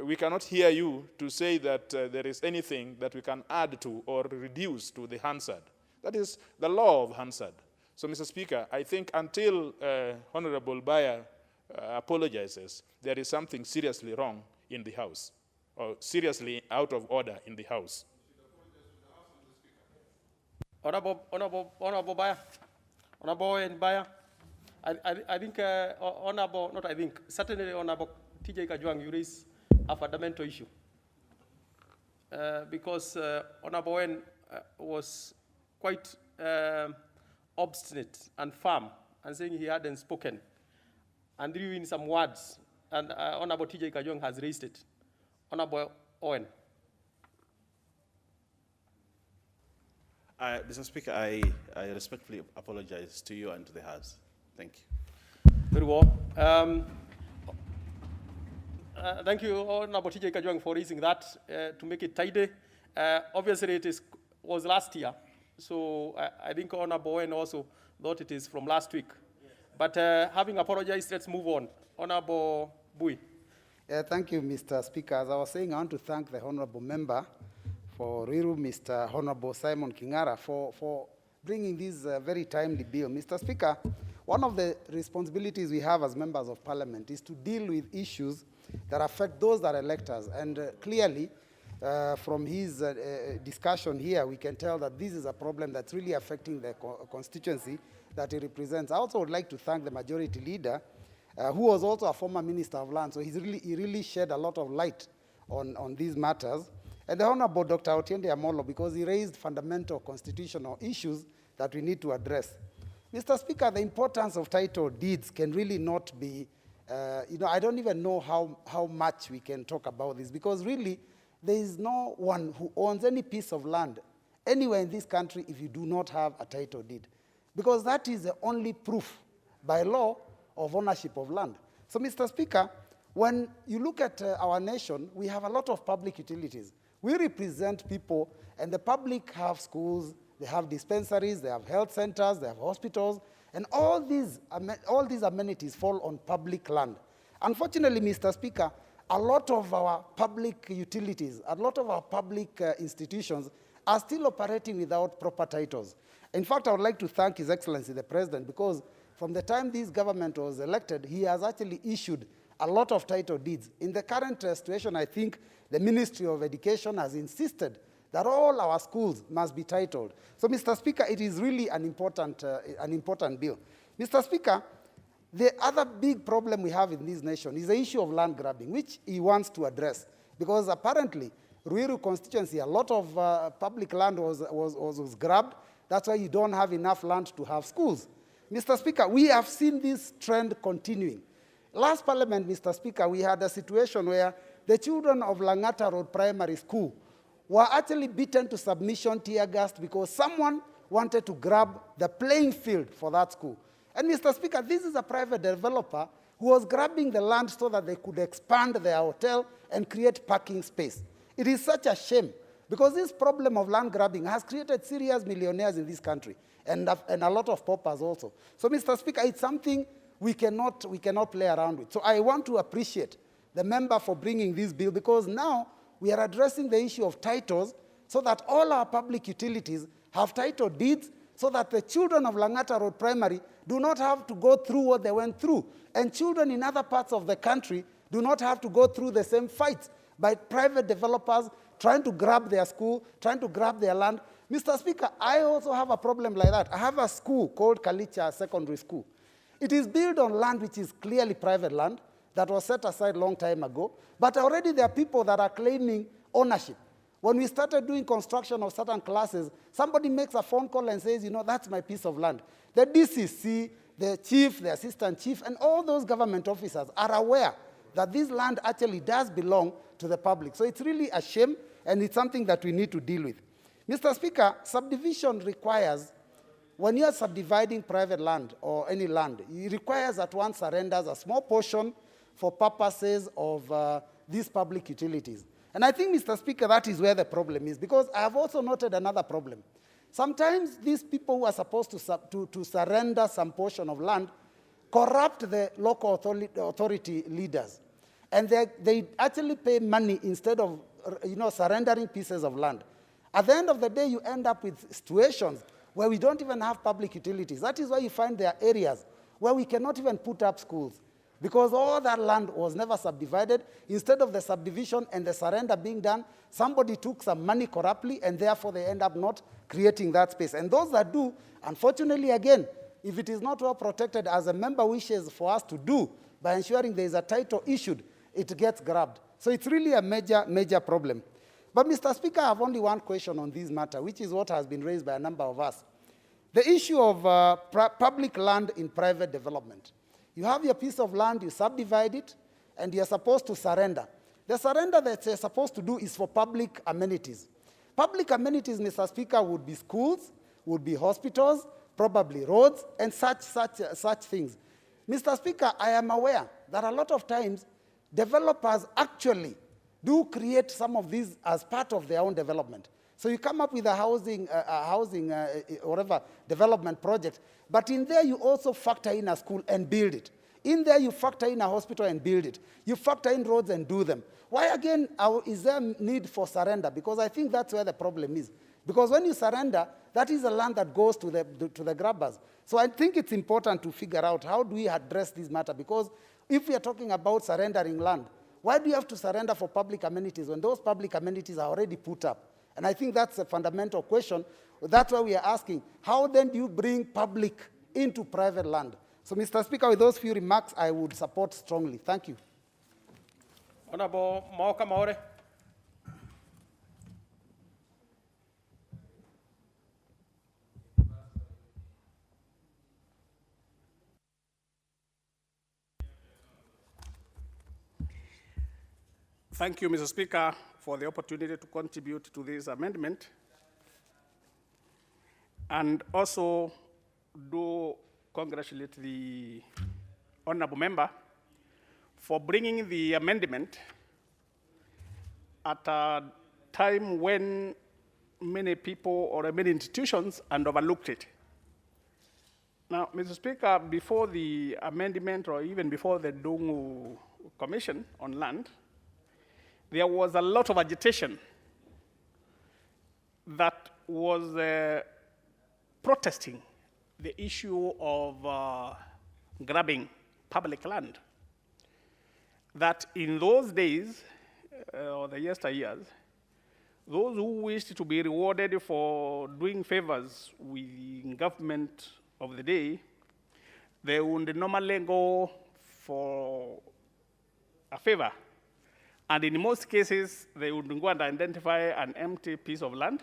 We cannot hear you to say that there is anything that we can add to or reduce to the Hansard. That is the law of Hansard. So, Mr. Speaker, I think until Honorable Bayer apologizes, there is something seriously wrong in the House, or seriously out of order in the House. Honorable Bayer, Honorable Bayer, I think, certainly Honorable TJ Kajwang, you raise a fundamental issue. Because Honorable N was quite obstinate and firm and saying he hadn't spoken and threw in some words, and Honorable TJ Kajwang has raised it. Honorable Owen. Mr. Speaker, I respectfully apologize to you and to the House. Thank you. Very well. Thank you, Honorable TJ Kajwang, for raising that to make it tidy. Obviously, it was last year, so I think Honorable Owen also thought it is from last week. But having apologized, let's move on. Honorable Bui. Thank you, Mr. Speaker. As I was saying, I want to thank the honorable member for Riru, Mr. Honorable Simon Kingara, for bringing this very timely bill. Mr. Speaker, one of the responsibilities we have as members of parliament is to deal with issues that affect those that are electors. And clearly, from his discussion here, we can tell that this is a problem that's really affecting the constituency that he represents. I also would like to thank the majority leader, who was also a former minister of land. So he really shed a lot of light on these matters. And the Honorable Dr. Otiende Amolo, because he raised fundamental constitutional issues that we need to address. Mr. Speaker, the importance of title deeds can really not be, I don't even know how much we can talk about this, because really there is no one who owns any piece of land anywhere in this country if you do not have a title deed, because that is the only proof by law of ownership of land. So, Mr. Speaker, when you look at our nation, we have a lot of public utilities. We represent people, and the public have schools, they have dispensaries, they have health centers, they have hospitals, and all these amenities fall on public land. Unfortunately, Mr. Speaker, a lot of our public utilities, a lot of our public institutions are still operating without proper titles. In fact, I would like to thank His Excellency the President, because from the time this government was elected, he has actually issued a lot of title deeds. In the current situation, I think the Ministry of Education has insisted that all our schools must be titled. So, Mr. Speaker, it is really an important bill. Mr. Speaker, the other big problem we have in this nation is the issue of land grabbing, which he wants to address, because apparently, Ruiru constituency, a lot of public land was grabbed. That's why you don't have enough land to have schools. Mr. Speaker, we have seen this trend continuing. Last Parliament, Mr. Speaker, we had a situation where the children of Langata Road Primary School were actually beaten to submission, tear-gassed, because someone wanted to grab the playing field for that school. And Mr. Speaker, this is a private developer who was grabbing the land so that they could expand their hotel and create parking space. It is such a shame, because this problem of land grabbing has created serious millionaires in this country, and a lot of paupers also. So, Mr. Speaker, it's something we cannot play around with. So I want to appreciate the member for bringing this bill, because now we are addressing the issue of titles so that all our public utilities have title deeds, so that the children of Langata Road Primary do not have to go through what they went through, and children in other parts of the country do not have to go through the same fights by private developers trying to grab their school, trying to grab their land. Mr. Speaker, I also have a problem like that. I have a school called Kalicha Secondary School. It is built on land which is clearly private land that was set aside a long time ago, but already there are people that are claiming ownership. When we started doing construction of certain classes, somebody makes a phone call and says, that's my piece of land. The DCC, the chief, the assistant chief, and all those government officers are aware that this land actually does belong to the public. So it's really a shame, and it's something that we need to deal with. Mr. Speaker, subdivision requires, when you are subdividing private land or any land, it requires that one surrenders a small portion for purposes of these public utilities. And I think, Mr. Speaker, that is where the problem is, because I have also noted another problem. Sometimes these people who are supposed to surrender some portion of land corrupt the local authority leaders. And they actually pay money instead of surrendering pieces of land. At the end of the day, you end up with situations where we don't even have public utilities. That is why you find there are areas where we cannot even put up schools, because all that land was never subdivided. Instead of the subdivision and the surrender being done, somebody took some money corruptly, and therefore they end up not creating that space. And those that do, unfortunately, again, if it is not well protected, as a member wishes for us to do, by ensuring there is a title issued, it gets grabbed. So it's really a major problem. But, Mr. Speaker, I have only one question on this matter, which is what has been raised by a number of us. The issue of public land in private development. You have your piece of land, you subdivide it, and you're supposed to surrender. The surrender that you're supposed to do is for public amenities. Public amenities, Mr. Speaker, would be schools, would be hospitals, probably roads, and such things. Mr. Speaker, I am aware that a lot of times developers actually do create some of these as part of their own development. So you come up with a housing development project, but in there you also factor in a school and build it. In there you factor in a hospital and build it. You factor in roads and do them. Why again is there need for surrender? Because I think that's where the problem is. Because when you surrender, that is the land that goes to the grabbers. So I think it's important to figure out how do we address this matter, because if we are talking about surrendering land, why do you have to surrender for public amenities when those public amenities are already put up? And I think that's a fundamental question. That's why we are asking, how then do you bring public into private land? So, Mr. Speaker, with those few remarks, I would support strongly. Thank you. Honorable Mauka Maore. Thank you, Mr. Speaker, for the opportunity to contribute to this amendment. And also do congratulate the honorable member for bringing the amendment at a time when many people or many institutions had overlooked it. Now, Mr. Speaker, before the amendment or even before the Dungu Commission on Land, there was a lot of agitation that was protesting the issue of grabbing public land. That in those days, or the yesteryears, those who wished to be rewarded for doing favors with the government of the day, they would normally go for a favor. And in most cases, they would go and identify an empty piece of land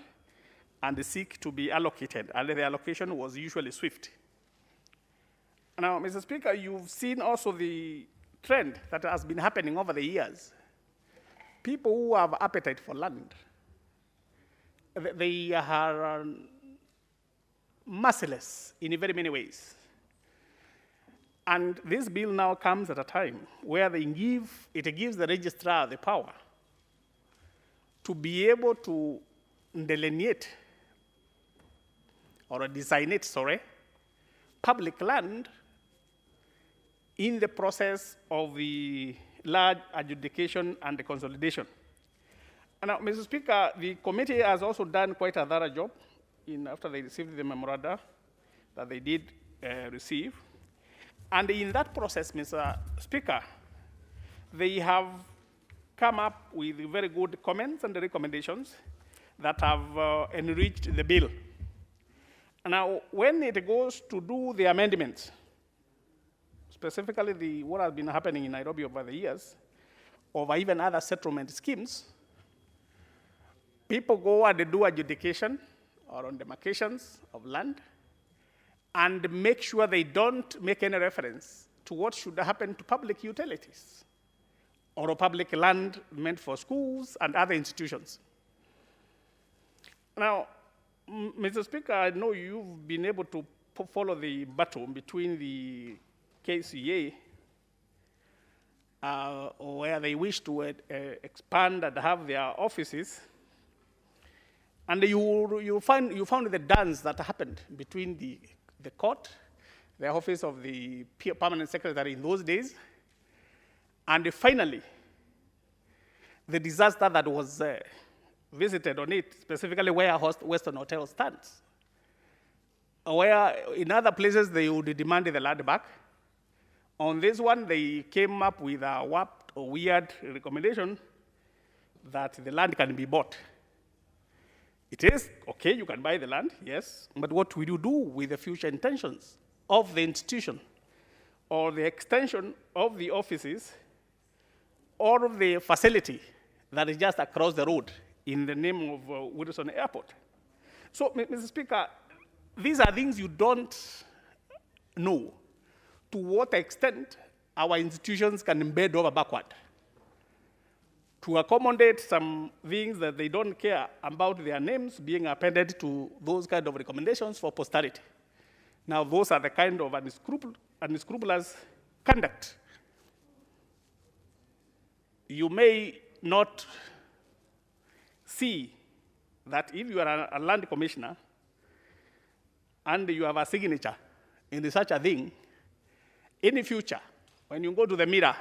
and seek to be allocated, and the allocation was usually swift. Now, Mr. Speaker, you've seen also the trend that has been happening over the years. People who have appetite for land, they are merciless in very many ways. And this bill now comes at a time where it gives the registrar the power to be able to delineate or designate, public land in the process of the large adjudication and the consolidation. And now, Mr. Speaker, the committee has also done quite a thorough job after they received the memoranda that they did receive. And in that process, Mr. Speaker, they have come up with very good comments and recommendations that have enriched the bill. Now, when it goes to do the amendments, specifically what has been happening in Nairobi over the years, or even other settlement schemes, people go and do adjudication or on demarcations of land and make sure they don't make any reference to what should happen to public utilities or public land meant for schools and other institutions. Now, Mr. Speaker, I know you've been able to follow the battle between the KCA, where they wish to expand and have their offices, and you found the dance that happened between the court, the office of the permanent secretary in those days, and finally, the disaster that was visited on it, specifically where Western Hotel stands, where in other places they would demand the land back. On this one, they came up with a warped or weird recommendation that the land can be bought. It is, okay, you can buy the land, yes, but what will you do with the future intentions of the institution or the extension of the offices or the facility that is just across the road in the name of Wilson Airport? So, Mr. Speaker, these are things you don't know to what extent our institutions can embed over backward to accommodate some things that they don't care about their names being appended to those kind of recommendations for posterity. Now, those are the kind of unscrupulous conduct. You may not see that if you are a land commissioner and you have a signature in such a thing, in the future, when you go to the mirror,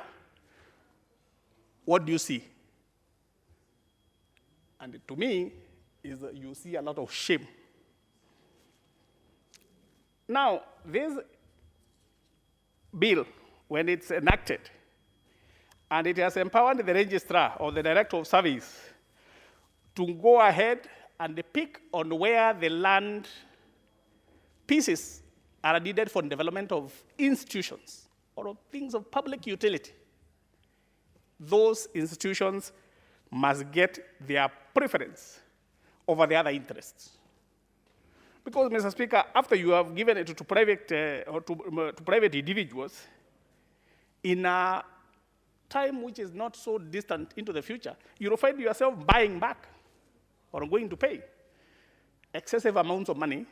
what do you see? And to me, is that you see a lot of shame. Now, this bill, when it's enacted, and it has empowered the registrar or the director of service to go ahead and pick on where the land pieces are needed for development of institutions or of things of public utility. Those institutions must get their preference over the other interests. Because, Mr. Speaker, after you have given it to private or to private individuals, in a time which is not so distant into the future, you'll find yourself buying back or going to pay excessive amounts of money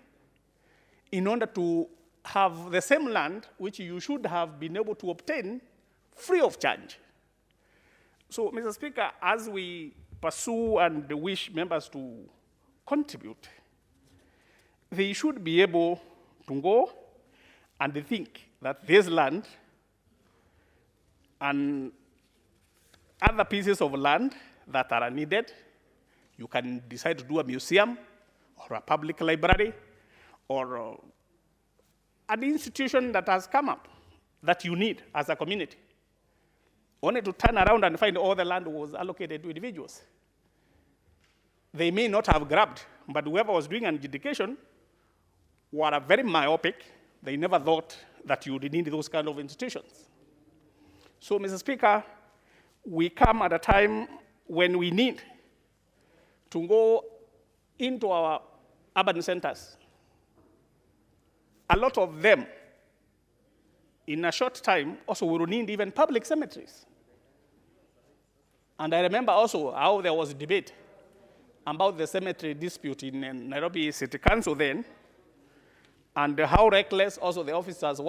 in order to have the same land which you should have been able to obtain free of charge. So, Mr. Speaker, as we pursue and wish members to contribute, they should be able to go and think that this land and other pieces of land that are needed, you can decide to do a museum or a public library or an institution that has come up that you need as a community, only to turn around and find all the land was allocated to individuals. They may not have grabbed, but whoever was doing an adjudication were very myopic. They never thought that you would need those kind of institutions. So, Mr. Speaker, we come at a time when we need to go into our urban centers. A lot of them, in a short time, also will need even public cemeteries. And I remember also how there was a debate about the cemetery dispute in Nairobi City Council then, and how reckless also the officers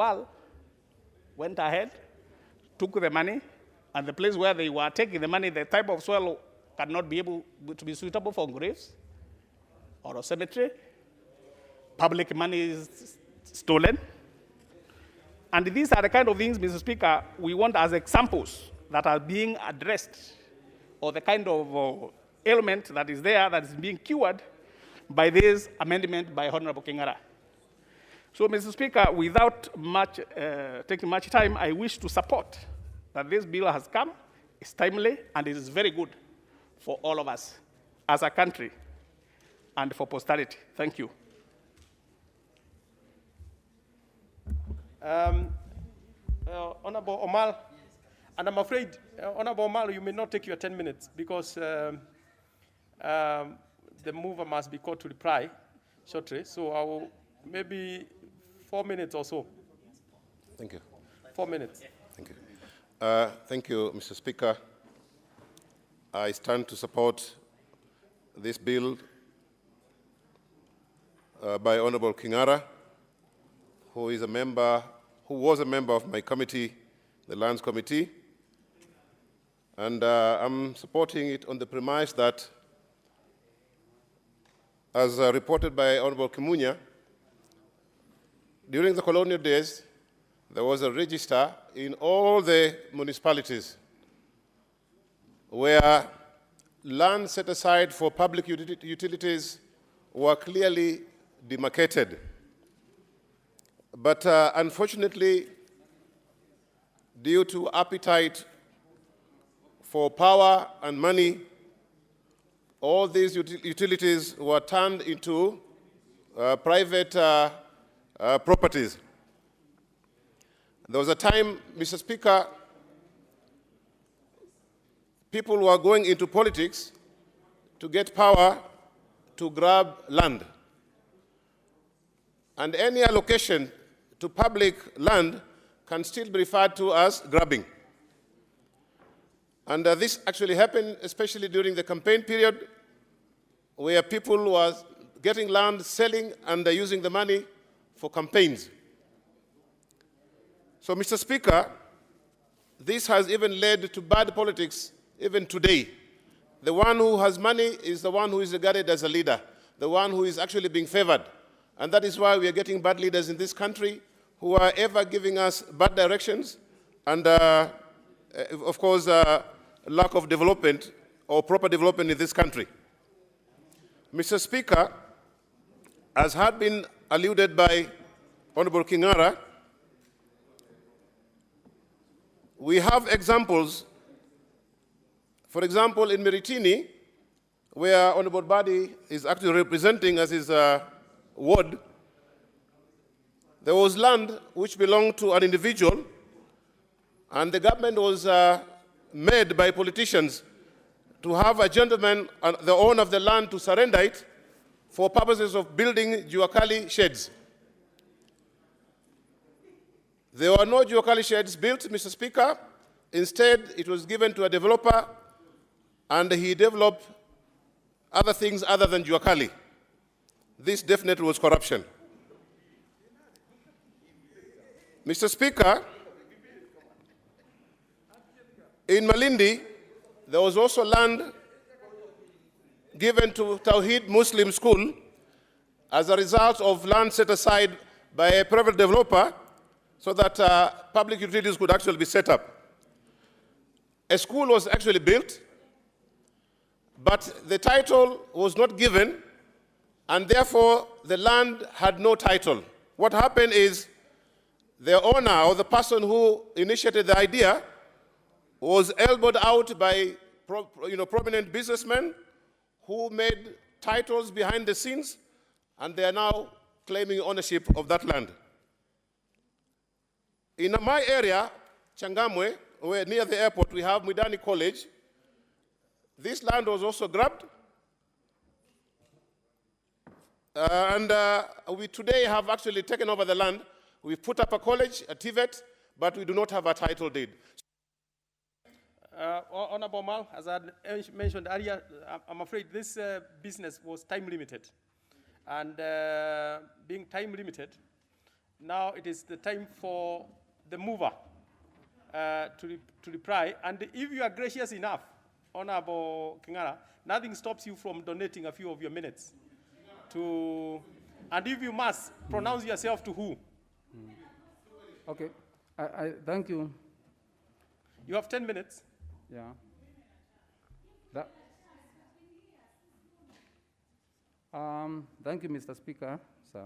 went ahead, took the money, and the place where they were taking the money, the type of soil cannot be able to be suitable for graves or a cemetery. Public money is stolen. And these are the kind of things, Mr. Speaker, we want as examples that are being addressed, or the kind of ailment that is there that is being cured by this amendment by Honorable Kingara. So, Mr. Speaker, without taking much time, I wish to support that this bill has come, it's timely, and it is very good for all of us as a country and for posterity. Thank you. Honorable Omal, and I'm afraid, Honorable Omal, you may not take your 10 minutes because the mover must be called to reply shortly. So I will maybe 4 minutes or so. Thank you. 4 minutes. Thank you. Thank you, Mr. Speaker. I stand to support this bill by Honorable Kingara, who was a member of my committee, the Lands Committee. And I'm supporting it on the premise that, as reported by Honorable Kimunya, during the colonial days, there was a register in all the municipalities where land set aside for public utilities were clearly demarcated. But unfortunately, due to appetite for power and money, all these utilities were turned into private properties. There was a time, Mr. Speaker, people were going into politics to get power to grab land. And any allocation to public land can still be referred to as grabbing. And this actually happened especially during the campaign period, where people were getting land, selling, and using the money for campaigns. So, Mr. Speaker, this has even led to bad politics even today. The one who has money is the one who is regarded as a leader, the one who is actually being favored. And that is why we are getting bad leaders in this country who are ever giving us bad directions and, of course, lack of development or proper development in this country. Mr. Speaker, as had been alluded by Honorable Kingara, we have examples. For example, in Miritini, where Honorable Badi is actually representing as his ward, there was land which belonged to an individual, and the government was made by politicians to have a gentleman, the owner of the land, to surrender it for purposes of building juakali sheds. There were no juakali sheds built, Mr. Speaker, Instead, it was given to a developer, and he developed other things other than Juakali. This definitely was corruption. Mr. Speaker, in Malindi, there was also land given to Tawhid Muslim School as a result of land set aside by a private developer so that public utilities could actually be set up. A school was actually built, but the title was not given, and therefore the land had no title. What happened is the owner, or the person who initiated the idea, was elbowed out by prominent businessmen who made titles behind the scenes, and they are now claiming ownership of that land. In my area, Changamwe, where near the airport, we have Midani College. This land was also grabbed. We today have actually taken over the land. We put up a college, a TVET, but we do not have a title deed. Honorable Mal, as I mentioned earlier, I'm afraid this business was time limited. And being time limited, now it is the time for the mover to reply. And if you are gracious enough, Honorable Kingara, nothing stops you from donating a few of your minutes to, and if you must, pronounce yourself to who? Okay, I thank you. You have 10 minutes. Yeah. Thank you, Mr. Speaker, sir.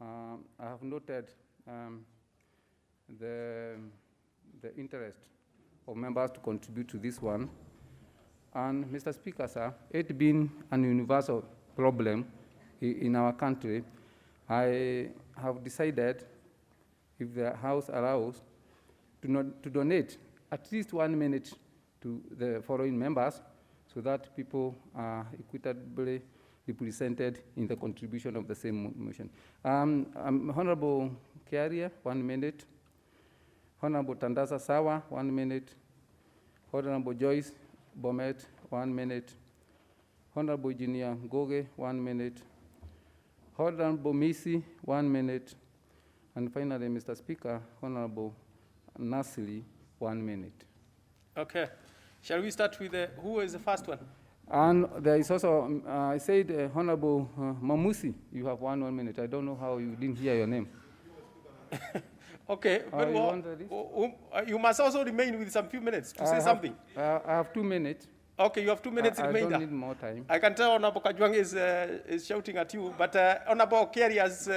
I have noted the interest of members to contribute to this one. And Mr. Speaker, sir, it being an universal problem in our country, I have decided, if the House allows, to donate at least 1 minute to the following members so that people are equitably represented in the contribution of the same motion. Honorable Kiaria, 1 minute. Honorable Tandasa Sawa, 1 minute. Honorable Joyce Bomet, 1 minute. Honorable Engineer Goge, 1 minute. Honorable Misi, 1 minute. And finally, Mr. Speaker, Honorable Nasili, 1 minute. Okay. Shall we start with who is the first one? And there is also, I said, Honorable Mamusi, you have 1 minute. I don't know how you didn't hear your name. Okay, but you must also remain with some few minutes to say something. I have 2 minutes. Okay, you have 2 minutes remainder. I don't need more time. I can tell Honorable Kajwang is shouting at you, but Honorable Kerry has...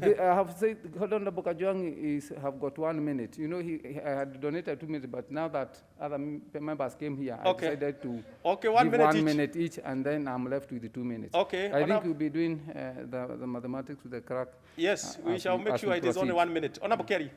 I have said Honorable Kajwang have got 1 minute. You know, he had donated 2 minutes, but now that other members came here, I decided to give 1 minute each, and then I'm left with the 2 minutes. Okay. I think we'll be doing the mathematics with the crack. Yes, we shall make sure it is only 1 minute. Honorable Kerry.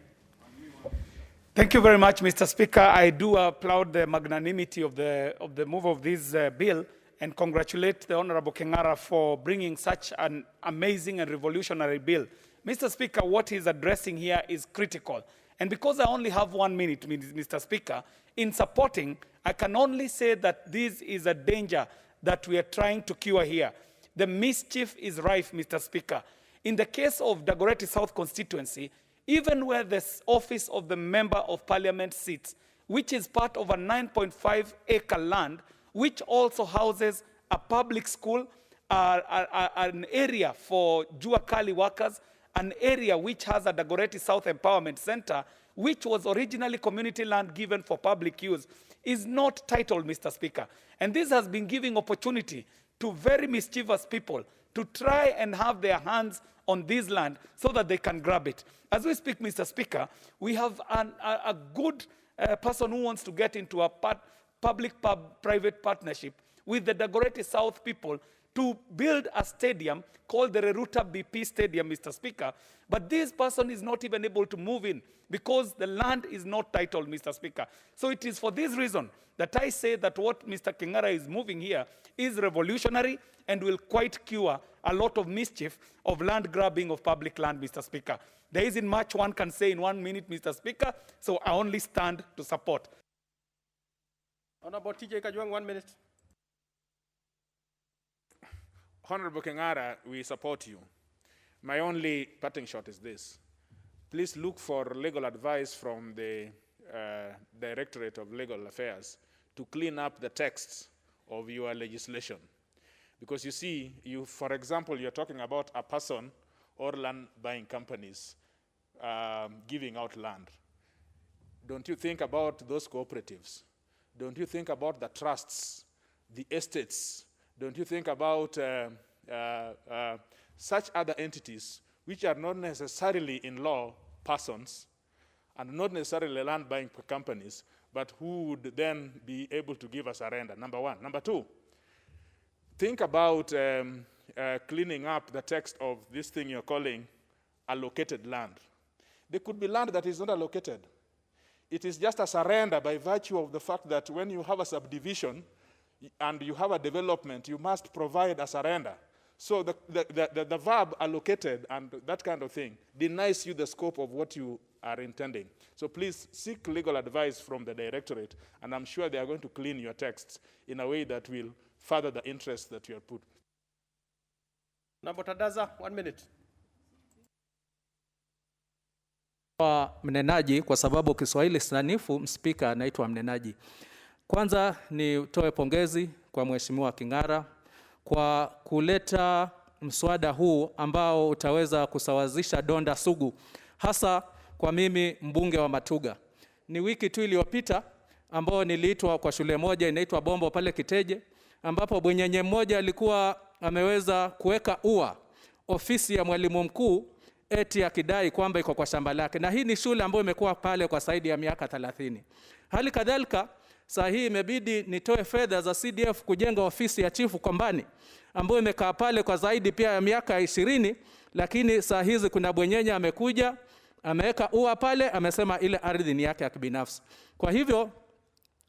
Thank you very much, Mr. Speaker. I do applaud the magnanimity of the move of this bill and congratulate the Honorable Kingara for bringing such an amazing and revolutionary bill. Mr. Speaker, what he's addressing here is critical. And because I only have 1 minute, Mr. Speaker, in supporting, I can only say that this is a danger that we are trying to cure here. The mischief is rife, Mr. Speaker. In the case of Dagoretti South constituency, even where the office of the Member of Parliament sits, which is part of a 9.5-acre land, which also houses a public school, an area for Juakali workers, an area which has a Dagoretti South Empowerment Center, which was originally community land given for public use, is not titled, Mr. Speaker. And this has been giving opportunity to very mischievous people to try and have their hands on this land so that they can grab it. As we speak, Mr. Speaker, we have a good person who wants to get into a public-private partnership with the Dagoretti South people to build a stadium called the Reruta BP Stadium, Mr. Speaker. But this person is not even able to move in because the land is not titled, Mr. Speaker. So it is for this reason that I say that what Mr. Kingara is moving here is revolutionary and will quite cure a lot of mischief of land grabbing of public land, Mr. Speaker. There isn't much one can say in 1 minute, Mr. Speaker, so I only stand to support. Honorable TJ Kajwang, 1 minute. Honorable Kingara, we support you. My only parting shot is this. Please look for legal advice from the Directorate of Legal Affairs to clean up the texts of your legislation. Because you see, for example, you're talking about a person or land buying companies giving out land. Don't you think about those cooperatives? Don't you think about the trusts, the estates? Don't you think about such other entities which are not necessarily in law persons and not necessarily land buying companies, but who would then be able to give a surrender, number one. Number two, think about cleaning up the text of this thing you're calling allocated land. There could be land that is not allocated. It is just a surrender by virtue of the fact that when you have a subdivision and you have a development, you must provide a surrender. So the verb allocated and that kind of thing denies you the scope of what you are intending. So please seek legal advice from the Directorate, and I'm sure they are going to clean your texts in a way that will further the interest that you have put. Honorable Tadaza, 1 minute. Mnenaji, kwa sababu Kiswahili sanifu Spika anaitwa mnenaji. Kwanza nitoe pongezi kwa Mheshimiwa Kingara kwa kuleta mswada huu ambao utaweza kusawazisha donda sugu, hasa kwa mimi mbunge wa Matuga. Ni wiki tu iliyopita ambao niliitwa kwa shule moja inaitwa Bombo pale Kiteje, ambapo bwenyenye mmoja alikuwa ameweza kuweka ua ofisi ya mwalimu mkuu eti akidai kwamba iko kwa shamba lake, na hii ni shule ambayo imekuwa pale kwa zaidi ya miaka 30. Hali kadhalika saa hii imebidi nitoe fedha za CDF kujenga ofisi ya chifu Kombani ambayo imekaa pale kwa zaidi pia ya miaka 20, lakini saa hizi kuna bwenyenye amekuja ameweka ua pale, amesema ile ardhi ni yake ya kibinafsi. Kwa hivyo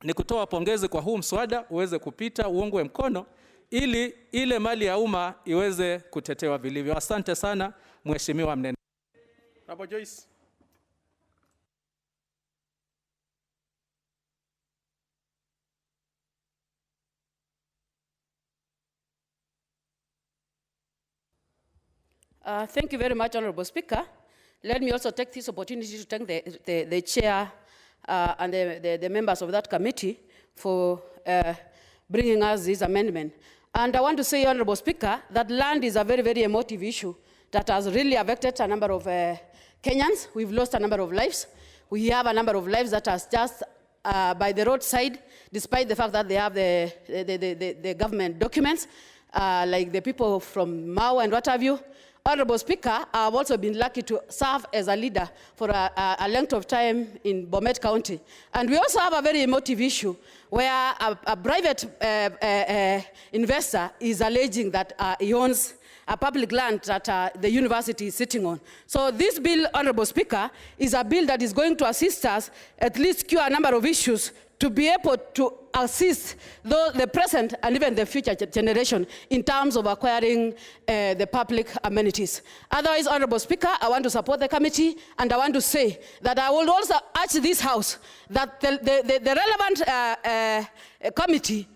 ni kutoa pongezi kwa huu mswada uweze kupita, uungwe mkono ili ile mali ya umma iweze kutetewa vilivyo. Asante sana Mheshimiwa Mnene. Honorable Joyce. Thank you very much, Honorable Speaker. Let me also take this opportunity to thank the chair and the members of that committee for bringing us this amendment. And I want to say, Honorable Speaker, that land is a very, very emotive issue that has really affected a number of Kenyans. We've lost a number of lives. We have a number of lives that are just by the roadside, despite the fact that they have the government documents, like the people from Mau and what have you. Honorable Speaker, I've also been lucky to serve as a leader for a length of time in Bomet County. And we also have a very emotive issue where a private investor is alleging that he owns a public land that the university is sitting on. So this bill, Honorable Speaker, is a bill that is going to assist us at least cure a number of issues to be able to assist the present and even the future generation in terms of acquiring the public amenities. Otherwise, Honorable Speaker, I want to support the committee, and I want to say that I will also urge this House that the relevant committee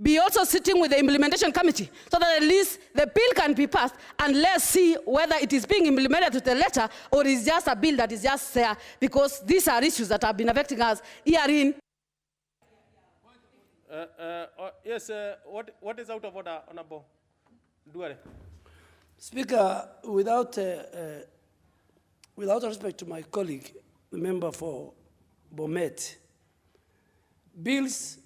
be also sitting with the implementation committee so that at least the bill can be passed, and let's see whether it is being implemented to the letter or is just a bill that is just there because these are issues that have been affecting us herein. Yes, what is out of order, Honorable Duare? Speaker, without respect to my colleague, the member for Bomet, bills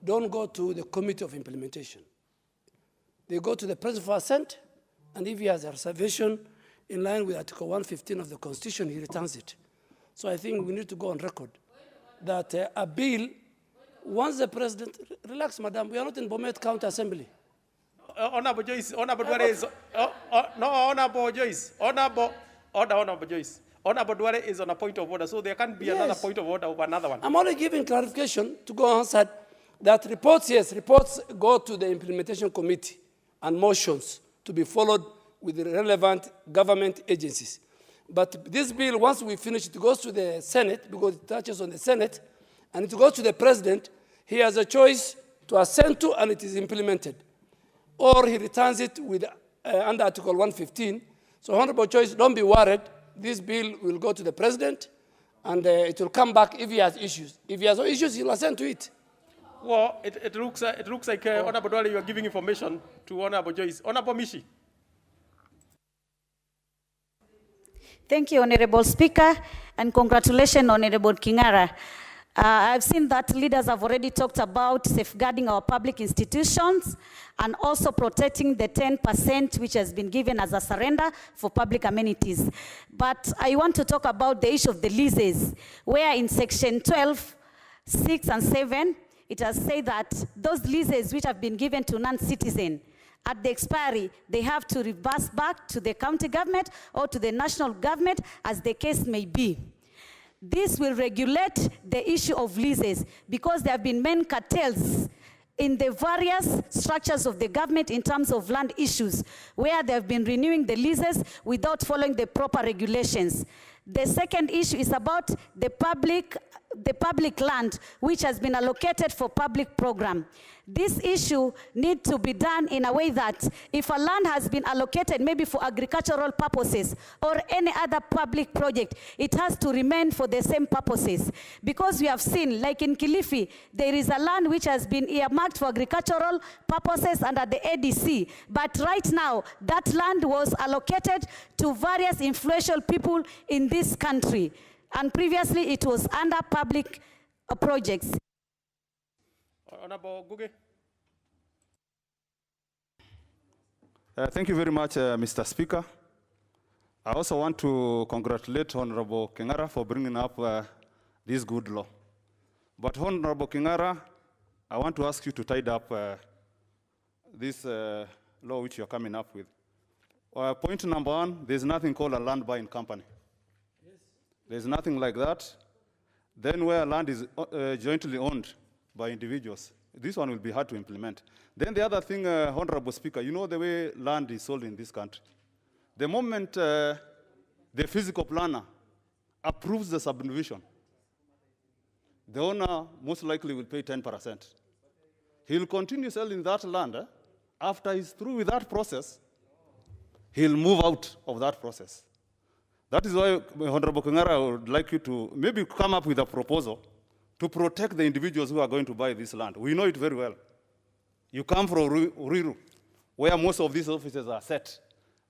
don't go to the Committee of Implementation. They go to the President for assent, and if he has a reservation in line with Article 115 of the Constitution, he returns it. So I think we need to go on record that a bill, once the President, relax, Madam, we are not in Bomet County Assembly. Honorable Joyce, Honorable Duare is, no, Honorable Joyce, Honorable Joyce. Honorable Duare is on a point of order, so there can't be another point of order over another one. I'm only giving clarification to go answer that reports, yes, reports go to the implementation committee and motions to be followed with the relevant government agencies. But this bill, once we finish, it goes to the Senate because it touches on the Senate, and it goes to the President. He has a choice to assent to, and it is implemented. Or he returns it with under Article 115. So, Honorable Choice, don't be worried. This bill will go to the President, and it will come back if he has issues. If he has no issues, he'll assent to it. Well, it looks like Honorable Duale, you are giving information to Honorable Joyce. Honorable Mishi. Thank you, Honorable Speaker, and congratulations, Honorable Kingara. I've seen that leaders have already talked about safeguarding our public institutions and also protecting the 10% which has been given as a surrender for public amenities. But I want to talk about the issue of the leases, where in Section 12, 6 and 7, it has said that those leases which have been given to non-citizens, at the expiry, they have to reverse back to the county government or to the national government, as the case may be. This will regulate the issue of leases because there have been many cartels in the various structures of the government in terms of land issues, where they have been renewing the leases without following the proper regulations. The second issue is about the public land which has been allocated for public program. This issue needs to be done in a way that if a land has been allocated maybe for agricultural purposes or any other public project, it has to remain for the same purposes. Because we have seen, like in Kilifi, there is a land which has been earmarked for agricultural purposes under the ADC. But right now, that land was allocated to various influential people in this country. And previously, it was under public projects. Honorable Guge. Thank you very much, Mr. Speaker. I also want to congratulate Honorable Kingara for bringing up this good law. But Honorable Kingara, I want to ask you to tidy up this law which you're coming up with. Point number one, there's nothing called a land buying company. Yes. There's nothing like that. Then where land is jointly owned by individuals, this one will be hard to implement. Then the other thing, Honorable Speaker, you know the way land is sold in this country. The moment the physical planner approves the subdivision, the owner most likely will pay 10%. He'll continue selling that land. After he's through with that process, he'll move out of that process. That is why, Honorable Kingara, I would like you to maybe come up with a proposal to protect the individuals who are going to buy this land. We know it very well. You come from Ruiru, where most of these offices are set.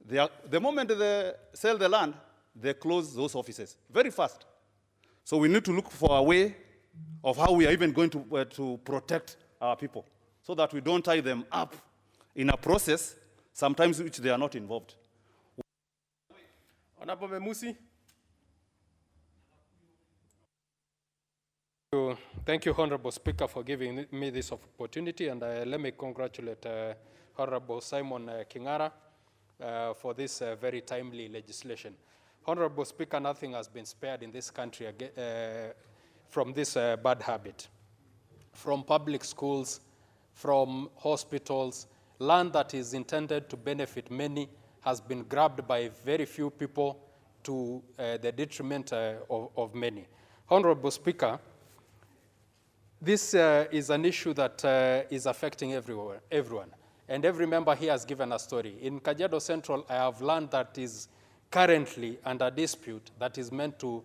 The moment they sell the land, they close those offices very fast. So we need to look for a way of how we are even going to protect our people so that we don't tie them up in a process, sometimes which they are not involved. Honorable Memusi. Thank you, Honorable Speaker, for giving me this opportunity, and let me congratulate Honorable Simon Kingara for this very timely legislation. Honorable Speaker, nothing has been spared in this country from this bad habit. From public schools, from hospitals, land that is intended to benefit many has been grabbed by very few people to the detriment of many. Honorable Speaker, this is an issue that is affecting everyone. And every member here has given a story. In Kajiado Central, I have land that is currently under dispute that is meant to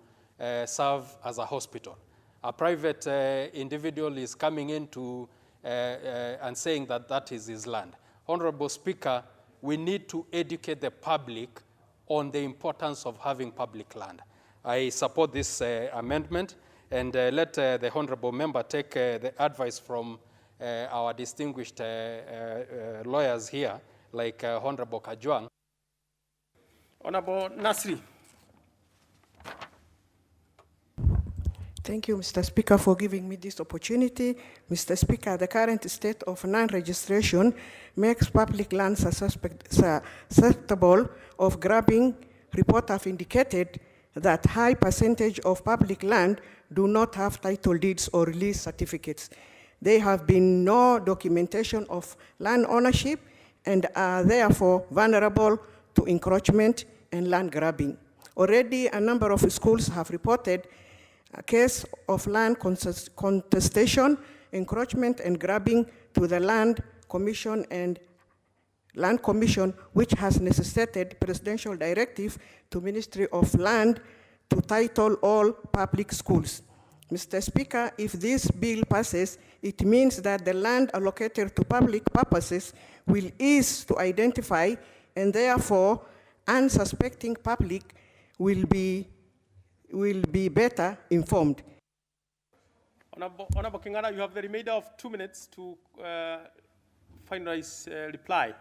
serve as a hospital. A private individual is coming in to, and saying that that is his land. Honorable Speaker, we need to educate the public on the importance of having public land. I support this amendment, and let the honorable member take the advice from our distinguished lawyers here, like Honorable Kajwang. Honorable Nasri. Thank you, Mr. Speaker, for giving me this opportunity. Mr. Speaker, the current state of non-registration makes public lands susceptible of grabbing. Reports have indicated that high percentage of public land do not have title deeds or lease certificates. There have been no documentation of land ownership and are therefore vulnerable to encroachment and land grabbing. Already, a number of schools have reported a case of land contestation, encroachment, and grabbing to the Land Commission, which has necessitated presidential directive to Ministry of Land to title all public schools. Mr. Speaker, if this bill passes, it means that the land allocated to public purposes will ease to identify, and therefore unsuspecting public will be better informed. Honorable Kingana, you have the remainder of 2 minutes to finalize reply.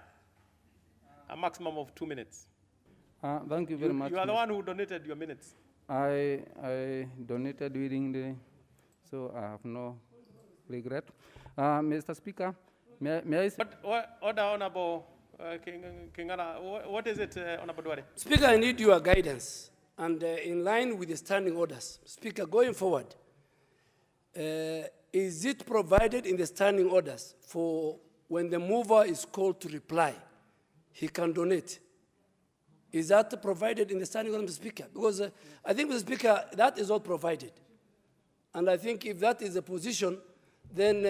A maximum of 2 minutes. Thank you very much. You are the one who donated your minutes. I donated willingly, so I have no regret. Mr. Speaker, may I say? Order, Honorable Kingana. What is it, Honorable Duale? Speaker, I need your guidance. And in line with the standing orders, Speaker, going forward, is it provided in the standing orders for when the mover is called to reply, he can donate? Is that provided in the standing order, Mr. Speaker? Because I think, Mr. Speaker, that is not provided. And I think if that is the position, then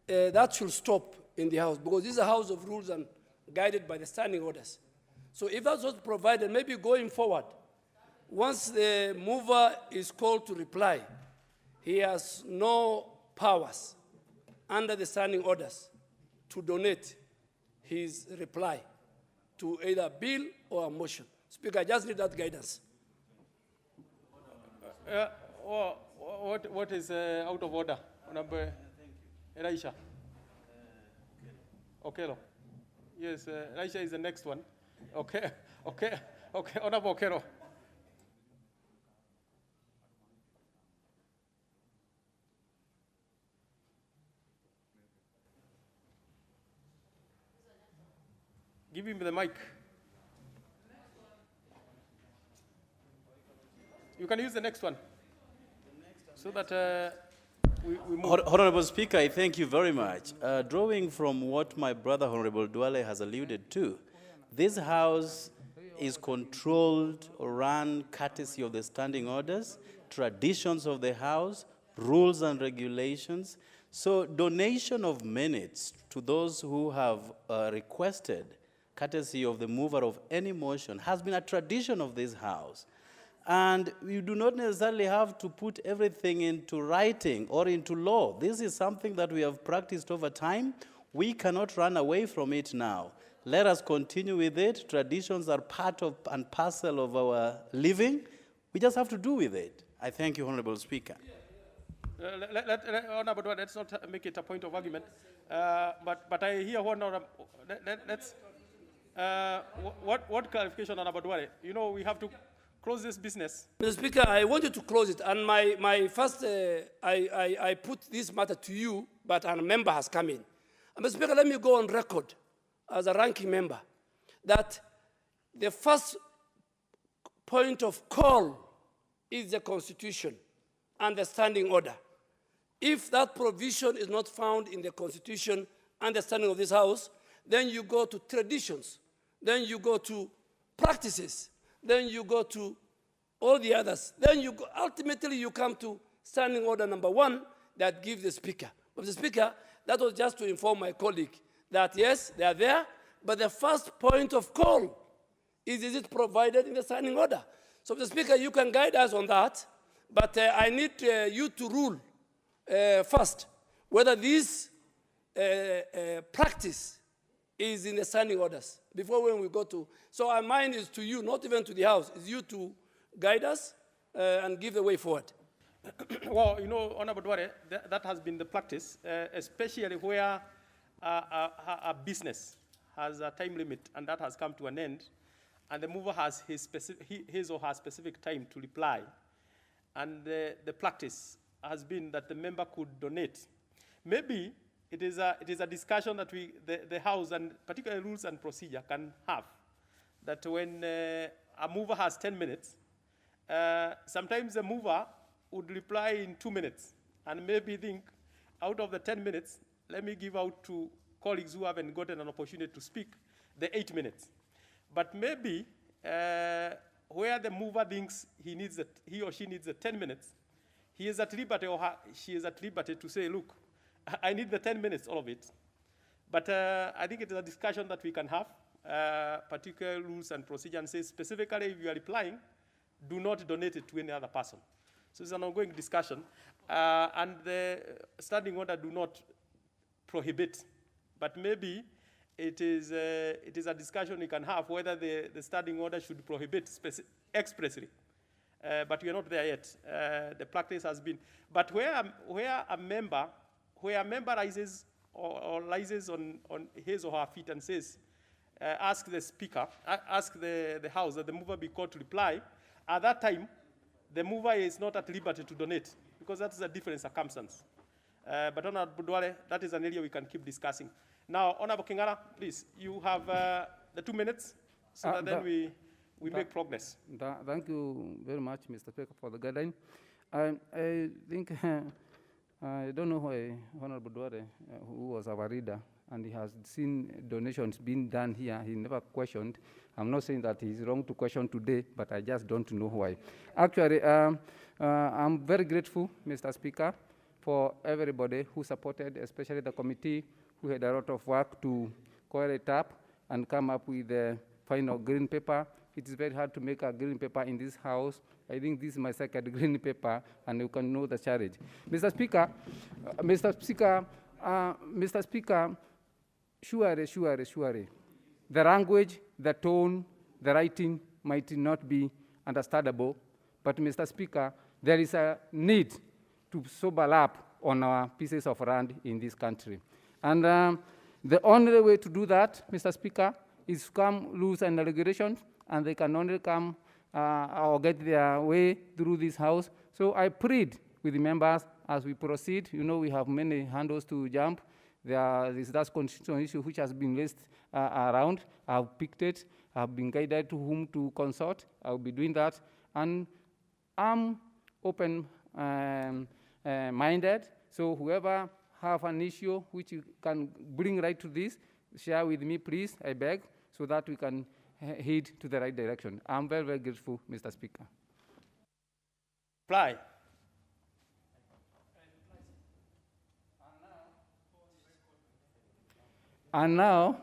that should stop in the House, because this is a House of rules and guided by the standing orders. So if that's not provided, maybe going forward, once the mover is called to reply, he has no powers under the standing orders to donate his reply to either a bill or a motion. Speaker, I just need that guidance. What is out of order? Honorable Elisha. Okelo. Yes, Elisha is the next one. Okay. Honorable Okelo. Give him the mic. You can use the next one. So that we move. Honorable Speaker, I thank you very much. Drawing from what my brother Honorable Duale has alluded to, this House is controlled or run courtesy of the standing orders, traditions of the House, rules and regulations. So donation of minutes to those who have requested courtesy of the mover of any motion has been a tradition of this House. And you do not necessarily have to put everything into writing or into law. This is something that we have practiced over time. We cannot run away from it now. Let us continue with it. Traditions are part of and parcel of our living. We just have to do with it. I thank you, Honorable Speaker. Honorable, let's not make it a point of argument. But I hear what clarification, Honorable Duale? You know, we have to close this business. Mr. Speaker, I wanted to close it, and my first, I put this matter to you, but a member has come in. And Mr. Speaker, let me go on record as a ranking member that the first point of call is the Constitution and the standing order. If that provision is not found in the Constitution and the standing of this House, then you go to traditions, then you go to practices, then you go to all the others. Then you go, ultimately you come to standing order number 1 that gives the Speaker. But the Speaker, that was just to inform my colleague that yes, they are there, but the first point of call is it provided in the standing order? So the Speaker, you can guide us on that, but I need you to rule first whether this practice is in the standing orders before when we go to. So our mind is to you, not even to the House. It's you to guide us and give the way forward. Well, you know, Honorable Duale, that has been the practice, especially where a business has a time limit and that has come to an end, and the mover has his or her specific time to reply. And the practice has been that the member could donate. Maybe it is a discussion that the House and particularly rules and procedure can have, that when a mover has 10 minutes sometimes the mover would reply in 2 minutes and maybe think, out of the 10 minutes, let me give out to colleagues who haven't gotten an opportunity to speak the 8 minutes. But maybe where the mover thinks he or she needs the 10 minutes, he is at liberty or she is at liberty to say, look, I need the 10 minutes, all of it. But I think it is a discussion that we can have, particular rules and procedure, and say specifically if you are replying, do not donate it to any other person. So it's an ongoing discussion. And the standing order do not prohibit, but maybe it is a discussion we can have whether the standing order should prohibit expressly. But we are not there yet. The practice has been. But where a member rises or rises on his or her feet and says, ask the speaker, ask the House that the mover be called to reply, at that time, the mover is not at liberty to donate, because that's a different circumstance. But Honorable Duale, that is an area we can keep discussing. Now, Honorable Kingara, please, you have the 2 minutes, so that then we make progress. Thank you very much, Mr. Speaker, for the guideline. I think, I don't know why Honorable Duale, who was our reader, and he has seen donations being done here, he never questioned. I'm not saying that he's wrong to question today, but I just don't know why. Actually, I'm very grateful, Mr. Speaker, for everybody who supported, especially the committee, who had a lot of work to coil it up and come up with the final green paper. It is very hard to make a green paper in this House. I think this is my second green paper, and you can know the challenge. Mr. Speaker, surely, the language, the tone, the writing might not be understandable, but Mr. Speaker, there is a need to sober up on our pieces of land in this country. And the only way to do that, Mr. Speaker, is to come rules and regulations, and they can only come or get their way through this House. So I plead with the members as we proceed. You know, we have many handles to jump. There is that constitutional issue which has been raised around. I've picked it. I've been guided to whom to consult. I'll be doing that. And I'm open-minded. So whoever have an issue which you can bring right to this, share with me, please, I beg, so that we can head to the right direction. I'm very, very grateful, Mr. Speaker. Reply. And now,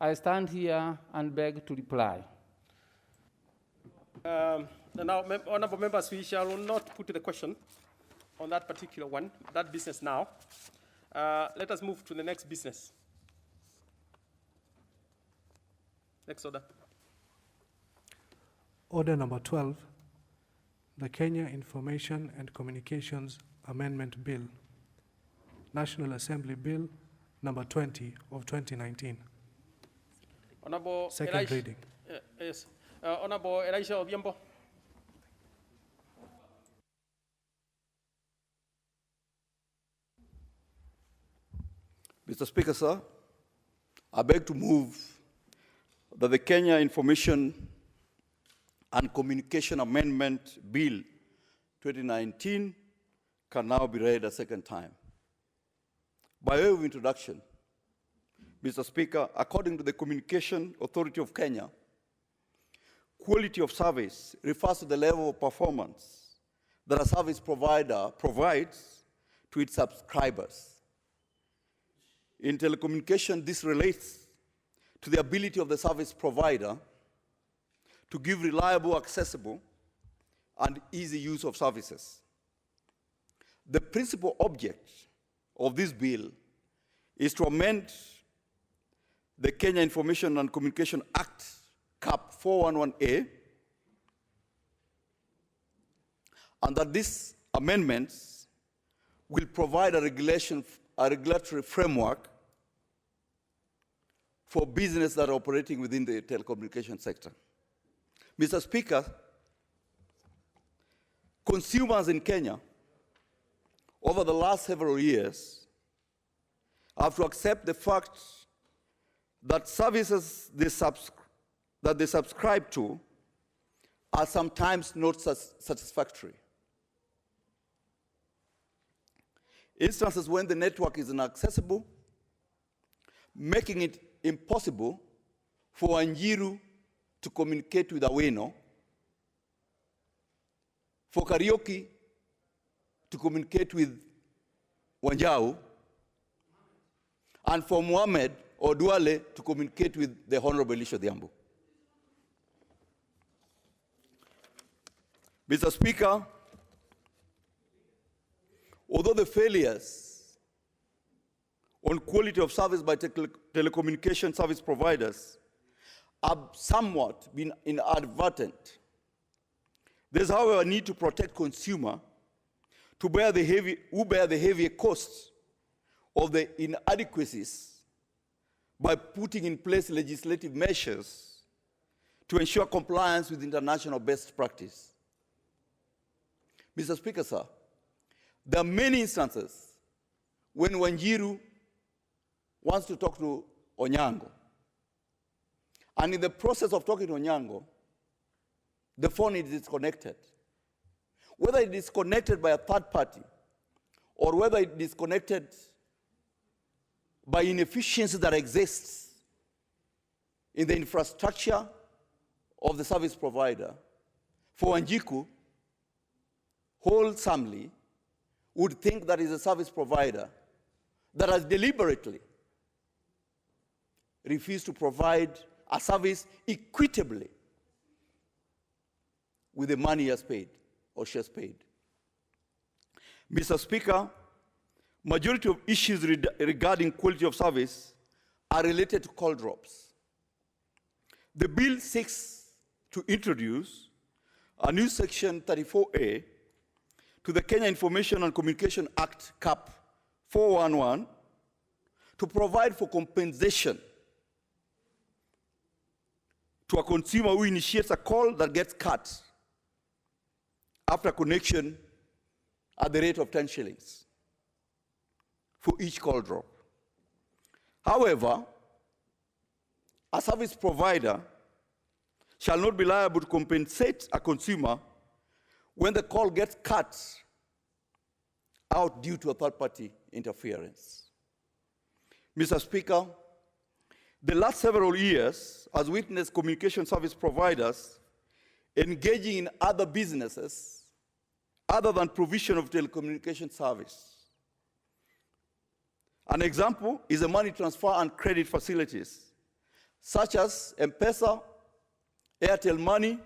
I stand here and beg to reply. Now, honorable members, we shall not put the question on that particular one, that business now. Let us move to the next business. Next order. Order number 12, the Kenya Information and Communications Amendment Bill, National Assembly Bill number 20 of 2019. Honorable Second reading. Yes. Honorable Elisha Odhiambo. Mr. Speaker, sir, I beg to move that the Kenya Information and Communication Amendment Bill 2019 can now be read a second time. By way of introduction, Mr. Speaker, according to the Communication Authority of Kenya, quality of service refers to the level of performance that a service provider provides to its subscribers. In telecommunication, this relates to the ability of the service provider to give reliable, accessible, and easy use of services. The principal object of this bill is to amend the Kenya Information and Communication Act, CAP 411A, and that these amendments will provide a regulatory framework for business that are operating within the telecommunication sector. Mr. Speaker, consumers in Kenya over the last several years have to accept the fact that services that they subscribe to are sometimes not satisfactory. Instances when the network is inaccessible, making it impossible for Wanjiru to communicate with Aweno, for Karaoke to communicate with Wanjau, and for Mohammed or Duale to communicate with the Honorable Elisha Odhiambo. Mr. Speaker, although the failures on quality of service by telecommunication service providers have somewhat been inadvertent, there's however a need to protect consumer who bear the heavier costs of the inadequacies by putting in place legislative measures to ensure compliance with international best practice. Mr. Speaker, sir, there are many instances when Wanjiru wants to talk to Onyango, and in the process of talking to Onyango, the phone is disconnected. Whether it is connected by a third party or whether it is connected by inefficiency that exists in the infrastructure of the service provider, for Wanjiku, wholesomely would think that is a service provider that has deliberately refused to provide a service equitably with the money he has paid or she has paid. Mr. Speaker, majority of issues regarding quality of service are related to call drops. The bill seeks to introduce a new section 34A to the Kenya Information and Communication Act, CAP 411, to provide for compensation to a consumer who initiates a call that gets cut after connection at the rate of 10 shillings for each call drop. However, a service provider shall not be liable to compensate a consumer when the call gets cut out due to a third-party interference. Mr. Speaker, the last several years has witnessed communication service providers engaging in other businesses other than provision of telecommunication service. An example is the money transfer and credit facilities, such as M-Pesa, Airtel Money,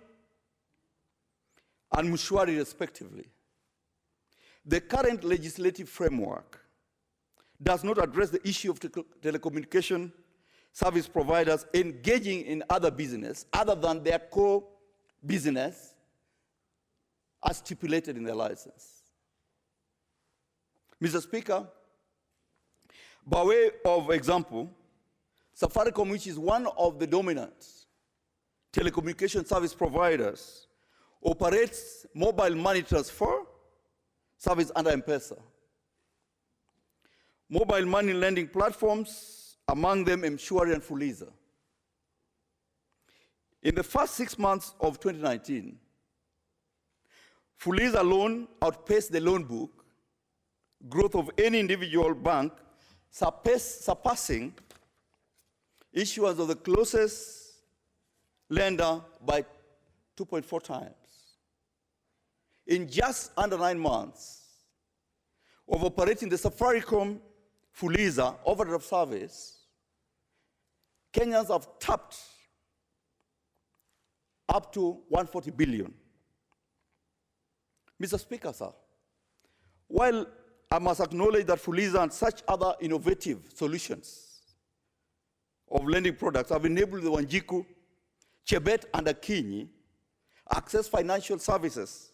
and Mshwari, respectively. The current legislative framework does not address the issue of telecommunication service providers engaging in other business other than their core business as stipulated in their license. Mr. Speaker, by way of example, Safaricom, which is one of the dominant telecommunication service providers, operates mobile money transfer service under M-Pesa. Mobile money lending platforms, among them Mshwari and Fuliza. In the first 6 months of 2019, Fuliza loan outpaced the loan book growth of any individual bank, surpassing issuance of the closest lender by 2.4 times. In just under 9 months of operating the Safaricom Fuliza overdraft service, Kenyans have tapped up to 140 billion. Mr. Speaker, sir, while I must acknowledge that Fuliza and such other innovative solutions of lending products have enabled the Wanjiku, Chebet, and Akinyi access financial services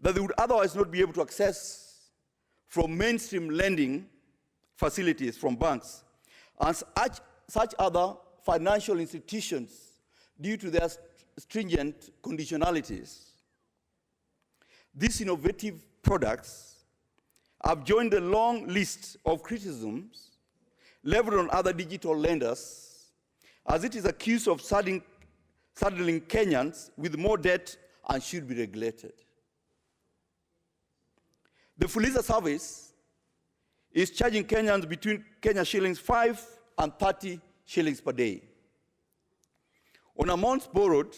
that they would otherwise not be able to access from mainstream lending facilities from banks and such other financial institutions due to their stringent conditionalities. These innovative products have joined the long list of criticisms leveled on other digital lenders, as it is accused of saddling Kenyans with more debt and should be regulated. The Fuliza service is charging Kenyans between Kenya shillings 5 and 30 shillings per day. On amounts borrowed,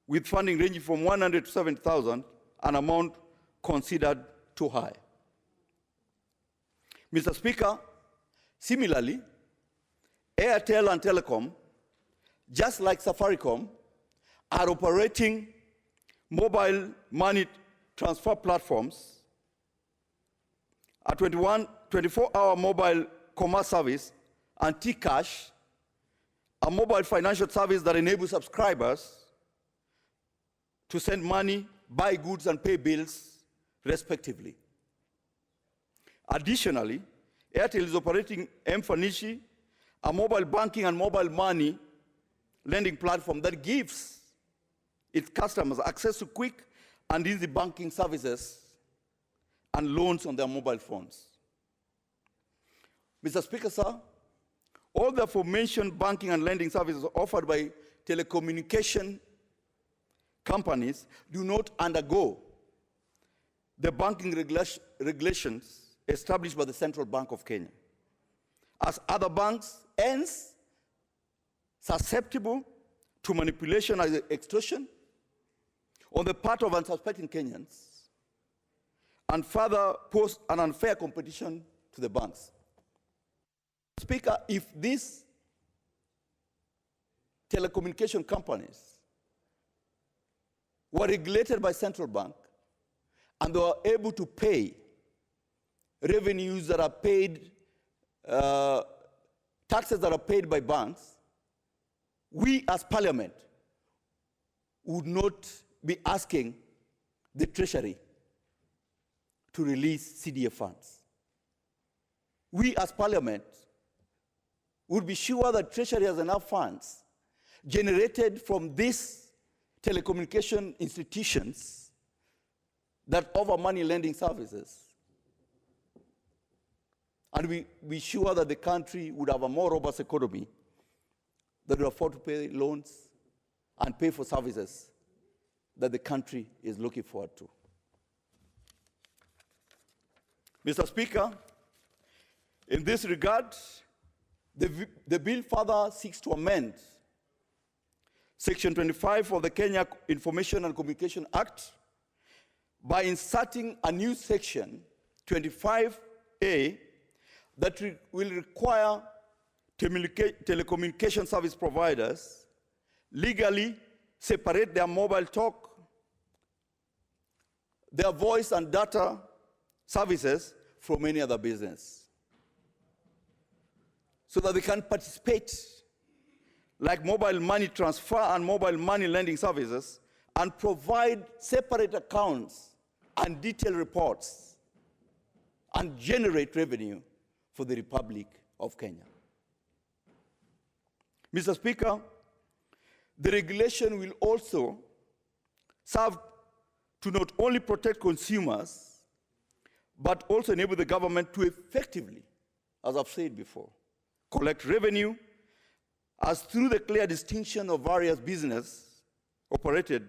with funding ranging from 100 to 70,000, an amount considered too high. Mr. Speaker, similarly, Airtel and Telecom, just like Safaricom, are operating mobile money transfer platforms, a 24-hour mobile commerce service, and T-Cash, a mobile financial service that enables subscribers to send money, buy goods, and pay bills, respectively. Additionally, Airtel is operating M-Fanishi, a mobile banking and mobile money lending platform that gives its customers access to quick and easy banking services and loans on their mobile phones. Mr. Speaker, sir, all the aforementioned banking and lending services offered by telecommunication companies do not undergo the banking regulations established by the Central Bank of Kenya, as other banks, hence susceptible to manipulation and extortion on the part of unsuspecting Kenyans, and further pose an unfair competition to the banks. Speaker, if these telecommunication companies were regulated by Central Bank and they were able to pay revenues that are paid, taxes that are paid by banks, we as Parliament would not be asking the Treasury to release CDF funds. We as Parliament would be sure that Treasury has enough funds generated from these telecommunication institutions that offer money lending services. And we be sure that the country would have a more robust economy that will afford to pay loans and pay for services that the country is looking forward to. Mr. Speaker, in this regard, the bill further seeks to amend Section 25 of the Kenya Information and Communication Act by inserting a new section, 25A, that will require telecommunication service providers legally separate their mobile talk, their voice and data services from any other business, so that they can participate like mobile money transfer and mobile money lending services and provide separate accounts and detailed reports and generate revenue for the Republic of Kenya. Mr. Speaker, the regulation will also serve to not only protect consumers, but also enable the government to effectively, as I've said before, collect revenue, as through the clear distinction of various business operated.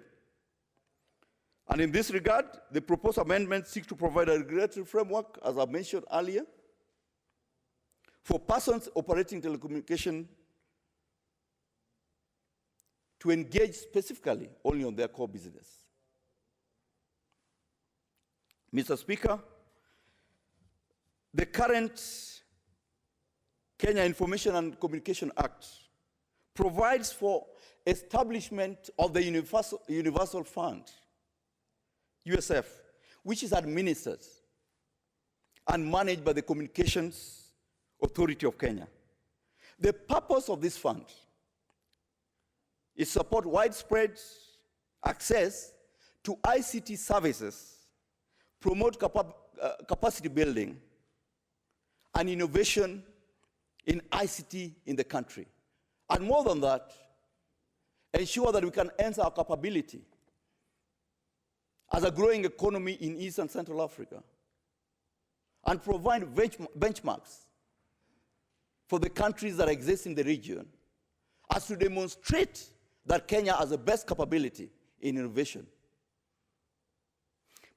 And in this regard, the proposed amendment seeks to provide a regulatory framework, as I mentioned earlier, for persons operating telecommunication to engage specifically only on their core business. Mr. Speaker, the current Kenya Information and Communication Act provides for establishment of the Universal Fund, USF, which is administered and managed by the Communications Authority of Kenya. The purpose of this fund is to support widespread access to ICT services, promote capacity building and innovation in ICT in the country. And more than that, ensure that we can enhance our capability as a growing economy in East and Central Africa, and provide benchmarks for the countries that exist in the region as to demonstrate that Kenya has the best capability in innovation.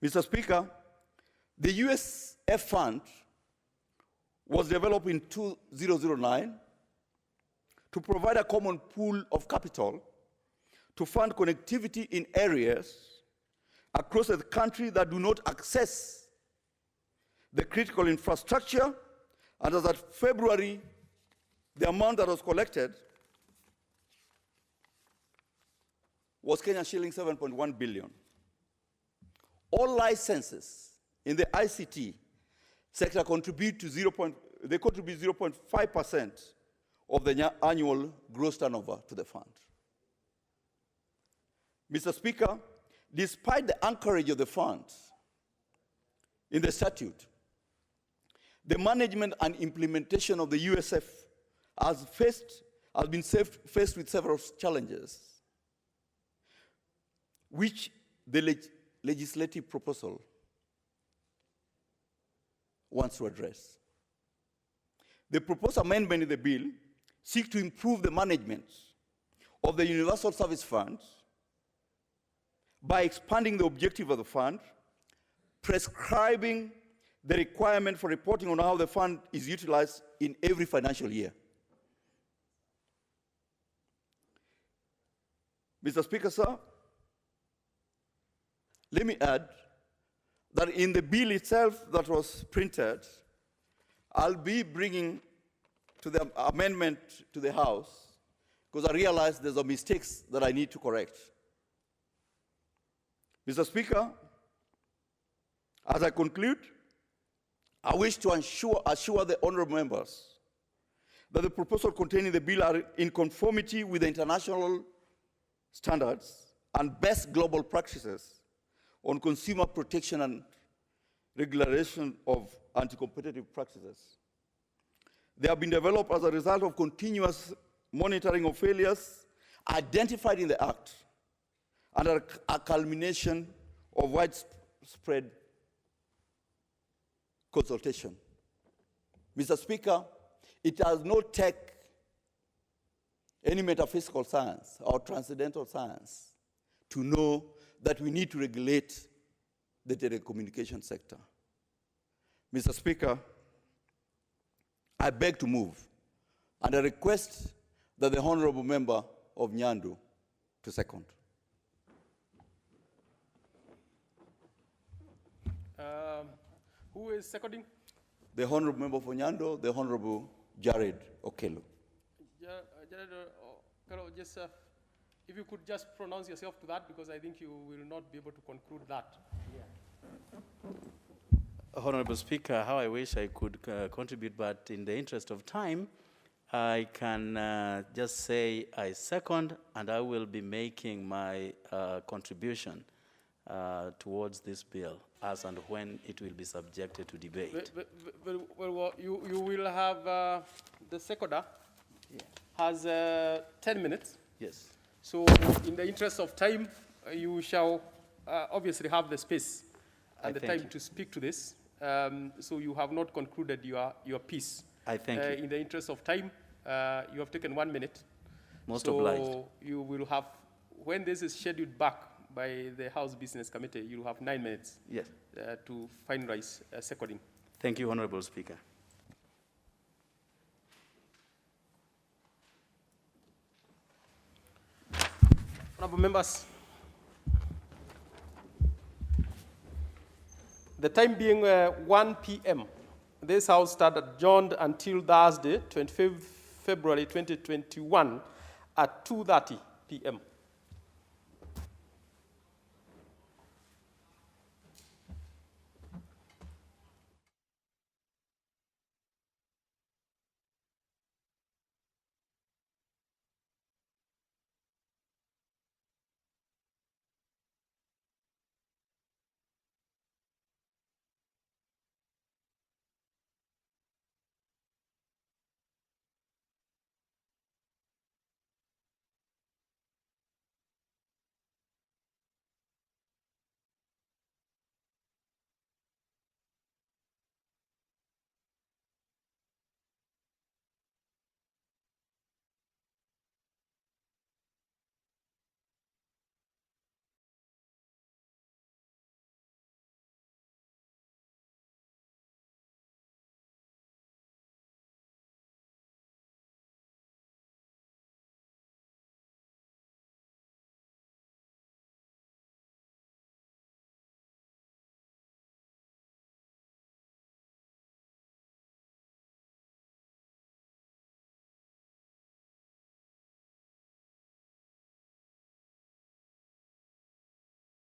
Mr. Speaker, the USF Fund was developed in 2009 to provide a common pool of capital to fund connectivity in areas across the country that do not access the critical infrastructure. And as of February, the amount that was collected was Kenyan shilling 7.1 billion. All licenses in the ICT sector contribute 0.5% of the annual gross turnover to the fund. Mr. Speaker, despite the anchorage of the fund in the statute, the management and implementation of the USF has been faced with several challenges, which the legislative proposal wants to address. The proposed amendment in the bill seeks to improve the management of the Universal Service Fund by expanding the objective of the fund, prescribing the requirement for reporting on how the fund is utilized in every financial year. Mr. Speaker, sir, let me add that in the bill itself that was printed, I'll be bringing to the amendment to the House because I realize there's some mistakes that I need to correct. Mr. Speaker, as I conclude, I wish to assure the honorable members that the proposals contained in the bill are in conformity with the international standards and best global practices on consumer protection and regulation of anti-competitive practices. They have been developed as a result of continuous monitoring of failures identified in the Act and are a culmination of widespread consultation. Mr. Speaker, it does not take any metaphysical science or transcendental science to know that we need to regulate the telecommunication sector. Mr. Speaker, I beg to move, and I request that the honorable member of Nyandu to second. Who is seconding? The honorable member for Nyando, the honorable Jared Okello. Jared Okello, just if you could just pronounce yourself to that, because I think you will not be able to conclude that. Honorable Speaker, how I wish I could contribute, but in the interest of time, I can just say I second, and I will be making my contribution towards this bill as and when it will be subjected to debate. Well, you will have the seconder has 10 minutes. Yes. So in the interest of time, you shall obviously have the space and the time to speak to this. So you have not concluded your piece. I thank you. In the interest of time, you have taken 1 minute. Most obliged. So you will have, when this is scheduled back by the House Business Committee, you will have 9 minutes to finalize seconding. Thank you, Honorable Speaker. Honorable members, the time being 1 p.m., this House started adjourned until Thursday, 25th February 2021 at 2:30 p.m.